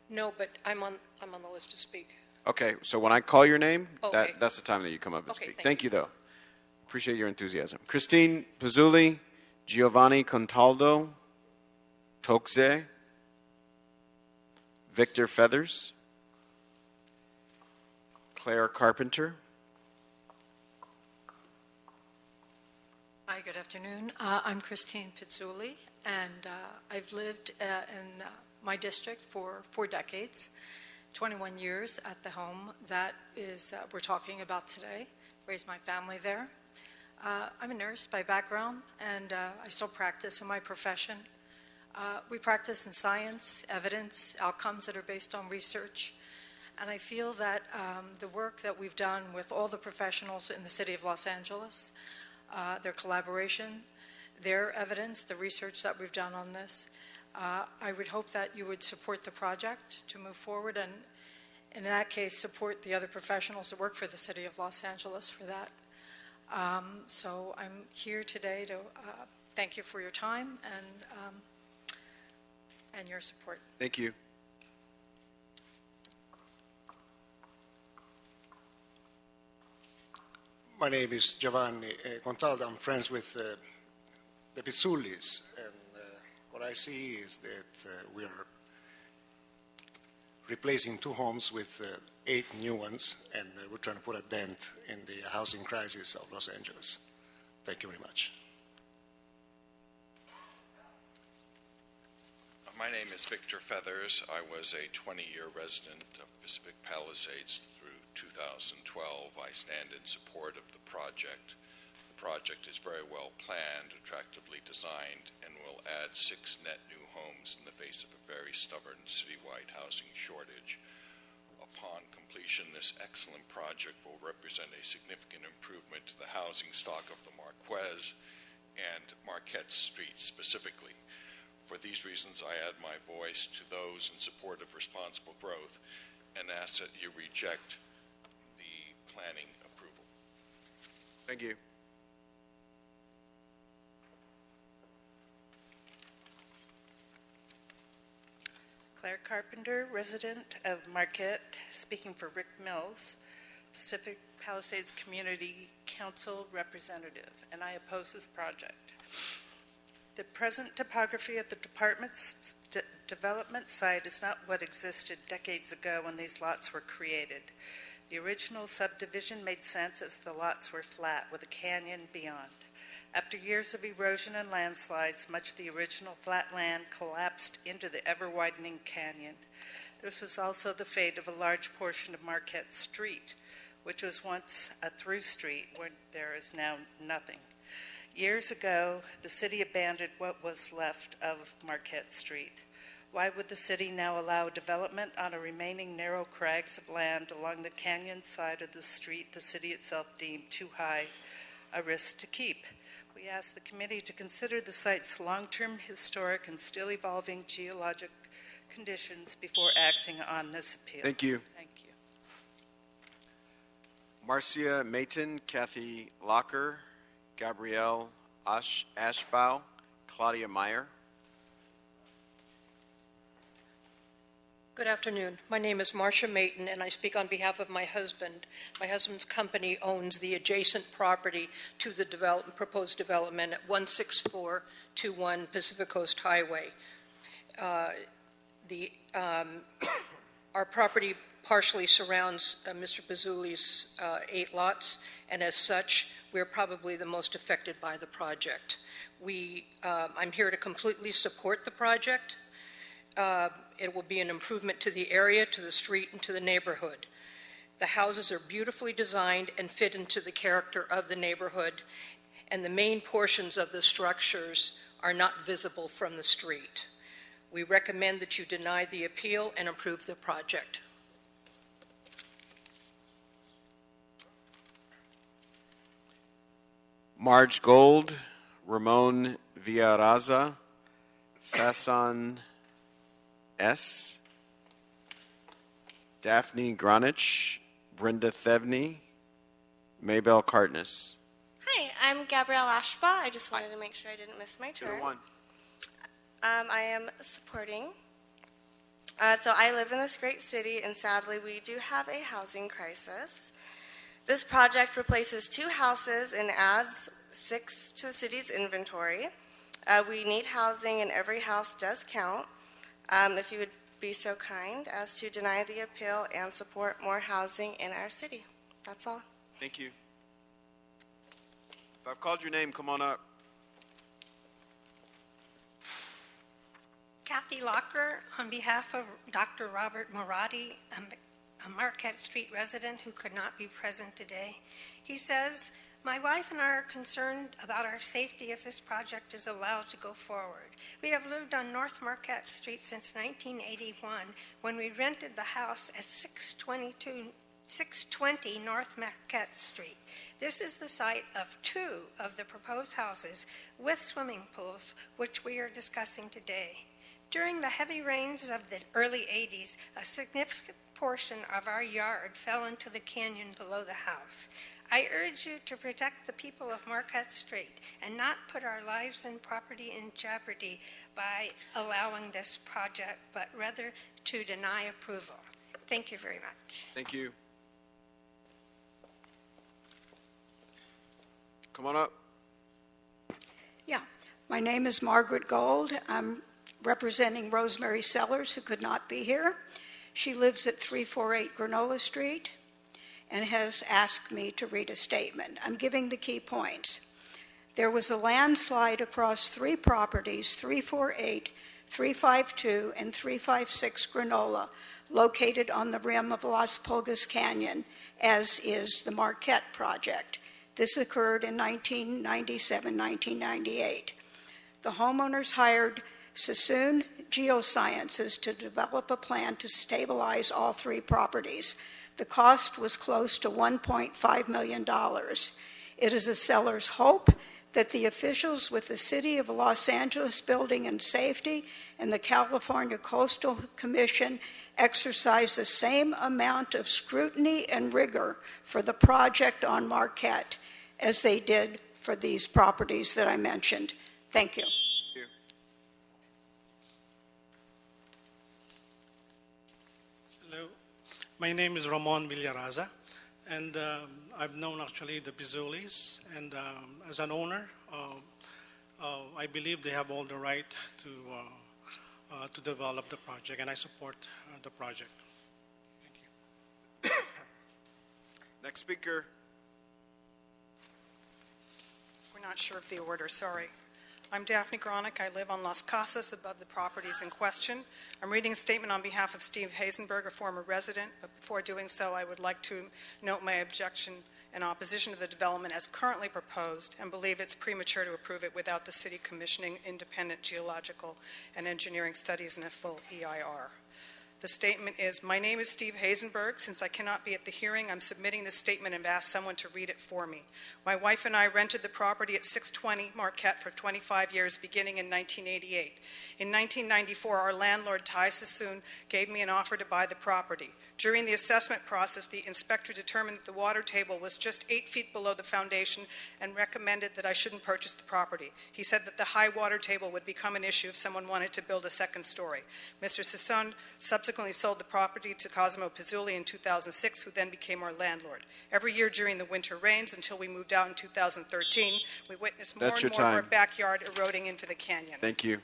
No, but I'm on the list to speak. Okay, so when I call your name, Okay. that's the time that you come up and Okay, speak. thank You, though. Appreciate your enthusiasm. Christine Pazzulli, Giovanni Contaldo, Tokze, Victor Feathers, Claire Carpenter, Hi, good afternoon. I'm Christine Pizzulli, and I've lived in my district for 4 decades, 21 years at the home that is we're talking about today. Raised my family there. I'm a nurse by background, and I still practice in my profession. We practice in science, evidence, outcomes that are based on research, and I feel that the work that we've done with all the professionals in the city of Los Angeles, their collaboration, their evidence, the research that we've done on this, I would hope that you would support the project to move forward, and in that case, support the other professionals that work for the city of Los Angeles for that. So I'm here today to thank you for your time and your support. Thank you. My name is Giovanni Contaldo. I'm friends with the Pizzullis, and what I see is that we are replacing 2 homes with 8 new ones, and we're trying to put a dent in the housing crisis of Los Angeles. Thank you very much. My name is Victor Feathers. I was a 20-year resident of Pacific Palisades through 2012. I stand in support of the project. The project is very well planned, attractively designed, and will add 6 net new homes in the face of a very stubborn citywide housing shortage. Upon completion, this excellent project will represent a significant improvement to the housing stock of the Marquez and Marquette Street specifically. For these reasons, I add my voice to those in support of responsible growth and ask that you reject the planning approval. Thank you. Claire Carpenter, resident of Marquette, speaking for Rick Mills, Pacific Palisades Community Council representative, and I oppose this project. The present topography of the department's development site is not what existed decades ago when these lots were created. The original subdivision made sense as the lots were flat with a canyon beyond. After years of erosion and landslides, much of the original flat land collapsed into the ever-widening canyon. This was also the fate of a large portion of Marquette Street, which was once a through street where there is now nothing. Years ago, the city abandoned what was left of Marquette Street. Why would the city now allow development on a remaining narrow crags of land along the canyon side of the street the city itself deemed too high a risk to keep? We ask the committee to consider the site's long-term historic and still evolving geologic conditions before acting on this appeal. Thank you. Thank you. Marcia Mayton, Kathy Locker, Gabrielle Ashbaugh, Claudia Meyer. Good afternoon. My name is Marcia Mayton, and I speak on behalf of my husband. My husband's company owns the adjacent property to the proposed development at 16421 Pacific Coast Highway. Our property partially surrounds Mr. Pizzulli's 8 lots, and as such, we're probably the most affected by the project. I'm here to completely support the project. It will be an improvement to the area, to the street, and to the neighborhood. The houses are beautifully designed and fit into the character of the neighborhood, and the main portions of the structures are not visible from the street. We recommend that you deny the appeal and approve the project. Marge Gold, Ramon Villarraza, Sasan S., Daphne Granich, Brenda Thevney, Maybelle Cardenas. Hi, I'm Gabrielle Ashbaugh. I just wanted to make sure I didn't miss my turn. I am supporting. So I live in this great city, and sadly, we do have a housing crisis. This project replaces 2 houses and adds 6 to the city's inventory. We need housing, and every house does count. If you would be so kind as to deny the appeal and support more housing in our city. That's all. Thank you. If I've called your name, come on up. Kathy Locker, on behalf of Dr. Robert Morati, a Marquette Street resident who could not be present today. He says, "My wife and I are concerned about our safety if this project is allowed to go forward. We have lived on North Marquette Street since 1981 when we rented the house at 620 North Marquette Street. This is the site of 2 of the proposed houses with swimming pools, which we are discussing today. During the heavy rains of the early 80s, a significant portion of our yard fell into the canyon below the house. I urge you to protect the people of Marquette Street and not put our lives and property in jeopardy by allowing this project, but rather to deny approval. Thank you very much." Thank you. Come on up. Yeah, my name is Margaret Gold. I'm representing Rosemary Sellers, who could not be here. She lives at 348 Granola Street and has asked me to read a statement. I'm giving the key points. There was a landslide across 3 properties, 348, 352, and 356 Granola, located on the rim of Las Pulgas Canyon, as is the Marquette project. This occurred in 1997-1998. The homeowners hired Sassoon Geosciences to develop a plan to stabilize all 3 properties. The cost was close to $1.5 million. It is a seller's hope that the officials with the City of Los Angeles Building and Safety and the California Coastal Commission exercise the same amount of scrutiny and rigor for the project on Marquette as they did for these properties that I mentioned. Thank you. Hello, my name is Ramon Villaraza, and I've known actually the Pizzulis, and as an owner, I believe they have all the right to develop the project, and I support the project. Thank you. Next speaker. We're not sure of the order, sorry. I'm Daphne Gronick. I live on Las Casas above the properties in question. I'm reading a statement on behalf of Steve Hazenberg, a former resident, but before doing so, I would like to note my objection and opposition to the development as currently proposed and believe it's premature to approve it without the city commissioning independent geological and engineering studies and a full EIR. The statement is, "My name is Steve Hazenberg. Since I cannot be at the hearing, I'm submitting this statement and asked someone to read it for me. My wife and I rented the property at 620 Marquette for 25 years, beginning in 1988. In 1994, our landlord, Ty Sassoon, gave me an offer to buy the property. During the assessment process, the inspector determined that the water table was just 8 feet below the foundation and recommended that I shouldn't purchase the property. He said that the high water table would become an issue if someone wanted to build a second story. Mr. Sassoon subsequently sold the property to Cosimo Pizzulli in 2006, who then became our landlord. Every year during the winter rains until we moved out in 2013, we witnessed more and more of our backyard eroding into the canyon." Thank you.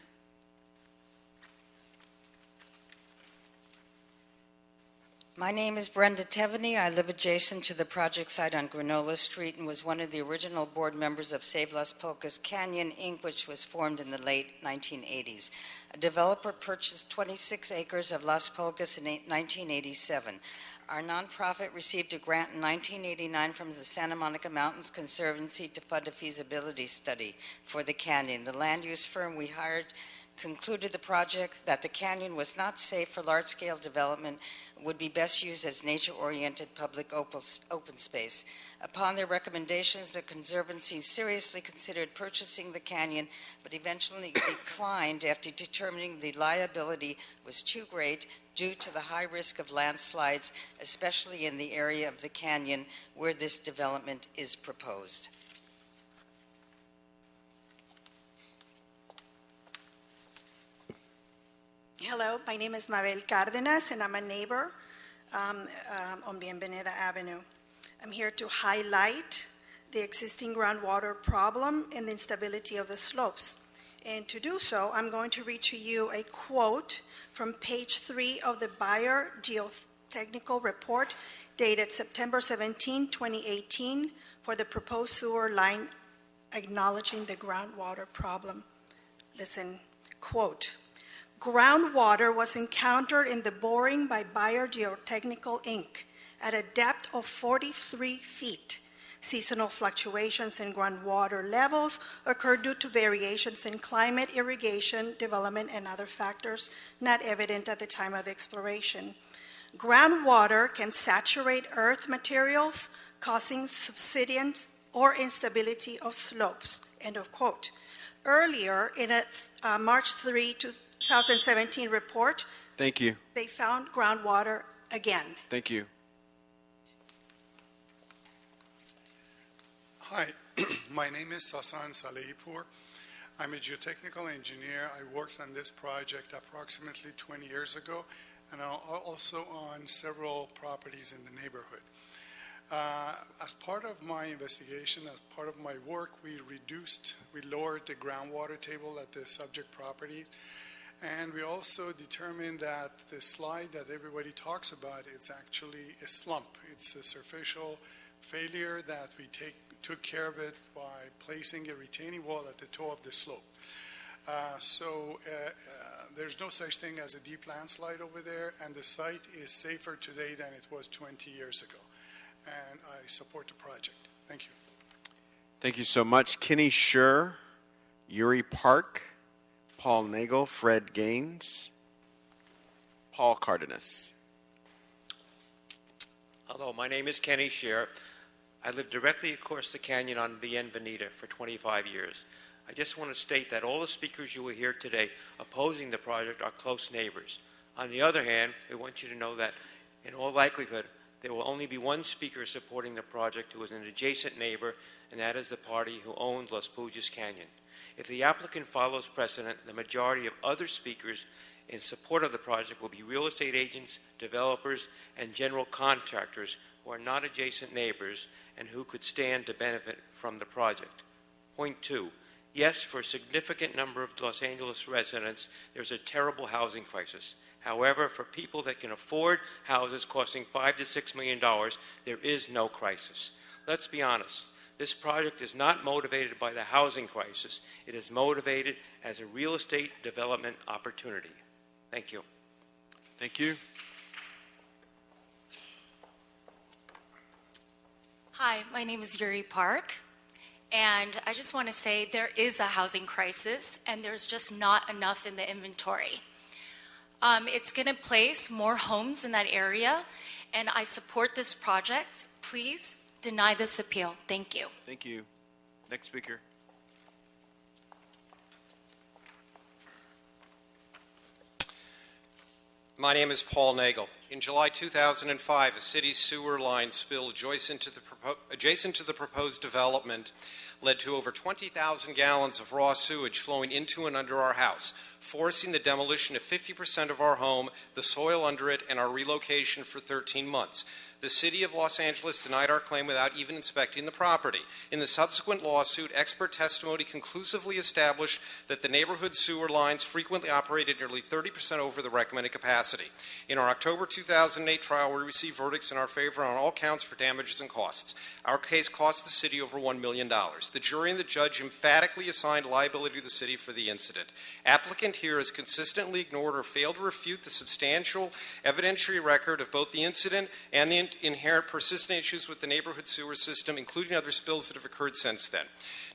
My name is Brenda Teveny. I live adjacent to the project site on Granola Street and was one of the original board members of Save Las Pulgas Canyon, Inc., which was formed in the late 1980s. A developer purchased 26 acres of Las Pulgas in 1987. Our nonprofit received a grant in 1989 from the Santa Monica Mountains Conservancy to fund a feasibility study for the canyon. The land use firm we hired concluded the project that the canyon was not safe for large-scale development, would be best used as nature-oriented public open space. Upon their recommendations, the Conservancy seriously considered purchasing the canyon, but eventually declined after determining the liability was too great due to the high risk of landslides, especially in the area of the canyon where this development is proposed. Hello, my name is Mabel Cardenas, and I'm a neighbor on Bienvenida Avenue. I'm here to highlight the existing groundwater problem and the instability of the slopes. And to do so, I'm going to read to you a quote from page 3 of the Bayer Geotechnical Report dated September 17, 2018, for the proposed sewer line acknowledging the groundwater problem. Listen, quote, "Groundwater was encountered in the boring by Bayer Geotechnical Inc. at a depth of 43 feet. Seasonal fluctuations in groundwater levels occur due to variations in climate, irrigation, development, and other factors not evident at the time of the exploration. Groundwater can saturate earth materials, causing subsidence or instability of slopes," end of quote. Earlier, in a March 3, 2017 report, Thank you. they found groundwater again. Thank you. Hi, my name is Sasan Salehipour. I'm a geotechnical engineer. I worked on this project approximately 20 years ago, and I'm also on several properties in the neighborhood. As part of my investigation, as part of my work, we lowered the groundwater table at the subject properties, and we also determined that the slide that everybody talks about is actually a slump. It's a superficial failure that we took care of it by placing a retaining wall at the toe of the slope. There's no such thing as a deep landslide over there, and the site is safer today than it was 20 years ago. And I support the project. Thank you. Thank you so much. Kenny Schur, Yuri Park, Paul Nagel, Fred Gaines, Paul Cardenas. Hello, my name is Kenny Scheer. I live directly across the canyon on Bienvenida for 25 years. I just want to state that all the speakers you will hear today opposing the project are close neighbors. On the other hand, we want you to know that in all likelihood, there will only be one speaker supporting the project who is an adjacent neighbor, and that is the party who owns Las Pujas Canyon. If the applicant follows precedent, the majority of other speakers in support of the project will be real estate agents, developers, and general contractors who are not adjacent neighbors and who could stand to benefit from the project. Point 2. Yes, for a significant number of Los Angeles residents, there's a terrible housing crisis. However, for people that can afford houses costing $5 to $6 million, there is no crisis. Let's be honest. This project is not motivated by the housing crisis. It is motivated as a real estate development opportunity. Thank you. Thank you. Hi, my name is Yuri Park, and I just want to say there is a housing crisis, and there's just not enough in the inventory. It's going to place more homes in that area, and I support this project. Please deny this appeal. Thank you. Thank you. Next speaker. My name is Paul Nagel. In July 2005, a city sewer line spill adjacent to the proposed development led to over 20,000 gallons of raw sewage flowing into and under our house, forcing the demolition of 50% of our home, the soil under it, and our relocation for 13 months. The City of Los Angeles denied our claim without even inspecting the property. In the subsequent lawsuit, expert testimony conclusively established that the neighborhood sewer lines frequently operated nearly 30% over the recommended capacity. In our October 2008 trial, we received verdicts in our favor on all counts for damages and costs. Our case cost the city over $1 million. The jury and the judge emphatically assigned liability to the city for the incident. Applicant here has consistently ignored or failed to refute the substantial evidentiary record of both the incident and the inherent persistent issues with the neighborhood sewer system, including other spills that have occurred since then.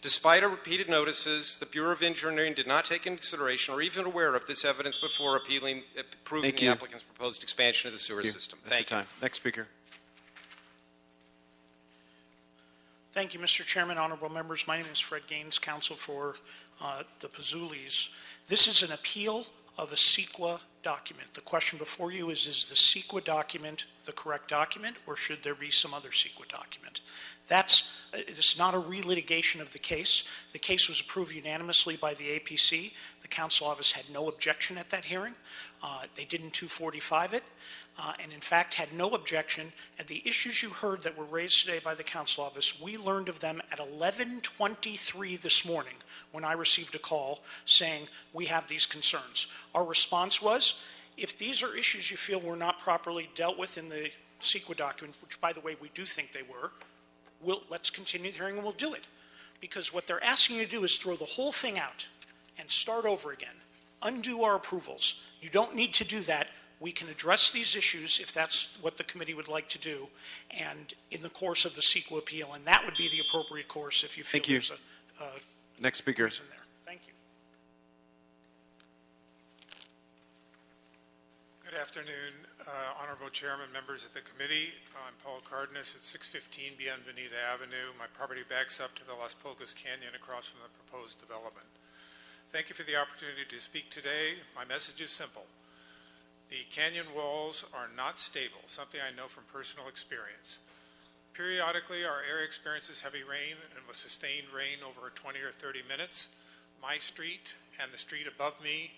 Despite our repeated notices, the Bureau of Engineering did not take into consideration or even aware of this evidence before approving the applicant's proposed expansion of the sewer system. Thank you. Next speaker. Thank you, Mr. Chairman, honorable members. My name is Fred Gaines, counsel for the Pizzulis. This is an appeal of a CEQA document. The question before you is the CEQA document the correct document, or should there be some other CEQA document? It's not a relitigation of the case. The case was approved unanimously by the APC. The council office had no objection at that hearing. They didn't 245 it, and in fact had no objection. And the issues you heard that were raised today by the council office, we learned of them at 11:23 this morning when I received a call saying we have these concerns. Our response was, if these are issues you feel were not properly dealt with in the CEQA document, which by the way we do think they were, let's continue the hearing and we'll do it. Because what they're asking you to do is throw the whole thing out and start over again, undo our approvals. You don't need to do that. We can address these issues if that's what the committee would like to do, and in the course of the CEQA appeal, and that would be the appropriate course if you feel there's a Next speaker. reason there. Thank you. Good afternoon, Honorable Chairman, members of the committee. I'm Paul Cardenas at 615 Bienvenida Avenue. My property backs up to the Las Pulgas Canyon across from the proposed development. Thank you for the opportunity to speak today. My message is simple. The canyon walls are not stable, something I know from personal experience. Periodically, our area experiences heavy rain, and with sustained rain over 20 or 30 minutes, my street and the street above me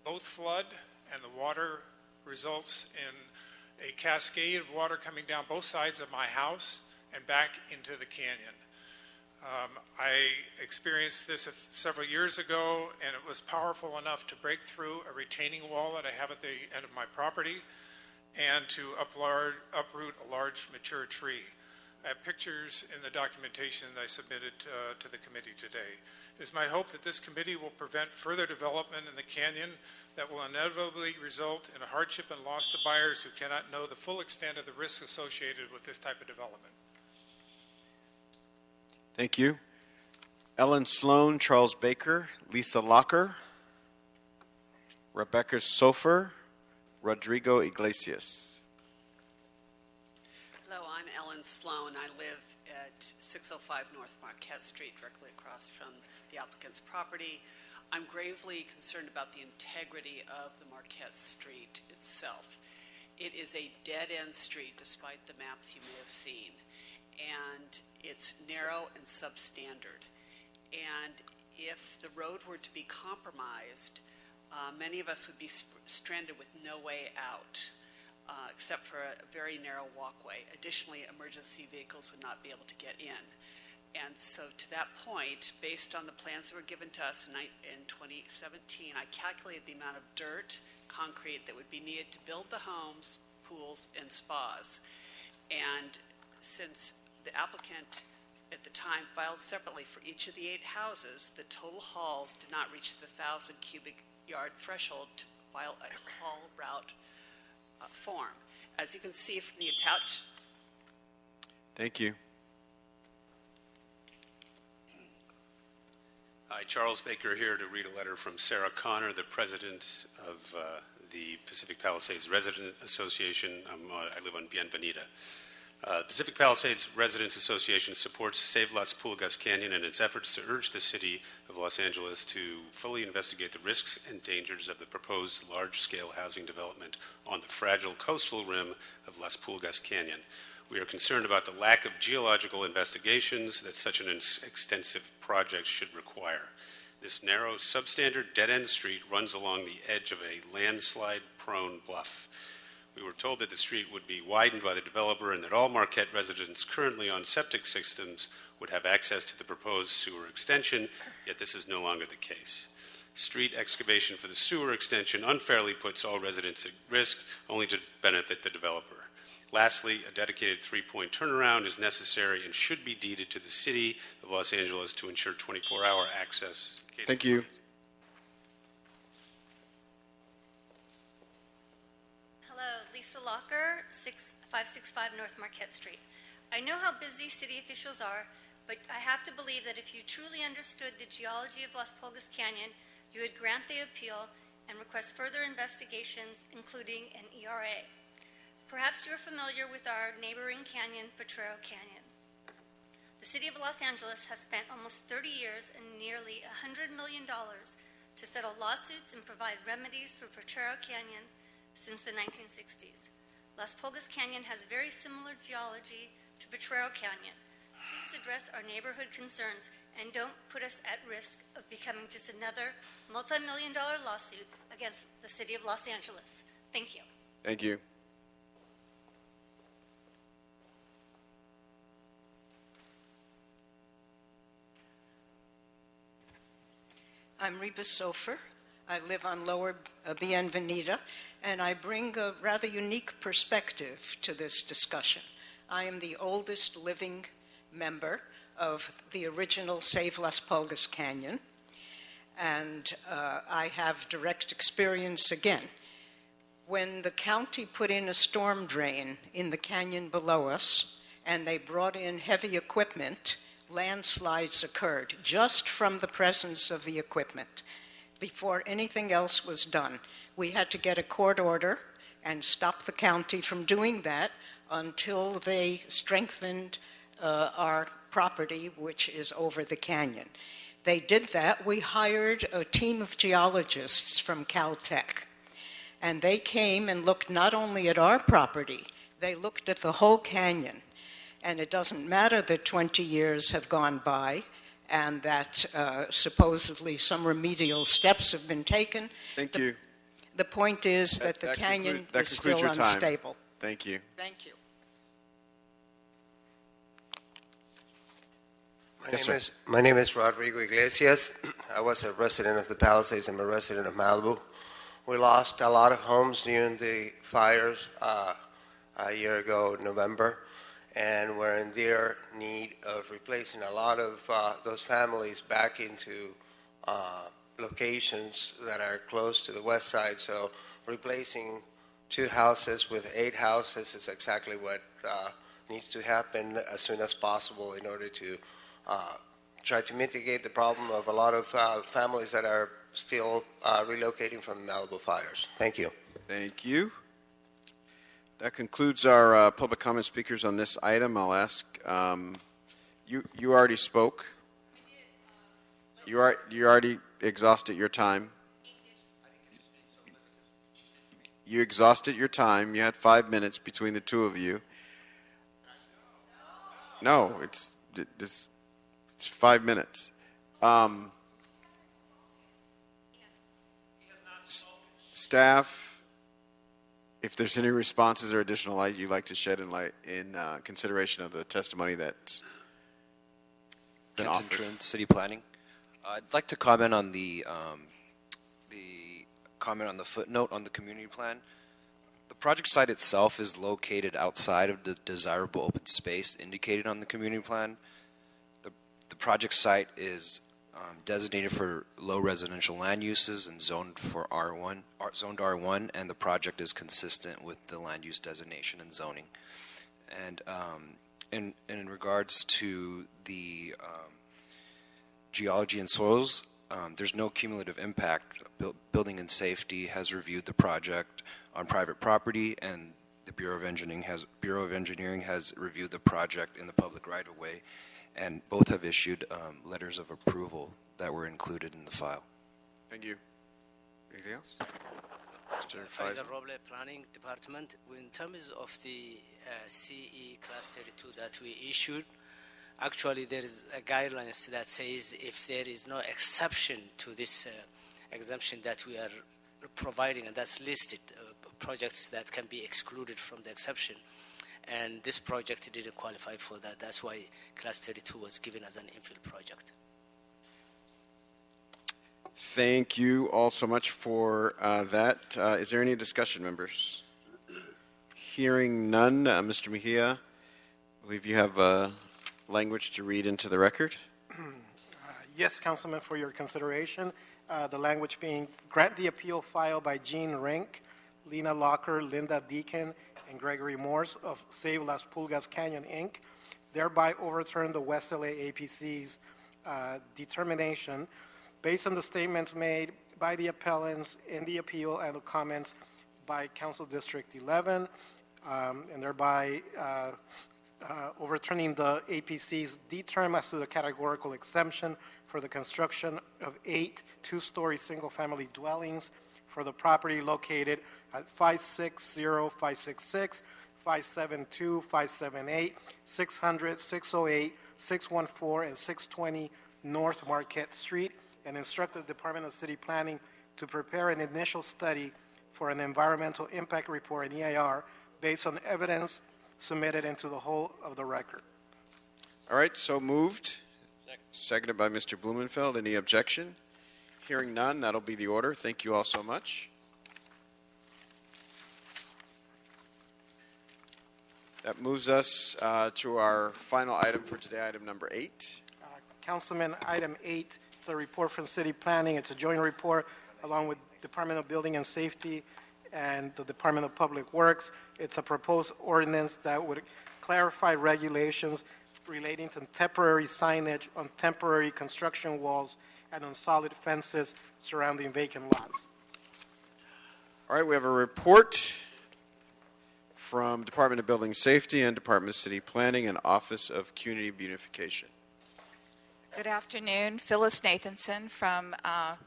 both flood, and the water results in a cascade of water coming down both sides of my house and back into the canyon. I experienced this several years ago, and it was powerful enough to break through a retaining wall that I have at the end of my property and to uproot a large mature tree. I have pictures in the documentation that I submitted to the committee today. It is my hope that this committee will prevent further development in the canyon that will inevitably result in a hardship and loss to buyers who cannot know the full extent of the risks associated with this type of development. Thank you. Ellen Sloan, Charles Baker, Lisa Locker, Rebecca Sofer, Rodrigo Iglesias. Hello, I'm Ellen Sloan. I live at 605 North Marquette Street, directly across from the applicant's property. I'm gravely concerned about the integrity of the Marquette Street itself. It is a dead-end street, despite the maps you may have seen, and it's narrow and substandard. And if the road were to be compromised, many of us would be stranded with no way out, except for a very narrow walkway. Additionally, emergency vehicles would not be able to get in. And so to that point, based on the plans that were given to us in 2017, I calculated the amount of dirt, concrete that would be needed to build the homes, pools, and spas. And since the applicant at the time filed separately for each of the 8 houses, the total hauls did not reach the 1,000 cubic yard threshold to file a haul route form. As you can see from the attached. Thank you. Hi, Charles Baker here to read a letter from Sarah Connor, the president of the Pacific Palisades Resident Association. I live on Bienvenida. Pacific Palisades Residents Association supports Save Las Pulgas Canyon in its efforts to urge the city of Los Angeles to fully investigate the risks and dangers of the proposed large-scale housing development on the fragile coastal rim of Las Pulgas Canyon. We are concerned about the lack of geological investigations that such an extensive project should require. This narrow, substandard dead-end street runs along the edge of a landslide-prone bluff. We were told that the street would be widened by the developer and that all Marquette residents currently on septic systems would have access to the proposed sewer extension, yet this is no longer the case. Street excavation for the sewer extension unfairly puts all residents at risk, only to benefit the developer. Lastly, a dedicated 3-point turnaround is necessary and should be deeded to the city of Los Angeles to ensure 24-hour access. Thank you. Hello, Lisa Locker, 565 North Marquette Street. I know how busy city officials are, but I have to believe that if you truly understood the geology of Las Pulgas Canyon, you would grant the appeal and request further investigations, including an ERA. Perhaps you're familiar with our neighboring canyon, Potrero Canyon. The city of Los Angeles has spent almost 30 years and nearly $100 million to settle lawsuits and provide remedies for Potrero Canyon since the 1960s. Las Pulgas Canyon has very similar geology to Potrero Canyon. Please address our neighborhood concerns and don't put us at risk of becoming just another multi-million-dollar lawsuit against the city of Los Angeles. Thank you. Thank you. I'm Reba Sofer. I live on Lower Bienvenida, and I bring a rather unique perspective to this discussion. I am the oldest living member of the original Save Las Pulgas Canyon, and I have direct experience again. When the county put in a storm drain in the canyon below us, and they brought in heavy equipment, landslides occurred just from the presence of the equipment. Before anything else was done, we had to get a court order and stop the county from doing that until they strengthened our property, which is over the canyon. They did that. We hired a team of geologists from Caltech, and they came and looked not only at our property, they looked at the whole canyon. And it doesn't matter that 20 years have gone by and that supposedly some remedial steps have been taken. Thank you. The point is that the canyon is still unstable. Thank you. Thank you. My name is Rodrigo Iglesias. I was a resident of the Palisades. I'm a resident of Malibu. We lost a lot of homes during the fires a year ago, November, and we're in dire need of replacing a lot of those families back into locations that are close to the west side. So replacing 2 houses with 8 houses is exactly what needs to happen as soon as possible in order to try to mitigate the problem of a lot of families that are still relocating from the Malibu fires. Thank you. Thank you. That concludes our public comment speakers on this item. I'll ask, you already spoke. You already exhausted your time. You exhausted your time. You had 5 minutes between the two of you. No, it's 5 minutes. Staff, if there's any responses or additional light you'd like to shed in consideration of the testimony that's been Kenton offered. Trent, City Planning. I'd like to comment on the comment on the footnote on the community plan. The project site itself is located outside of the desirable open space indicated on the community plan. The project site is designated for low residential land uses and zoned for zoned R1, and the project is consistent with the land use designation and zoning. And in regards to the geology and soils, there's no cumulative impact. Building and Safety has reviewed the project on private property, and the Bureau of Engineering has reviewed the project in the public right-of-way, and both have issued letters of approval that were included in the file. Thank you. Anything else? Mr. Faisal Roble, Planning Department. In terms of the CE Class 32 that we issued, actually there is a guidelines that says if there is no exception to this exemption that we are providing, and that's listed, projects that can be excluded from the exception. And this project didn't qualify for that. That's why Class 32 was given as an infill project. Thank you all so much for that. Is there any discussion, members? Hearing none, Mr. Mejia, I believe you have language to read into the record. Yes, Councilman, for your consideration. The language being, grant the appeal filed by Jean Rink, Lena Locker, Linda Deacon, and Gregory Morse of Save Las Pulgas Canyon, Inc., thereby overturn the West La Apc's determination based on the statements made by the appellants in the appeal and the comments by Council District 11, and thereby overturning the APC's D-term as to the categorical exemption for the construction of 8 two-story single-family dwellings for the property located at 560, 566, 572, 578, 600, 608, 614, and 620 North Marquette Street, and instruct the Department of City Planning to prepare an initial study for an environmental impact report, an EIR, based on evidence submitted into the whole of the record. All right, so moved. Seconded by Mr. Blumenfeld. Any objection? Hearing none, that'll be the order. Thank you all so much. That moves us to our final item for today, item number 8. Councilman, item 8, it's a report from City Planning. It's a joint report along with Department of Building and Safety and the Department of Public Works. It's a proposed ordinance that would clarify regulations relating to temporary signage on temporary construction walls and on solid fences surrounding vacant lots. All right, we have a report from Department of Building Safety and Department of City Planning and Office of Community Beautification. Good afternoon. Phyllis Nathanson from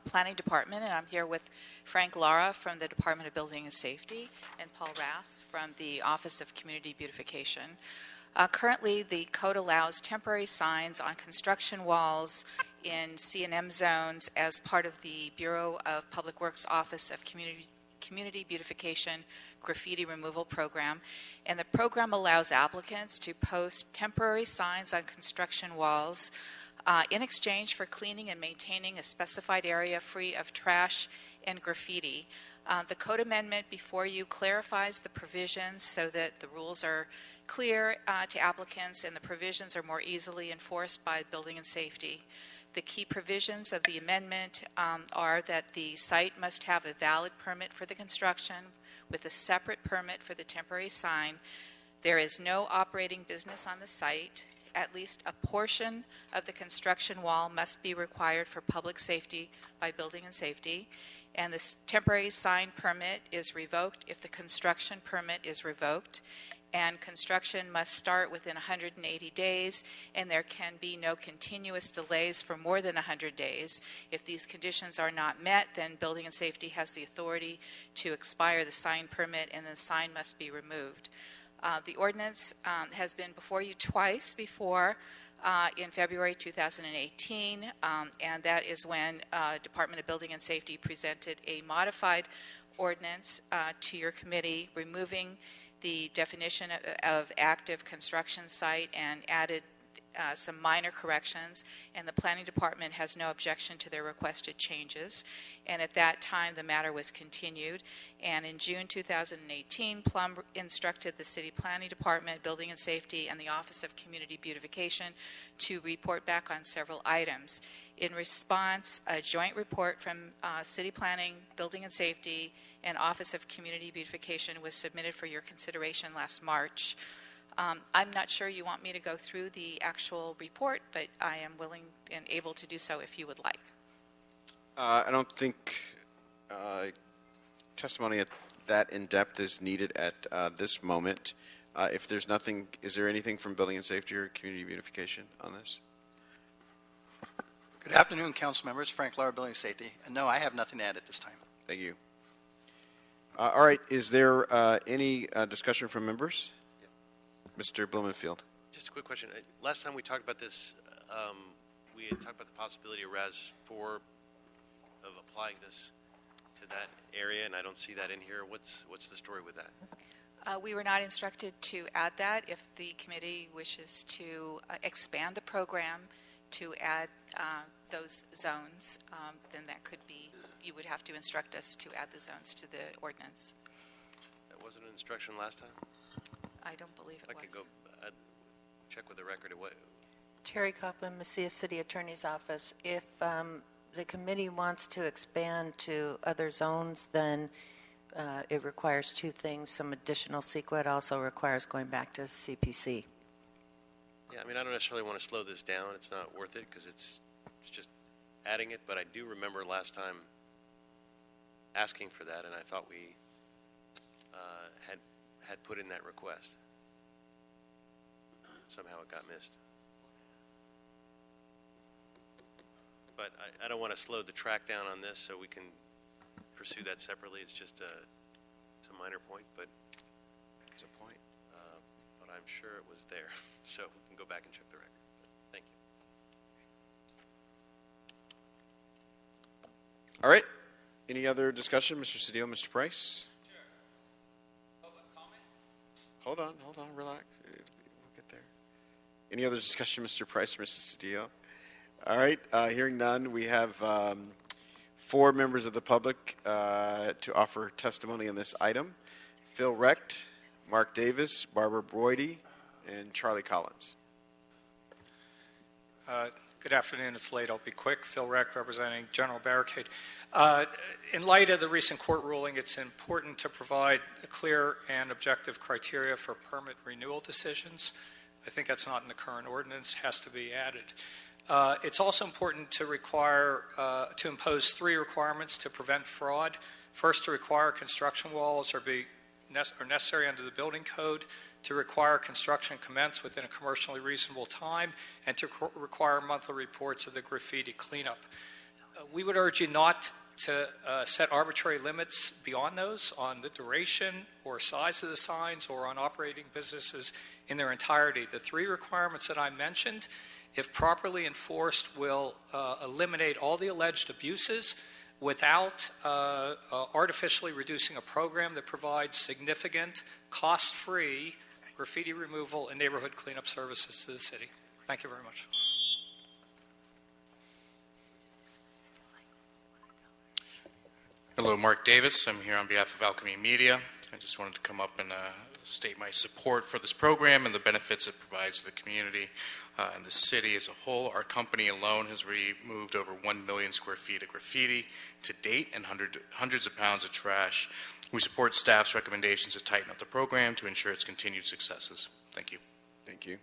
Planning Department, and I'm here with Frank Lara from the Department of Building and Safety and Paul Rass from the Office of Community Beautification. Currently, the code allows temporary signs on construction walls in C&M zones as part of the Bureau of Public Works Office of Community Beautification graffiti removal program, and the program allows applicants to post temporary signs on construction walls in exchange for cleaning and maintaining a specified area free of trash and graffiti. The code amendment before you clarifies the provisions so that the rules are clear to applicants and the provisions are more easily enforced by building and safety. The key provisions of the amendment are that the site must have a valid permit for the construction with a separate permit for the temporary sign. There is no operating business on the site. At least a portion of the construction wall must be required for public safety by building and safety. And the temporary sign permit is revoked if the construction permit is revoked. And construction must start within 180 days, and there can be no continuous delays for more than 100 days. If these conditions are not met, then Building and Safety has the authority to expire the sign permit, and the sign must be removed. The ordinance has been before you twice before in February 2018, and that is when Department of Building and Safety presented a modified ordinance to your committee, removing the definition of active construction site and added some minor corrections, and the Planning Department has no objection to their requested changes. And at that time, the matter was continued. And in June 2018, Plum instructed the City Planning Department, Building and Safety, and the Office of Community Beautification to report back on several items. In response, a joint report from City Planning, Building and Safety, and Office of Community Beautification was submitted for your consideration last March. I'm not sure you want me to go through the actual report, but I am willing and able to do so if you would like. I don't think testimony that in-depth is needed at this moment. If there's nothing, is there anything from Building and Safety or Community Beautification on this? Good afternoon, council members. Frank Lara, Building and Safety. And no, I have nothing to add at this time. Thank you. All right, is there any discussion from members? Mr. Blumenfield. Just a quick question. Last time we talked about this, we had talked about the possibility of RAS 4 of applying this to that area, and I don't see that in here. What's the story with that? We were not instructed to add that. If the committee wishes to expand the program to add those zones, then that could be, you would have to instruct us to add the zones to the ordinance. That wasn't an instruction last time? I don't believe it was. I could go check with the record. Terry Copeland, Mesilla City Attorney's Office. If the committee wants to expand to other zones, then it requires two things. Some additional CEQA. It also requires going back to CPC. Yeah, I mean, I don't necessarily want to slow this down. It's not worth it because it's just adding it. But I do remember last time asking for that, and I thought we had put in that request. somehow it got missed. But I don't want to slow the track down on this, so we can pursue that separately. It's just it's a minor point, but it's a point. But I'm sure it was there, so we can go back and check the record. Thank you. All right. Any other discussion, Mr. Cedillo, Mr. Price? Hold on, relax. We'll get there. Any other discussion, Mr. Price or Mrs. Cedillo? All right, hearing none, we have 4 members of the public to offer testimony on this item. Phil Recht, Mark Davis, Barbara Broidy, and Charlie Collins. Good afternoon. It's late. I'll be quick. Phil Recht, representing General Barricade. In light of the recent court ruling, it's important to provide a clear and objective criteria for permit renewal decisions. I think that's not in the current ordinance. Has to be added. It's also important to impose 3 requirements to prevent fraud. First, to require construction walls are necessary under the building code, to require construction commence within a commercially reasonable time, and to require monthly reports of the graffiti cleanup. We would urge you not to set arbitrary limits beyond those on the duration or size of the signs or on operating businesses in their entirety. The 3 requirements that I mentioned, if properly enforced, will eliminate all the alleged abuses without artificially reducing a program that provides significant, cost-free graffiti removal and neighborhood cleanup services to the city. Thank you very much. Hello, Mark Davis. I'm here on behalf of Alchemy Media. I just wanted to come up and state my support for this program and the benefits it provides to the community and the city as a whole. Our company alone has removed over 1 million square feet of graffiti to date and hundreds of pounds of trash. We support staff's recommendations to tighten up the program to ensure its continued successes. Thank you. Thank you.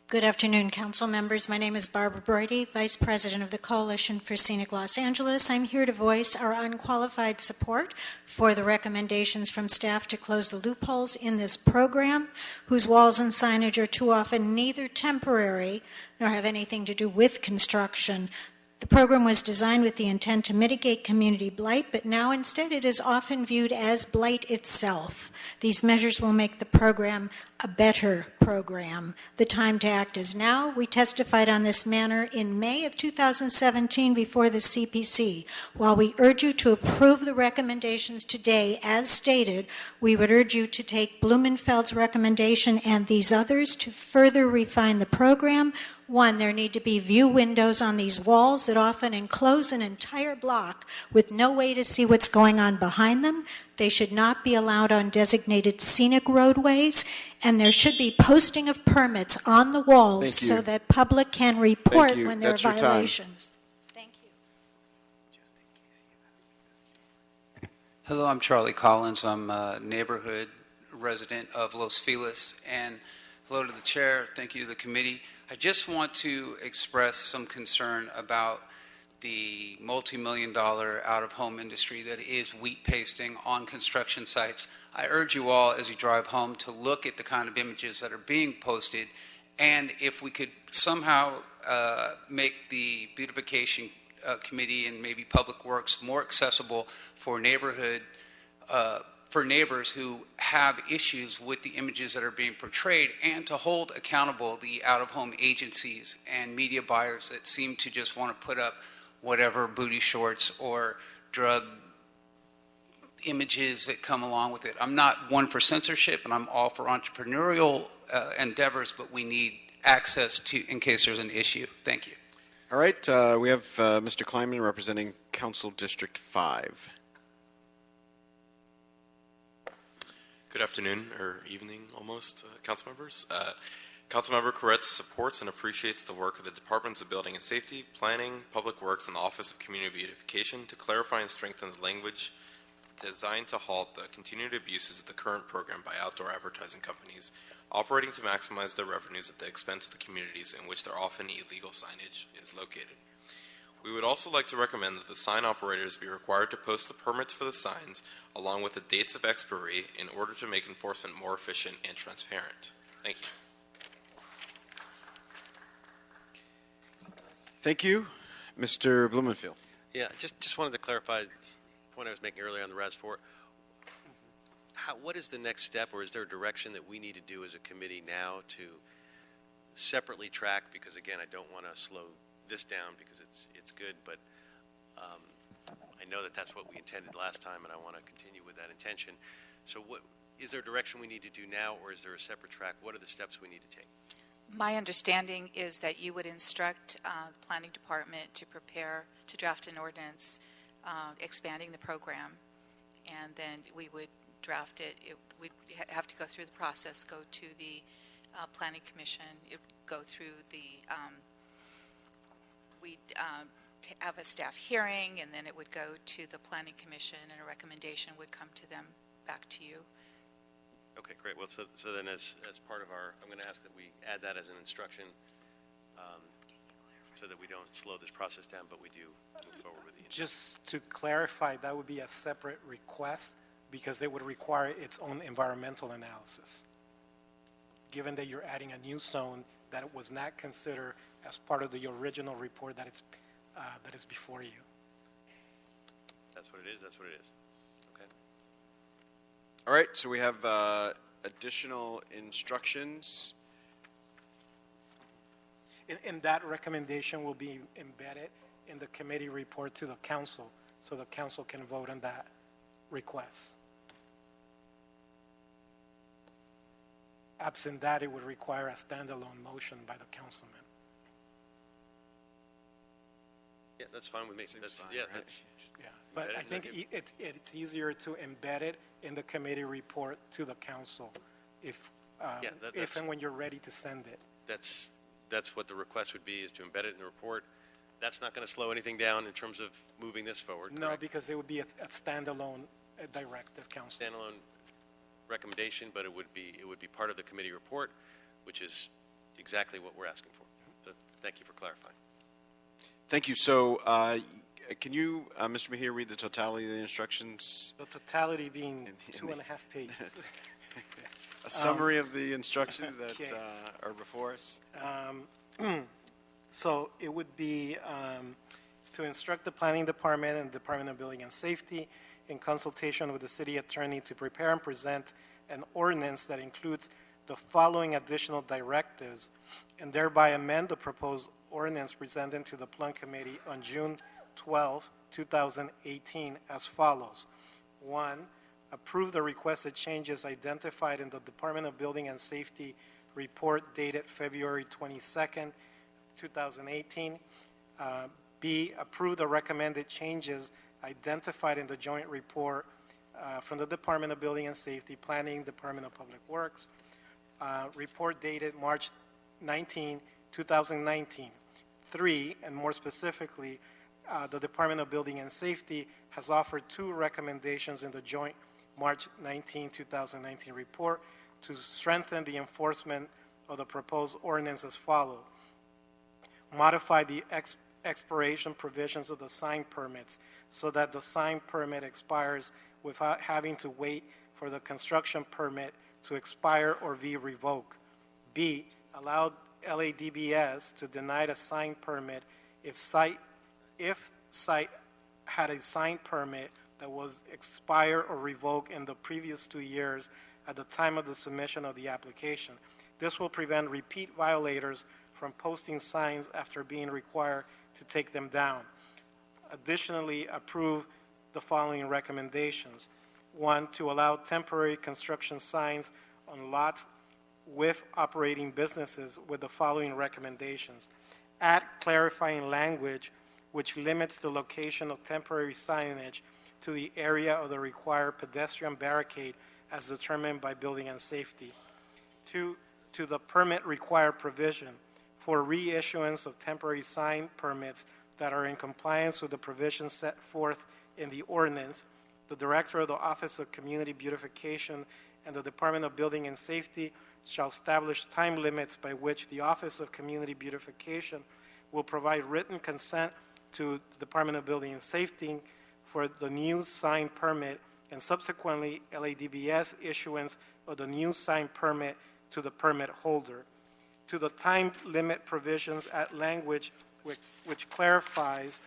Good afternoon, council members. My name is Barbara Broidy, Vice President of the Coalition for Scenic Los Angeles. I'm here to voice our unqualified support for the recommendations from staff to close the loopholes in this program, whose walls and signage are too often neither temporary nor have anything to do with construction. The program was designed with the intent to mitigate community blight, but now instead it is often viewed as blight itself. These measures will make the program a better program. The time to act is now. We testified on this matter in May of 2017 before the CPC. While we urge you to approve the recommendations today as stated, we would urge you to take Blumenfeld's recommendation and these others to further refine the program. 1, there need to be view windows on these walls that often enclose an entire block with no way to see what's going on behind them. They should not be allowed on designated scenic roadways, and there should be posting of permits on the walls so that public can report when there are violations. Thank you. Hello, I'm Charlie Collins. I'm a neighborhood resident of Los Feliz, and hello to the chair. Thank you to the committee. I just want to express some concern about the multi-million-dollar out-of-home industry that is wheat pasting on construction sites. I urge you all, as you drive home, to look at the kind of images that are being posted, and if we could somehow make the beautification committee and maybe Public Works more accessible for neighbors who have issues with the images that are being portrayed, and to hold accountable the out-of-home agencies and media buyers that seem to just want to put up whatever booty shorts or drug images that come along with it. I'm not one for censorship, and I'm all for entrepreneurial endeavors, but we need access to in case there's an issue. Thank you. All right. We have Mr. Kleinman representing Council District 5. Good afternoon, or evening almost, council members. Councilmember Koretz supports and appreciates the work of the Departments of Building and Safety, Planning, Public Works, and the Office of Community Beautification to clarify and strengthen the language designed to halt the continued abuses of the current program by outdoor advertising companies operating to maximize their revenues at the expense of the communities in which their often illegal signage is located. We would also like to recommend that the sign operators be required to post the permits for the signs along with the dates of expiry in order to make enforcement more efficient and transparent. Thank you. Thank you. Mr. Blumenfield. Yeah, just wanted to clarify the point I was making earlier on the RAS4. What is the next step, or is there a direction that we need to do as a committee now to separately track? Because again, I don't want to slow this down because it's good, but I know that that's what we intended last time, and I want to continue with that intention. So what is there a direction we need to do now, or is there a separate track? What are the steps we need to take? My understanding is that you would instruct the planning department to draft an ordinance expanding the program, and then we would draft it. We'd have to go through the process, go to the planning commission, go through the, we'd have a staff hearing, and then it would go to the planning commission, and a recommendation would come to them, back to you. Okay, great. Well, so then as part of our, I'm going to ask that we add that as an instruction so that we don't slow this process down, but we do move forward with the instruction. Just to clarify, that would be a separate request because it would require its own environmental analysis. Given that you're adding a new zone that it was not considered as part of the original report that is before you. That's what it is. That's what it is. Okay. All right, so we have additional instructions. And that recommendation will be embedded in the committee report to the council, so the council can vote on that request. Absent that, it would require a standalone motion by the councilman. Yeah, that's fine with me. That's fine, yeah, right? Yeah, but I think it's easier to embed it in the committee report to the council if and when you're ready to send it. That's what the request would be, is to embed it in the report. That's not going to slow anything down in terms of moving this forward. No, correct? because it would be a standalone directive, council. Standalone recommendation, but it would be part of the committee report, which is exactly what we're asking for. So thank you for clarifying. Thank you. So can you, Mr. Mejia, read the totality of the instructions? The totality being 2.5 pages. A summary of the instructions that are before us. So it would be to instruct the planning department and Department of Building and Safety in consultation with the city attorney to prepare and present an ordinance that includes the following additional directives and thereby amend the proposed ordinance presented to the Plan Committee on June 12, 2018 as follows. 1, approve the requested changes identified in the Department of Building and Safety report dated February 22nd, 2018. B, approve the recommended changes identified in the joint report from the Department of Building and Safety, Planning, Department of Public Works, report dated March 19, 2019. 3, and more specifically, the Department of Building and Safety has offered 2 recommendations in the joint March 19, 2019 report to strengthen the enforcement of the proposed ordinance as follows. Modify the expiration provisions of the sign permits so that the sign permit expires without having to wait for the construction permit to expire or be revoked. B, allow LADBS to deny the sign permit if site had a sign permit that was expired or revoked in the previous 2 years at the time of the submission of the application. This will prevent repeat violators from posting signs after being required to take them down. Additionally, approve the following recommendations. 1, to allow temporary construction signs on lots with operating businesses with the following recommendations. Add clarifying language which limits the location of temporary signage to the area of the required pedestrian barricade as determined by Building and Safety. 2, to the permit required provision for reissuance of temporary sign permits that are in compliance with the provisions set forth in the ordinance. The Director of the Office of Community Beautification and the Department of Building and Safety shall establish time limits by which the Office of Community Beautification will provide written consent to the Department of Building and Safety for the new sign permit and subsequently LADBS issuance of the new sign permit to the permit holder, to the time limit provisions at language which clarifies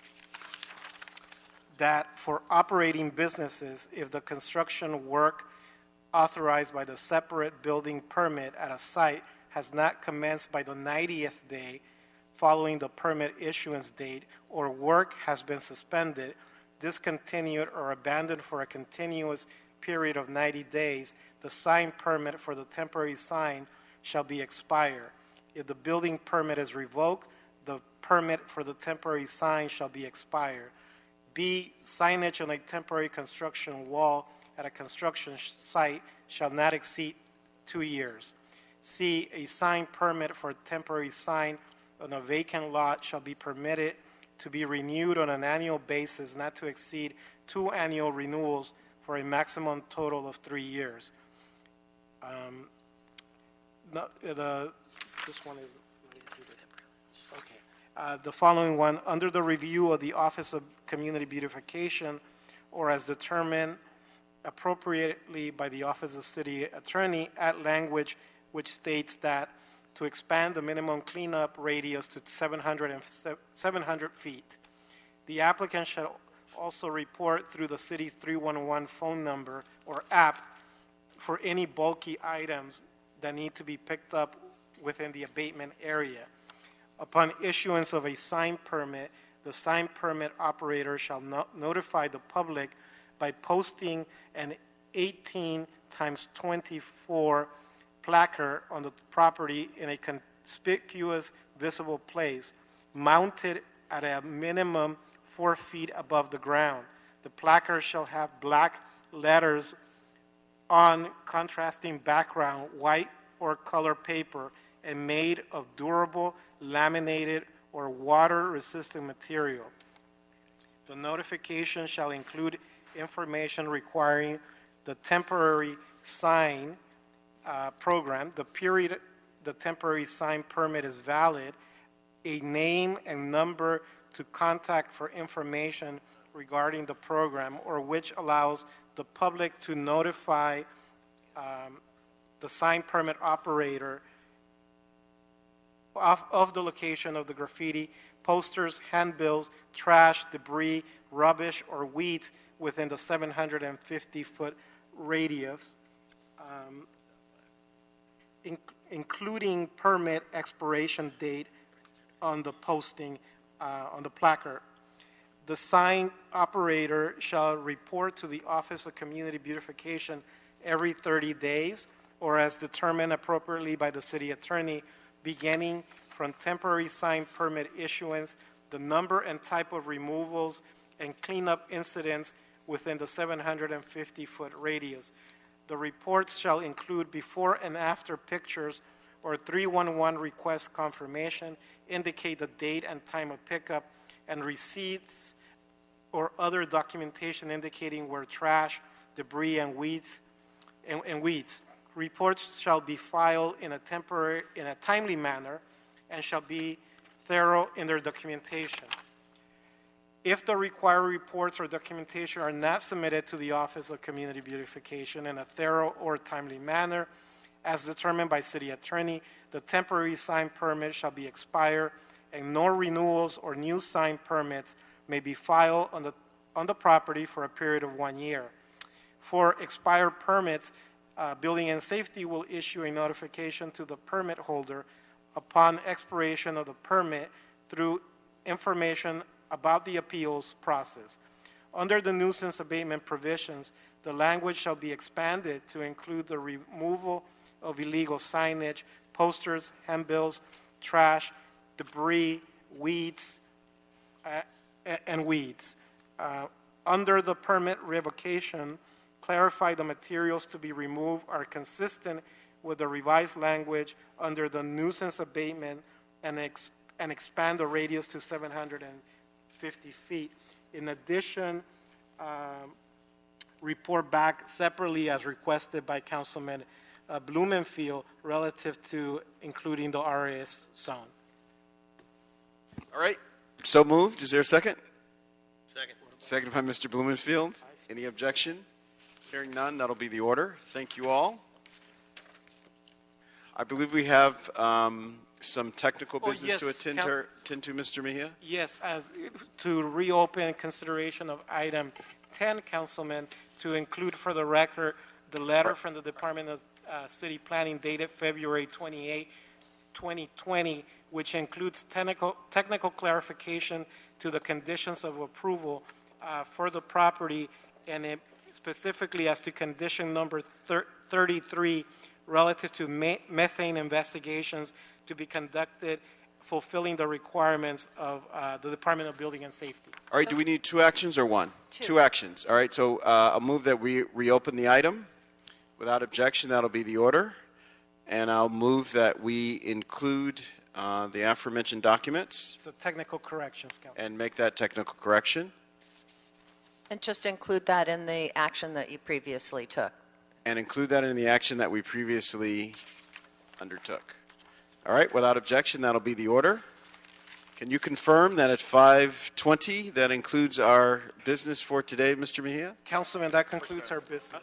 that for operating businesses, if the construction work authorized by the separate building permit at a site has not commenced by the 90th day following the permit issuance date, or work has been suspended, discontinued, or abandoned for a continuous period of 90 days, the sign permit for the temporary sign shall be expired. If the building permit is revoked, the permit for the temporary sign shall be expired. B, signage on a temporary construction wall at a construction site shall not exceed 2 years. C, a sign permit for a temporary sign on a vacant lot shall be permitted to be renewed on an annual basis, not to exceed 2 annual renewals for a maximum total of 3 years. This one is okay. The following one, under the review of the Office of Community Beautification, or as determined appropriately by the Office of City Attorney, at language which states that to expand the minimum cleanup radius to 700 feet. The applicant shall also report through the city's 311 phone number or app for any bulky items that need to be picked up within the abatement area. Upon issuance of a sign permit, the sign permit operator shall notify the public by posting an 18 times 24 placard on the property in a conspicuous visible place, mounted at a minimum 4 feet above the ground. The placard shall have black letters on contrasting background, white or color paper, and made of durable, laminated, or water-resistant material. The notification shall include information requiring the temporary sign program, the period the temporary sign permit is valid, a name and number to contact for information regarding the program, or which allows the public to notify the sign permit operator of the location of the graffiti, posters, handbills, trash, debris, rubbish, or weeds within the 750-foot radius, including permit expiration date on the posting on the placard. The sign operator shall report to the Office of Community Beautification every 30 days, or as determined appropriately by the city attorney, beginning from temporary sign permit issuance, the number and type of removals and cleanup incidents within the 750-foot radius. The reports shall include before and after pictures or 311 request confirmation, indicate the date and time of pickup, and receipts or other documentation indicating where trash, debris, and weeds. Reports shall be filed in a timely manner and shall be thorough in their documentation. If the required reports or documentation are not submitted to the Office of Community Beautification in a thorough or timely manner, as determined by city attorney, the temporary sign permit shall be expired, and no renewals or new sign permits may be filed on the property for a period of 1 year. For expired permits, Building and Safety will issue a notification to the permit holder upon expiration of the permit through information about the appeals process. Under the nuisance abatement provisions, the language shall be expanded to include the removal of illegal signage, posters, handbills, trash, debris, weeds, and weeds. Under the permit revocation, clarify the materials to be removed are consistent with the revised language under the nuisance abatement and expand the radius to 750 feet. In addition, report back separately as requested by Councilman Blumenfield relative to including the RAS zone. All right. So moved. Is there a second? Second. Second by Mr. Blumenfield. Any objection? Hearing none, that'll be the order. Thank you all. I believe we have some technical business to attend to, Mr. Mejia. Yes, to reopen consideration of item 10, Councilman, to include for the record the letter from the Department of City Planning dated February 28, 2020, which includes technical clarification to the conditions of approval for the property, and it specifically as to condition number 33 relative to methane investigations to be conducted fulfilling the requirements of the Department of Building and Safety. All right, do we need two actions or one? Two actions. All right, so I'll move that we reopen the item. Without objection, that'll be the order. And I'll move that we include the aforementioned documents. So technical corrections, Council. And make that technical correction. And just include that in the action that you previously took. And include that in the action that we previously undertook. All right, without objection, that'll be the order. Can you confirm that at 5:20, that includes our business for today, Mr. Mejia? Councilman, that concludes our business.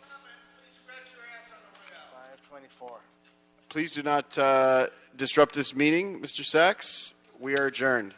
5:24. Please do not disrupt this meeting, Mr. Sachs. We are adjourned.